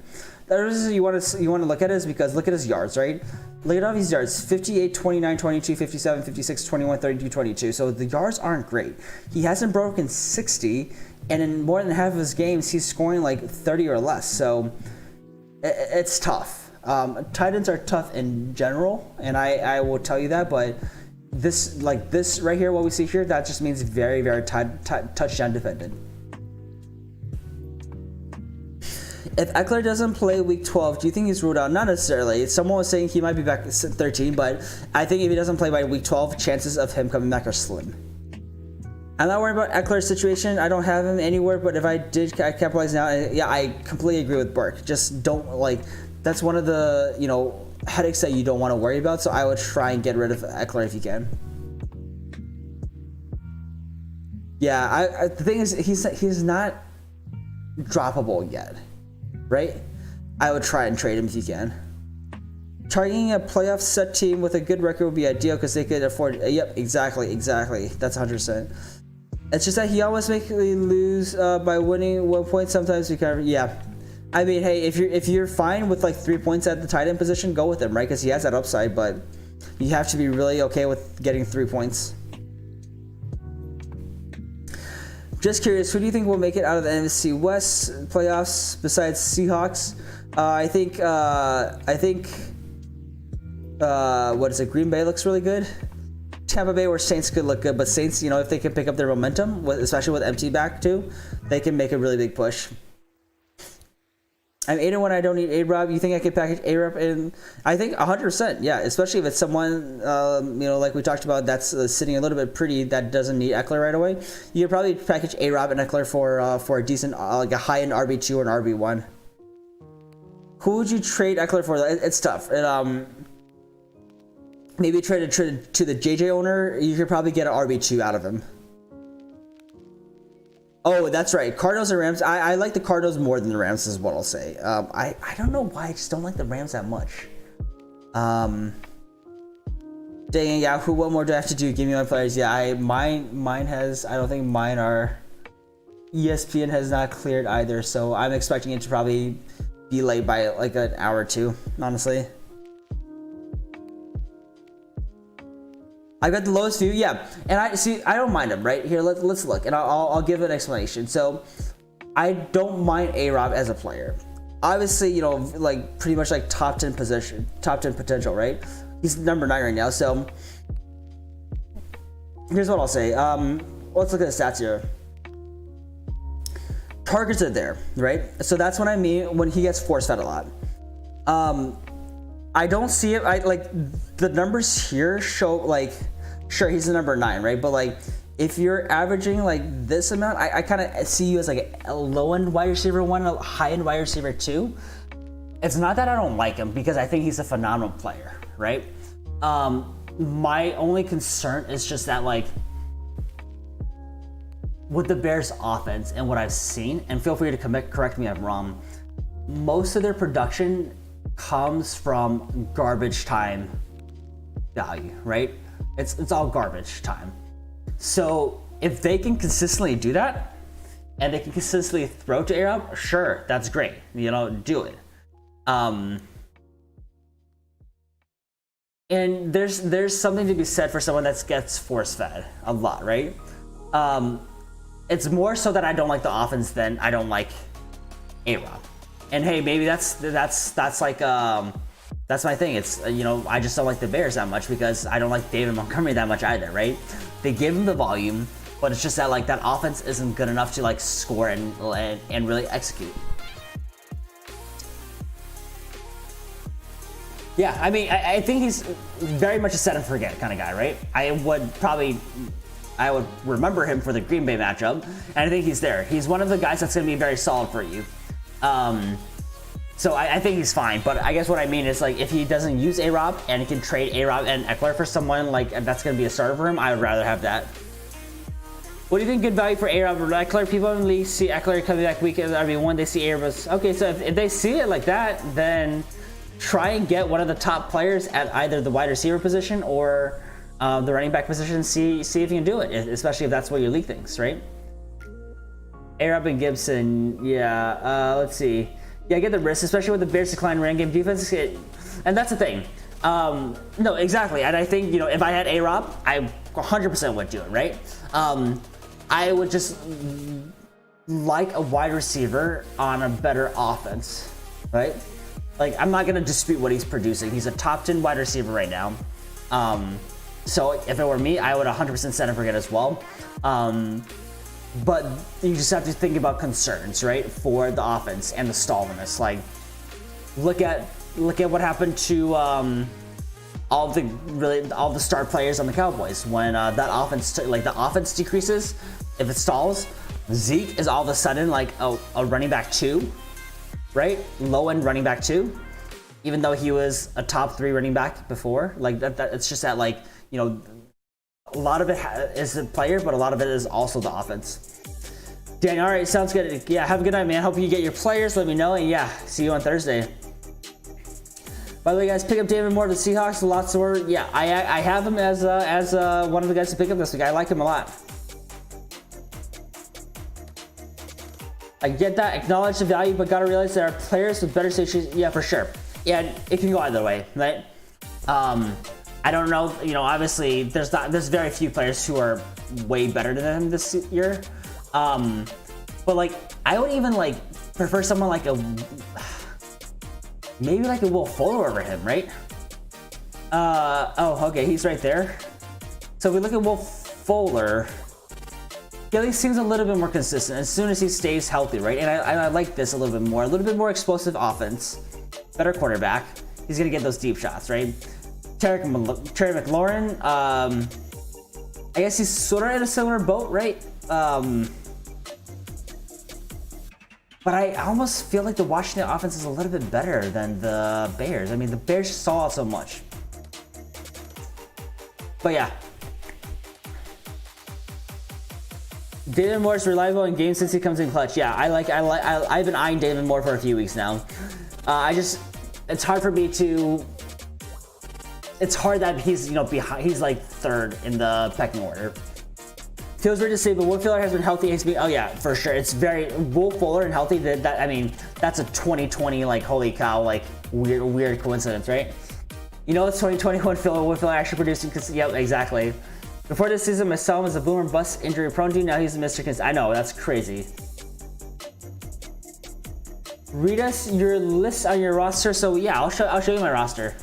The reason you want to look at it is because look at his yards, right? Look at all these yards: 58, 29, 22, 57, 56, 21, 32, 22. So the yards aren't great. He hasn't broken 60, and in more than half of his games, he's scoring like 30 or less. So it's tough. Tight ends are tough in general, and I will tell you that. But this right here, what we see here, that just means very, very touchdown dependent. If Eckler doesn't play week 12, do you think he's ruled out? Not necessarily. Someone was saying he might be back at 13, but I think if he doesn't play by week 12, chances of him coming back are slim. I'm not worried about Eckler's situation. I don't have him anywhere, but if I did, I capitalize now. Yeah, I completely agree with Burke. Just don't, like, that's one of the, you know, headaches that you don't want to worry about, so I would try and get rid of Eckler if you can. Yeah, the thing is, he's not droppable yet. Right? I would try and trade him if you can. Targeting a playoff set team with a good record would be ideal because they could afford. Yep, exactly. That's 100%. It's just that he almost makes me lose by winning 1 point. Sometimes we kind of, yeah. I mean, hey, if you're fine with like 3 points at the tight end position, go with him, right? Because he has that upside, but you have to be really okay with getting 3 points. Just curious, who do you think will make it out of the NFC West playoffs besides Seahawks? I think what is it? Green Bay looks really good. Tampa Bay or Saints could look good, but Saints, you know, if they can pick up their momentum, especially with MT back too, they can make a really big push. I'm 8-1. I don't need A-Rob. You think I could package A-Rob in? I think 100%. Yeah, especially if it's someone, you know, like we talked about, that's sitting a little bit pretty that doesn't need Eckler right away. You could probably package A-Rob and Eckler for a decent, like a high-end RB2 or an RB1. Who would you trade Eckler for? It's tough. Maybe trade it to the JJ owner. You could probably get an RB2 out of him. Oh, that's right. Cardinals and Rams. I like the Cardinals more than the Rams is what I'll say. I don't know why. I just don't like the Rams that much. Dang, yeah. What more do I have to do? Give me my players. Yeah, mine has. I don't think mine are. ESPN has not cleared either, so I'm expecting it to probably be late by like an hour or two. Honestly. I got the lowest view, yeah, and I don't mind him. Right here, let's look, and I'll give an explanation. So, I don't mind A-Rob as a player. Obviously, you know, like pretty much like top 10 potential, right? He's number 9 right now. So, here's what I'll say. Let's look at the stats here. targets are there, right? So that's what I mean when he gets force fed a lot. I don't see it. I like the numbers here show like, sure, he's the number 9, right? But like, if you're averaging like this amount, I kind of see you as like a low end wide receiver 1, a high end wide receiver 2. It's not that I don't like him, because I think he's a phenomenal player, right? My only concern is just that, like, with the Bears offense and what I've seen, and feel free to correct me if I'm wrong, most of their production comes from garbage time value, right? It's all garbage time. So if they can consistently do that, and they can consistently throw to A-Rob, sure, that's great. You know, do it. And there's something to be said for someone that gets force fed a lot, right? It's more so that I don't like the offense than I don't like A-Rob. And hey, maybe that's like that's my thing. It's, you know, I just don't like the Bears that much because I don't like David Montgomery that much either, right? They give him the volume, but it's just that like that offense isn't good enough to like score and really execute. Yeah, I mean, I think he's very much a set and forget kind of guy, right? I would remember him for the Green Bay matchup, and I think he's there. He's one of the guys that's going to be very solid for you. So I think he's fine, but I guess what I mean is, like, if he doesn't use A-Rob and he can trade A-Rob and Eckler for someone like that's going to be a starter for him, I would rather have that. What do you think good value for A-Rob or Eckler? People in the league see Eckler coming back week every one. They see A-Rob. Okay, so if they see it like that, then try and get one of the top players at either the wide receiver position or the running back position. See if you can do it, especially if that's what your league thinks, right? A-Rob and Gibson, yeah. Let's see. Yeah, get the risk, especially with the Bears' decline run game defense. And that's the thing. No, exactly. And I think, you know, if I had A-Rob, I 100% would do it, right? I would just like a wide receiver on a better offense, right? Like, I'm not going to dispute what he's producing. He's a top 10 wide receiver right now. So if it were me, I would 100% set and forget as well. But you just have to think about concerns, right, for the offense and the stallness. Like, look at what happened to all the star players on the Cowboys when that offense, the offense decreases. If it stalls, Zeke is all of a sudden like a running back 2, right? Low end running back 2, even though he was a top 3 running back before. Like that it's just that, like, you know, a lot of it is the player, but a lot of it is also the offense. Daniel, all right, sounds good. Yeah, have a good night, man. Hope you get your players. Let me know, and yeah, see you on Thursday. By the way, guys, pick up David Moore of the Seahawks. Lots of work. Yeah, I have him as one of the guys to pick up this week. I like him a lot. I get that. Acknowledge the value, but gotta realize there are players with better situations. Yeah, for sure. Yeah, it can go either way, right? I don't know. You know, obviously, there's very few players who are way better than him this year. But like, I would even like prefer someone like maybe like a Will Fuller over him, right? Oh, okay, he's right there. So if we look at Will Fuller, he at least seems a little bit more consistent as soon as he stays healthy, right? And I like this a little bit more explosive offense, better quarterback. He's gonna get those deep shots, right? Terry McLaurin, I guess he's sort of in a similar boat, right? But I almost feel like the Washington offense is a little bit better than the Bears. I mean, the Bears saw so much. But yeah. David Moore is reliable in games since he comes in clutch. Yeah, I've been eyeing David Moore for a few weeks now. It's hard for me to. It's hard that he's, you know, behind. He's like 3rd in the pecking order. Feels weird to say, but Will Fuller has been healthy. Oh yeah, for sure. It's very Will Fuller and healthy. That I mean, that's a 2020 like holy cow, like weird coincidence, right? You know, it's 2021. Will Fuller actually producing. Yep, exactly. Before this season, I saw him as a boomer bust, injury prone dude. Now he's a Mr. I know, that's crazy. Read us your list on your roster. So yeah, I'll show you my roster.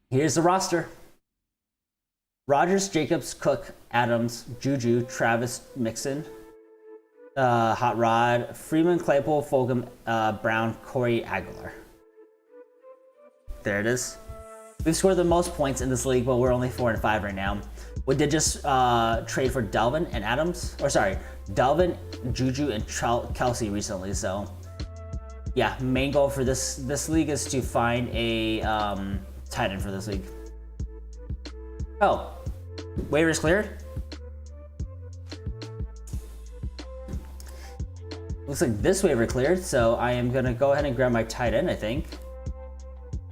Here's the roster. Rodgers, Jacobs, Cook, Adams, Juju, Travis, Mixon, Hot Rod, Freeman, Claypool, Fulgham, Brown, Corey, Aguilar. There it is. We've scored the most points in this league, but we're only 4 and 5 right now. We did just trade for Delvin and Adams, or sorry, Delvin, Juju, and Kelsey recently. So yeah, main goal for this league is to find a tight end for this league. Oh, waivers cleared. Looks like this waiver cleared, so I am gonna go ahead and grab my tight end. I think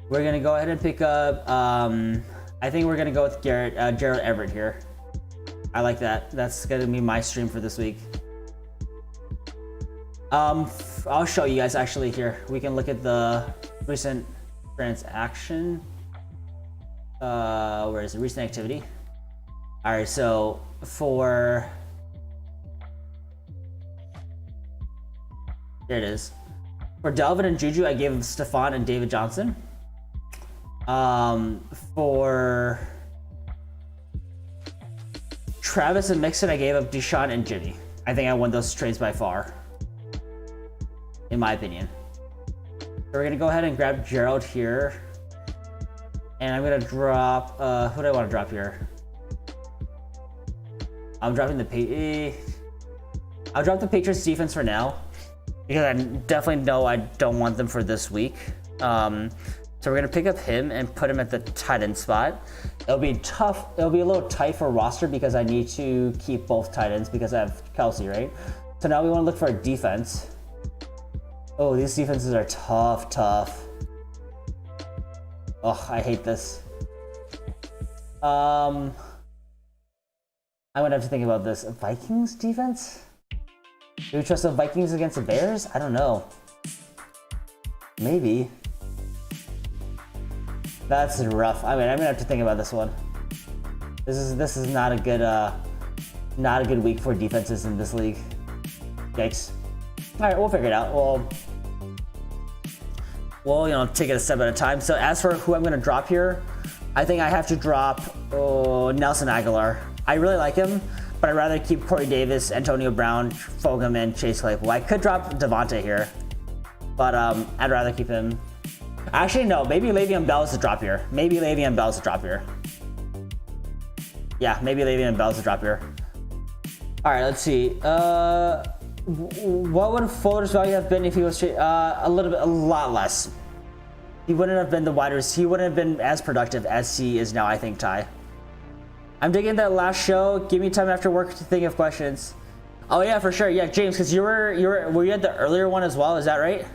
we're gonna go ahead and pick up. I think we're gonna go with Gerald Everett here. I like that. That's gonna be my stream for this week. I'll show you guys actually here. We can look at the recent transaction. Where is it? Recent activity. All right, so for there it is. For Delvin and Juju, I gave him Stephon and David Johnson. For Travis and Mixon, I gave up Deshaun and Jimmy. I think I won those trades by far, in my opinion. So we're gonna go ahead and grab Gerald here, and I'm gonna drop. Who do I want to drop here? I'm dropping the I'll drop the Patriots defense for now, because I definitely know I don't want them for this week. So we're gonna pick up him and put him at the tight end spot. It'll be tough. It'll be a little tight for roster because I need to keep both tight ends because I have Kelsey, right? So now we want to look for a defense. Oh, these defenses are tough. Oh, I hate this. I'm gonna have to think about this. Vikings defense? Do we trust the Vikings against the Bears? I don't know. Maybe. That's rough. I mean, I'm gonna have to think about this one. This is not a good week for defenses in this league. Yikes. All right, we'll figure it out. We'll take it a step at a time. So as for who I'm gonna drop here, I think I have to drop Nelson Aguilar. I really like him, but I'd rather keep Corey Davis, Antonio Brown, Fulgham, and Chase Claypool. I could drop Devontae here, but I'd rather keep him. Actually, no. Maybe Le'Veon Bell is the drop here. Yeah, maybe Le'Veon Bell is the drop here. All right, let's see. What would Fuller's value have been if he was a lot less? He wouldn't have been the wide receiver. He wouldn't have been as productive as he is now, I think, Ty. I'm digging that last show. Give me time after work to think of questions. Oh yeah, for sure. Yeah, James, because were you at the earlier one as well? Is that right?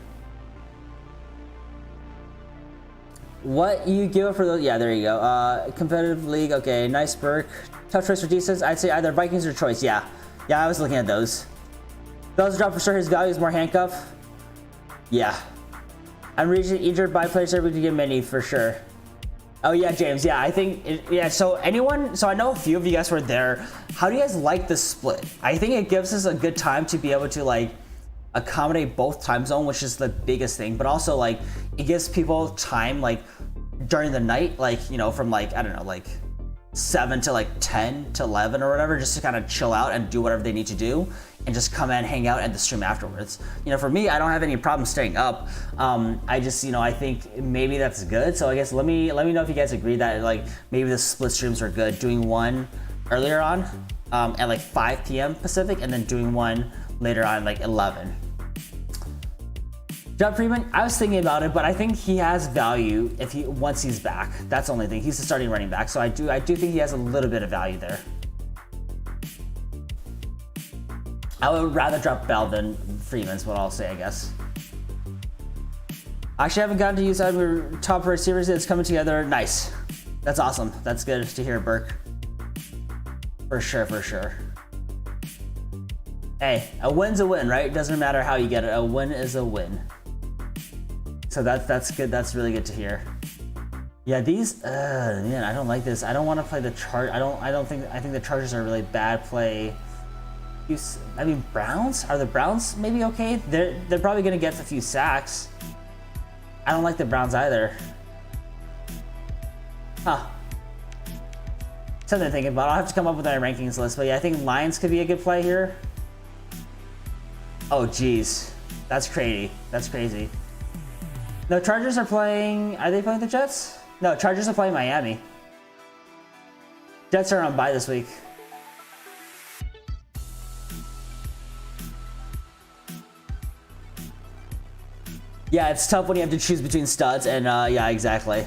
What you give up for those? Yeah, there you go. Competitive league. Okay, nice Burke. Tough choice for defense. I'd say either Vikings or choice. Yeah, I was looking at those. Those drop for sure. His value is more handcuff. Yeah. I'm reaching injured by players every to get many for sure. Oh yeah, James. Yeah, I think. So I know a few of you guys were there. How do you guys like this split? I think it gives us a good time to be able to accommodate both time zone, which is the biggest thing, but also it gives people time during the night, from I don't know, 7 to 10 to 11 or whatever, just to kind of chill out and do whatever they need to do and just come and hang out at the stream afterwards. For me, I don't have any problem staying up. I just, I think maybe that's good. So I guess let me know if you guys agree that maybe the split streams are good, doing one earlier on at 5 p.m. Pacific and then doing one later on 11. John Freeman, I was thinking about it, but I think he has value once he's back. That's the only thing. He's the starting running back, so I do think he has a little bit of value there. I would rather drop Bell than Freeman's what I'll say, I guess. Actually, I haven't gotten to use our top receivers. It's coming together. Nice. That's awesome. That's good to hear, Burke. For sure. Hey, a win's a win, right? Doesn't matter how you get it. A win is a win. So that's good. That's really good to hear. Yeah, these man, I don't like this. I don't want to play the chart. I think the Chargers are a really bad play. I mean, Browns? Are the Browns maybe okay? They're probably gonna get a few sacks. I don't like the Browns either. Huh. something to think about. I'll have to come up with our rankings list, but yeah, I think Lions could be a good play here. Oh, geez. That's crazy. That's crazy. No, Chargers are playing... Are they playing the Jets? No, Chargers are playing Miami. Jets are on bye this week. Yeah, it's tough when you have to choose between studs, and yeah, exactly.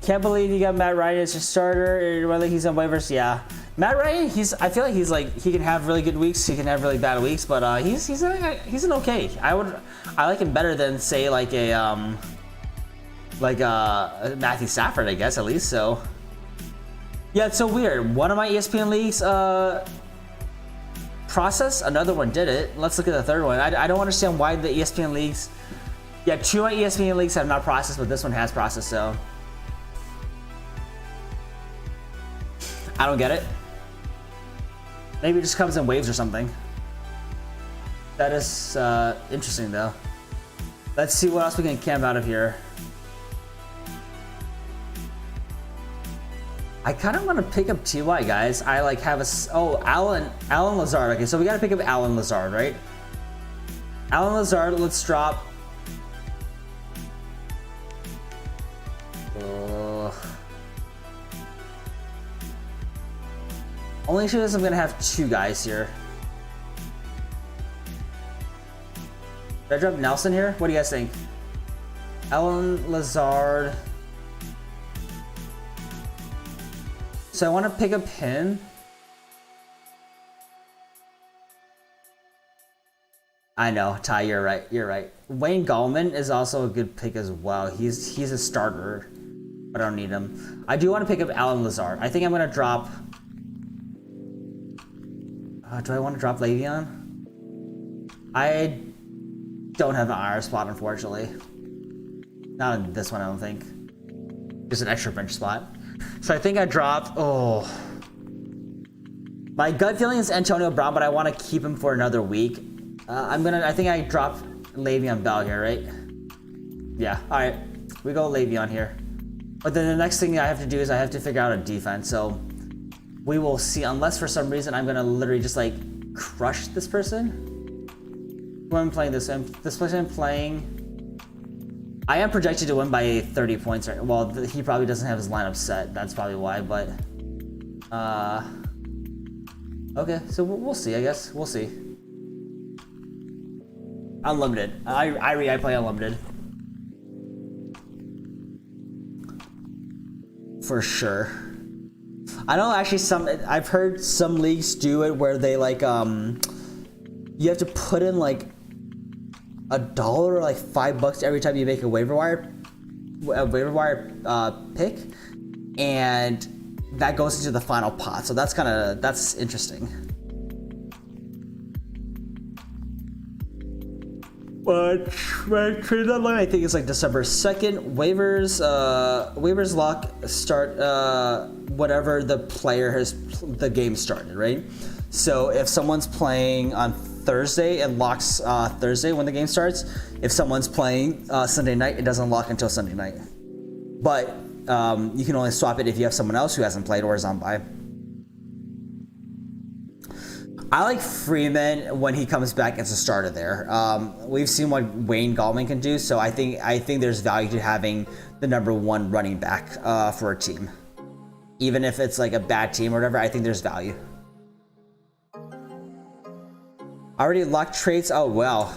Can't believe you got Matt Ryan as your starter, whether he's on waivers. Yeah, Matt Ryan. I feel like he's like he can have really good weeks, he can have really bad weeks, but he's an okay. I like him better than say like a Matthew Stafford, I guess, at least. So yeah, it's so weird. One of my ESPN leagues process, another one did it. Let's look at the third one. I don't understand why the ESPN leagues. Yeah, 2 of my ESPN leagues have not processed, but this one has processed. So I don't get it. Maybe it just comes in waves or something. That is interesting though. Let's see what else we can camp out of here. I kind of want to pick up TY, guys. I like have Alan Lazard. Okay, so we got to pick up Alan Lazard, right? Alan Lazard, let's drop. Only issue is I'm gonna have 2 guys here. Should I drop Nelson here? What do you guys think? Alan Lazard. So I want to pick up him. I know, Ty, you're right. You're right. Wayne Gallman is also a good pick as well. He's a starter, but I don't need him. I do want to pick up Alan Lazard. I think I'm gonna drop. Do I want to drop Le'Veon? I don't have an IR spot, unfortunately. Not on this one, I don't think. Just an extra bench spot. So I think I dropped. Oh, my gut feeling is Antonio Brown, but I want to keep him for another week. I think I dropped Le'Veon Bell here, right? Yeah. All right, we go Le'Veon here. But then the next thing I have to do is I have to figure out a defense. So we will see. Unless for some reason I'm gonna literally just like crush this person. Who am I playing this? This person I'm playing. I am projected to win by 30 points. Right? Well, he probably doesn't have his lineup set. That's probably why. But okay, so we'll see. I guess we'll see. Unlimited. I play unlimited for sure. I know actually I've heard some leagues do it where they like you have to put in like $1 or like $5 every time you make a waiver wire pick, and that goes into the final pot. So that's interesting. But trade deadline I think it's like December 2nd. Waivers lock start whatever the player has the game started, right? So if someone's playing on Thursday, it locks Thursday when the game starts. If someone's playing Sunday night, it doesn't lock until Sunday night. But you can only swap it if you have someone else who hasn't played or is on bye. I like Freeman when he comes back as a starter there. We've seen what Wayne Gallman can do, so I think there's value to having the #1 running back for a team. Even if it's like a bad team or whatever, I think there's value. Already locked trades? Oh, well.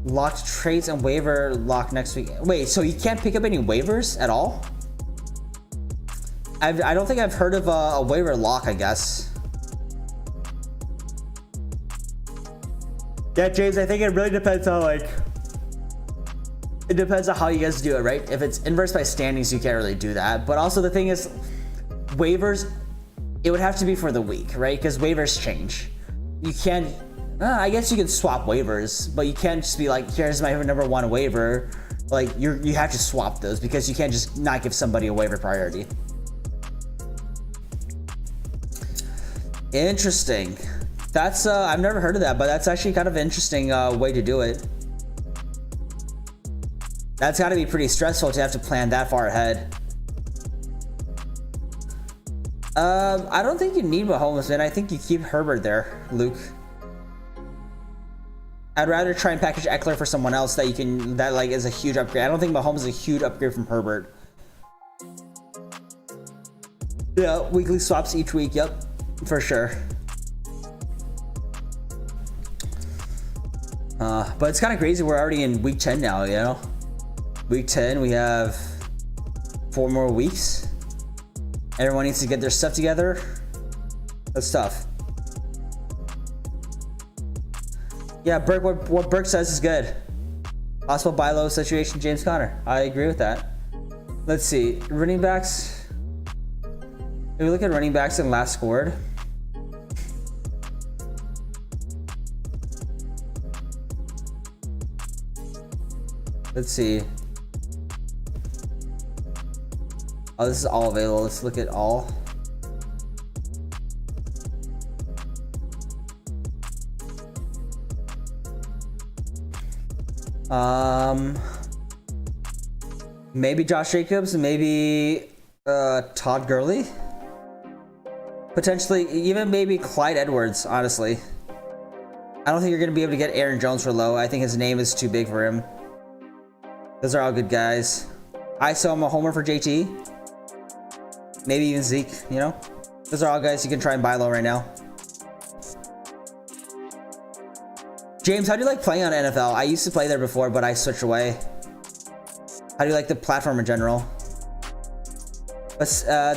Locked trades and waiver lock next week. Wait, so you can't pick up any waivers at all? I don't think I've heard of a waiver lock, I guess. Yeah, James, I think it really depends on it depends on how you guys do it, right? If it's inverse by standings, you can't really do that. But also the thing is, waivers, it would have to be for the week, right? Because waivers change. You can't, I guess you can swap waivers, but you can't just be like, here's my #1 waiver. Like you have to swap those because you can't just not give somebody a waiver priority. Interesting. That's I've never heard of that, but that's actually kind of an interesting way to do it. That's got to be pretty stressful to have to plan that far ahead. I don't think you need Mahomes, man. I think you keep Herbert there, Luke. I'd rather try and package Eckler for someone else that you can, that like is a huge upgrade. I don't think Mahomes is a huge upgrade from Herbert. Yeah, weekly swaps each week. Yep, for sure. But it's kind of crazy. We're already in week 10 now, you know? Week 10, we have 4 more weeks. Everyone needs to get their stuff together. That's tough. Yeah, Burke, what Burke says is good. Possible buy low situation, James Conner. I agree with that. Let's see, running backs. If we look at running backs and last scored. Let's see. Oh, this is all available. Let's look at all. Maybe Josh Jacobs, maybe Todd Gurley. Potentially, even maybe Clyde Edwards, honestly. I don't think you're going to be able to get Aaron Jones for low. I think his name is too big for him. Those are all good guys. I saw him a homer for JT. Maybe even Zeke, you know? Those are all guys you can try and buy low right now. James, how do you like playing on NFL? I used to play there before, but I switched away. How do you like the platform in general? But,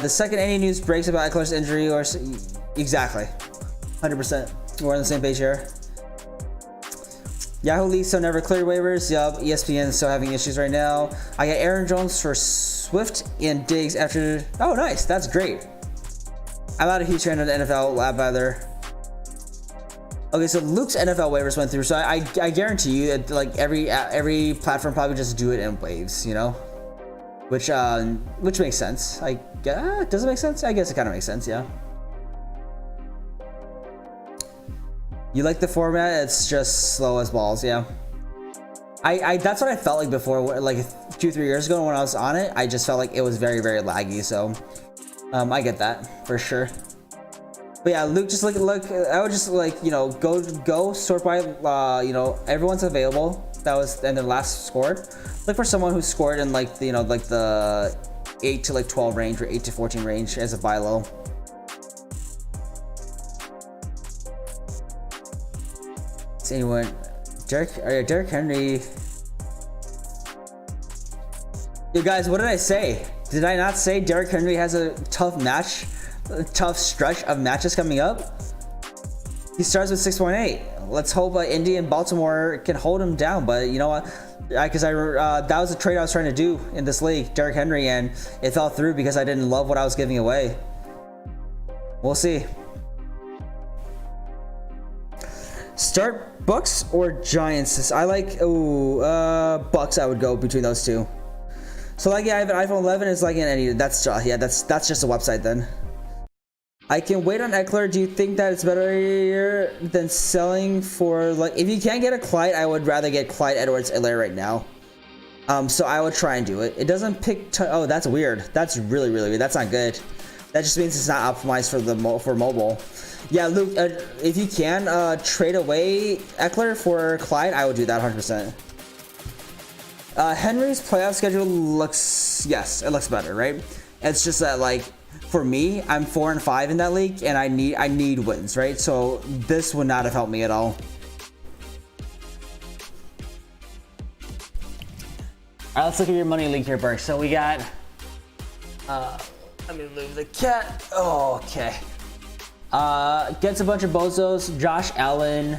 the second any news breaks about Eckler's injury or... Exactly. 100%. We're on the same page here. Yahoo League still never cleared waivers. Yup, ESPN is still having issues right now. I got Aaron Jones for Swift and Diggs after... Oh, nice. That's great. I'm not a huge fan of the NFL lab either. Okay, so Luke's NFL waivers went through, so I guarantee you that like every platform probably just do it in waves, you know, which makes sense. Does it make sense? I guess it kind of makes sense, yeah. You like the format? It's just slow as balls, yeah. That's what I felt like before, like 2-3 years ago when I was on it. I just felt like it was very laggy, so I get that for sure. But yeah, Luke, just look. I would just like, you know, go sort by, you know, everyone's available. That was and then last scored. Look for someone who scored in like the, you know, like the 8 to like 12 range or 8 to 14 range as a buy low. Is anyone? Derrick Henry. You guys, what did I say? Did I not say Derrick Henry has a tough match? A tough stretch of matches coming up. He starts with 6.8. Let's hope Indy and Baltimore can hold him down. But you know what? Because that was a trade I was trying to do in this league, Derrick Henry, and it fell through because I didn't love what I was giving away. We'll see. Start Bucks or Giants? I like Bucks. I would go between those two. So like, yeah, I have an iPhone 11. It's like any. That's just a website then. I can wait on Eckler. Do you think that it's better than selling for, like, if you can't get a Clyde, I would rather get Clyde Edwards-Helaire right now. So I would try and do it. It doesn't pick. Oh, that's weird. That's really weird. That's not good. That just means it's not optimized for mobile. Yeah, Luke, if you can trade away Eckler for Clyde, I would do that 100%. Henry's playoff schedule looks, yes, it looks better, right? It's just that, like, for me, I'm 4-5 in that league, and I need wins, right? So this would not have helped me at all. All right, let's look at your money league here, Burke. So we got, let me move the cat. Oh, okay. Gets a bunch of bozos. Josh Allen,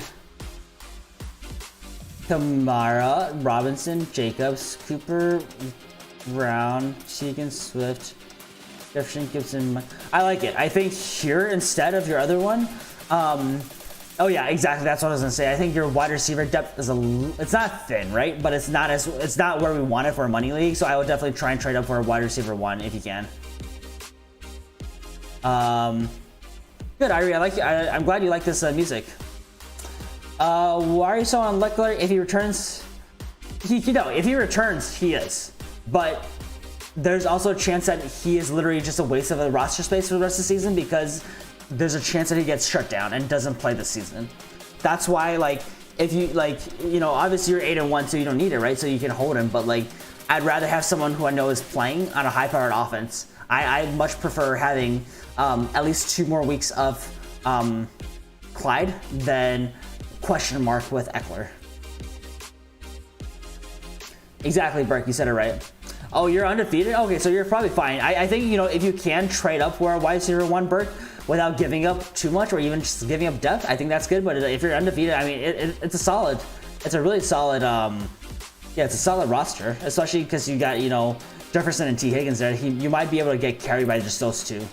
Kamara, Robinson, Jacobs, Cooper, Brown, Tegan, Swift, Jefferson, Gibson. I like it. I think here, instead of your other one, oh yeah, exactly. That's what I was gonna say. I think your wide receiver depth is it's not thin, right? But it's not where we want it for a money league. So I would definitely try and trade up for a wide receiver 1 if you can. Good, Irie. I'm glad you like this music. Why are you so on Eckler? If he returns you know, if he returns, he is. But there's also a chance that he is literally just a waste of a roster space for the rest of the season because there's a chance that he gets shut down and doesn't play this season. That's why, like, if you, like, you know, obviously you're 8-1, so you don't need it, right? So you can hold him, but, like, I'd rather have someone who I know is playing on a high-powered offense. I much prefer having at least 2 more weeks of Clyde than question mark with Eckler. Exactly, Burke, you said it right. Oh, you're undefeated? Okay, so you're probably fine. I think, you know, if you can trade up for a wide receiver 1, Burke, without giving up too much or even just giving up depth, I think that's good. But if you're undefeated, I mean, it's a really solid, yeah, it's a solid roster, especially because you got, you know, Jefferson and T. Higgins there. You might be able to get carried by just those 2.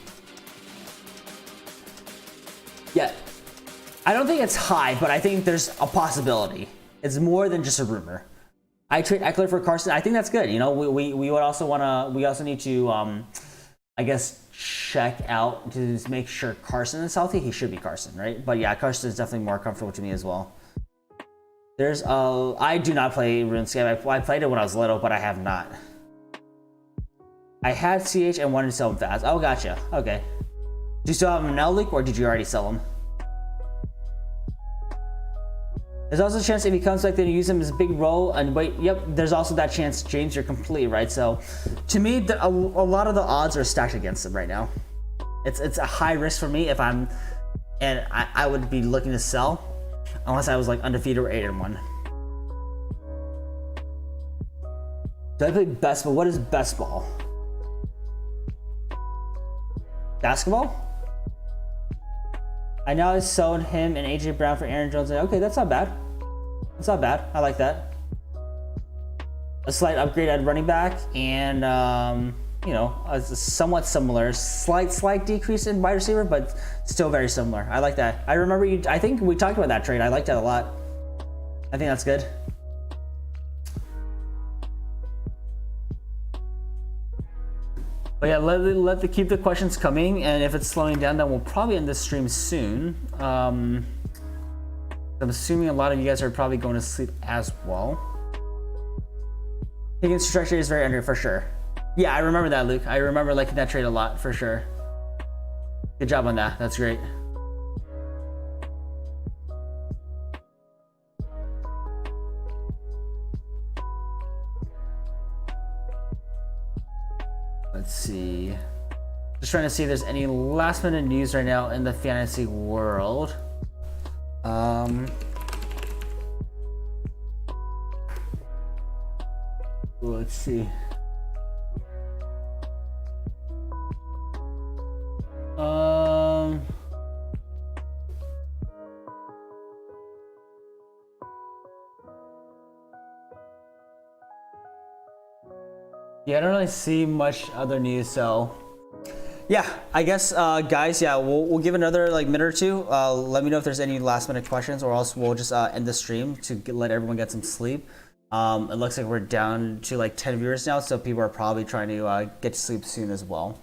Yeah, I don't think it's high, but I think there's a possibility. It's more than just a rumor. I trade Eckler for Carson. I think that's good. You know, we would also want to. We also need to, I guess, check out to make sure Carson is healthy. He should be Carson, right? But yeah, Carson is definitely more comfortable to me as well. There's I do not play RuneScape. I played it when I was little, but I have not. I had CH and wanted to sell him fast. Oh, gotcha. Okay. Do you still have him now, Luke, or did you already sell him? There's also a chance if he comes back, then you use him as a big role. And wait, yep, there's also that chance, James, you're completely right. So, to me, a lot of the odds are stacked against him right now. It's a high risk for me if I'm, and I would be looking to sell, unless I was like undefeated or 8-1. Do I play best ball? What is best ball? Basketball? I know I sold him and AJ Brown for Aaron Jones. Okay, that's not bad. That's not bad. I like that. A slight upgrade at running back and, you know, a somewhat similar, slight decrease in wide receiver, but still very similar. I like that. I remember you, I think we talked about that trade. I liked that a lot. I think that's good. But yeah, keep the questions coming, and if it's slowing down, then we'll probably end this stream soon. I'm assuming a lot of you guys are probably going to sleep as well. Higgins' trajectory is very under, for sure. Yeah, I remember that, Luke. I remember liking that trade a lot, for sure. Good job on that. That's great. Let's see. Just trying to see if there's any last minute news right now in the fantasy world. Let's see. Yeah, I don't really see much other news, so yeah, I guess guys, yeah, we'll give another like minute or two. Let me know if there's any last minute questions, or else we'll just end the stream to let everyone get some sleep. It looks like we're down to like 10 viewers now, so people are probably trying to get to sleep soon as well.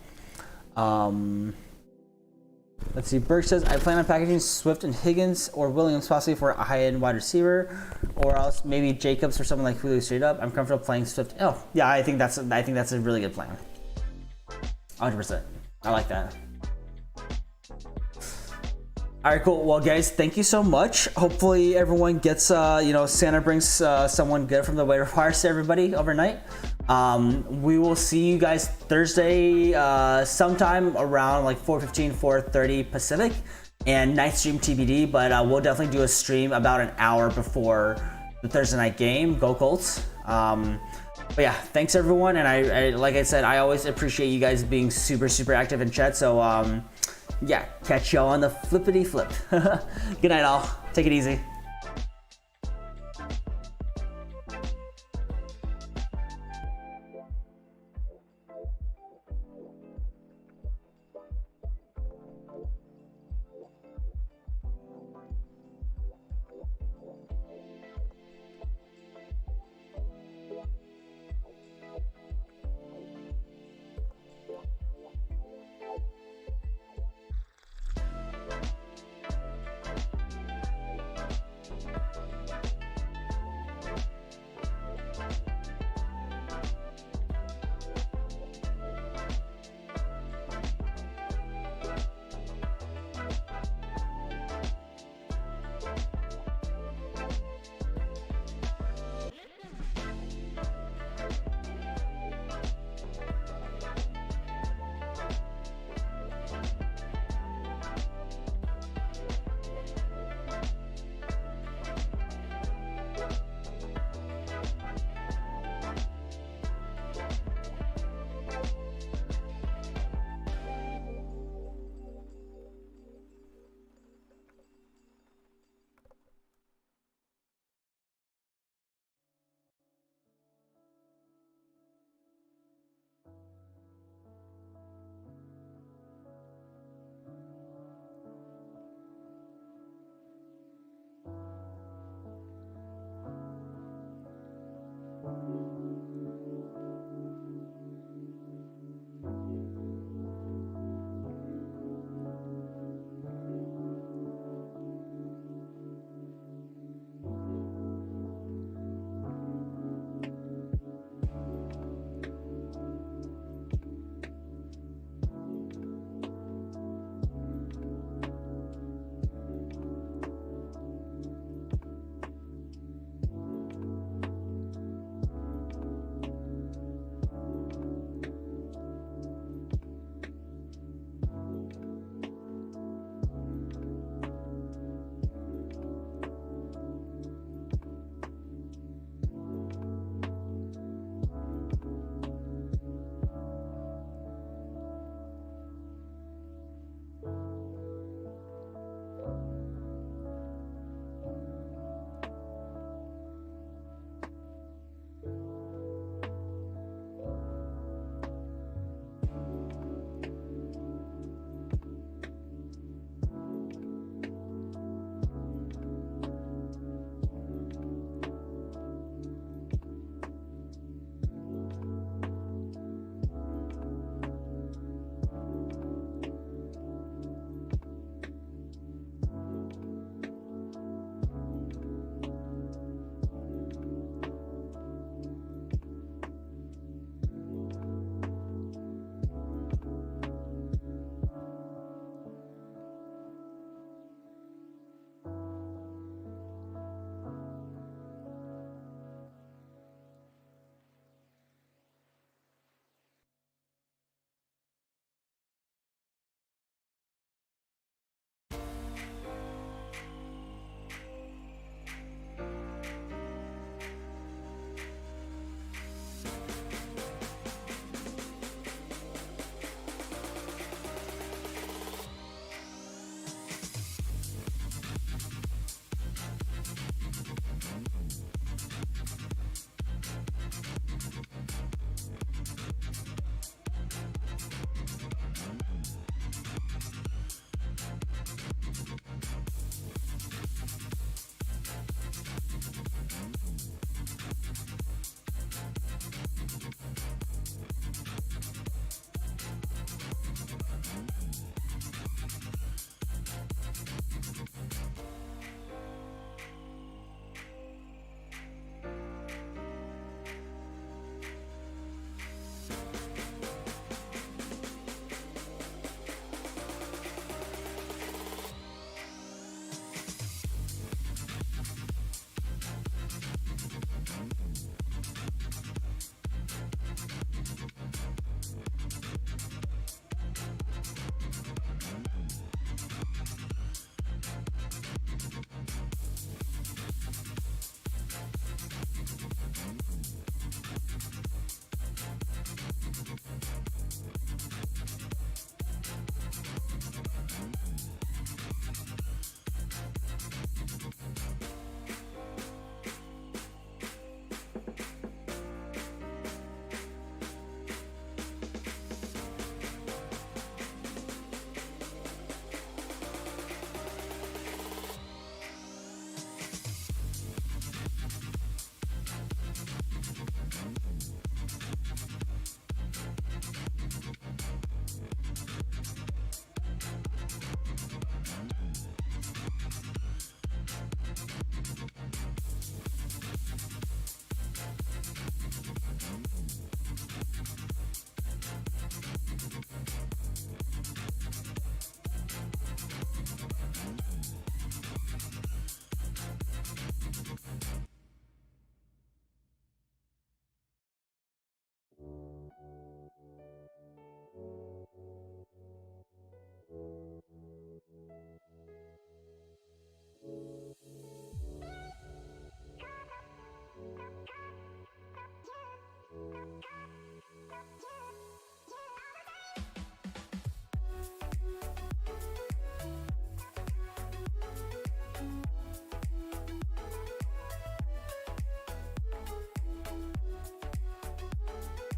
Let's see, Burke says, I plan on packaging Swift and Higgins or Williams possibly for a high-end wide receiver, or else maybe Jacobs or something like Julio straight up. I'm comfortable playing Swift. Oh, yeah, I think that's a really good plan. 100%. I like that. All right, cool. Well, guys, thank you so much. Hopefully everyone gets, you know, Santa brings someone good from the waiver wires to everybody overnight. We will see you guys Thursday sometime around like 4:15, 4:30 Pacific, and night stream TBD, but we'll definitely do a stream about an hour before the Thursday night game. Go Colts. But yeah, thanks everyone, and I like I said, I always appreciate you guys being super active in chat, so yeah, catch y'all on the flippity flip. Good night all. Take it easy.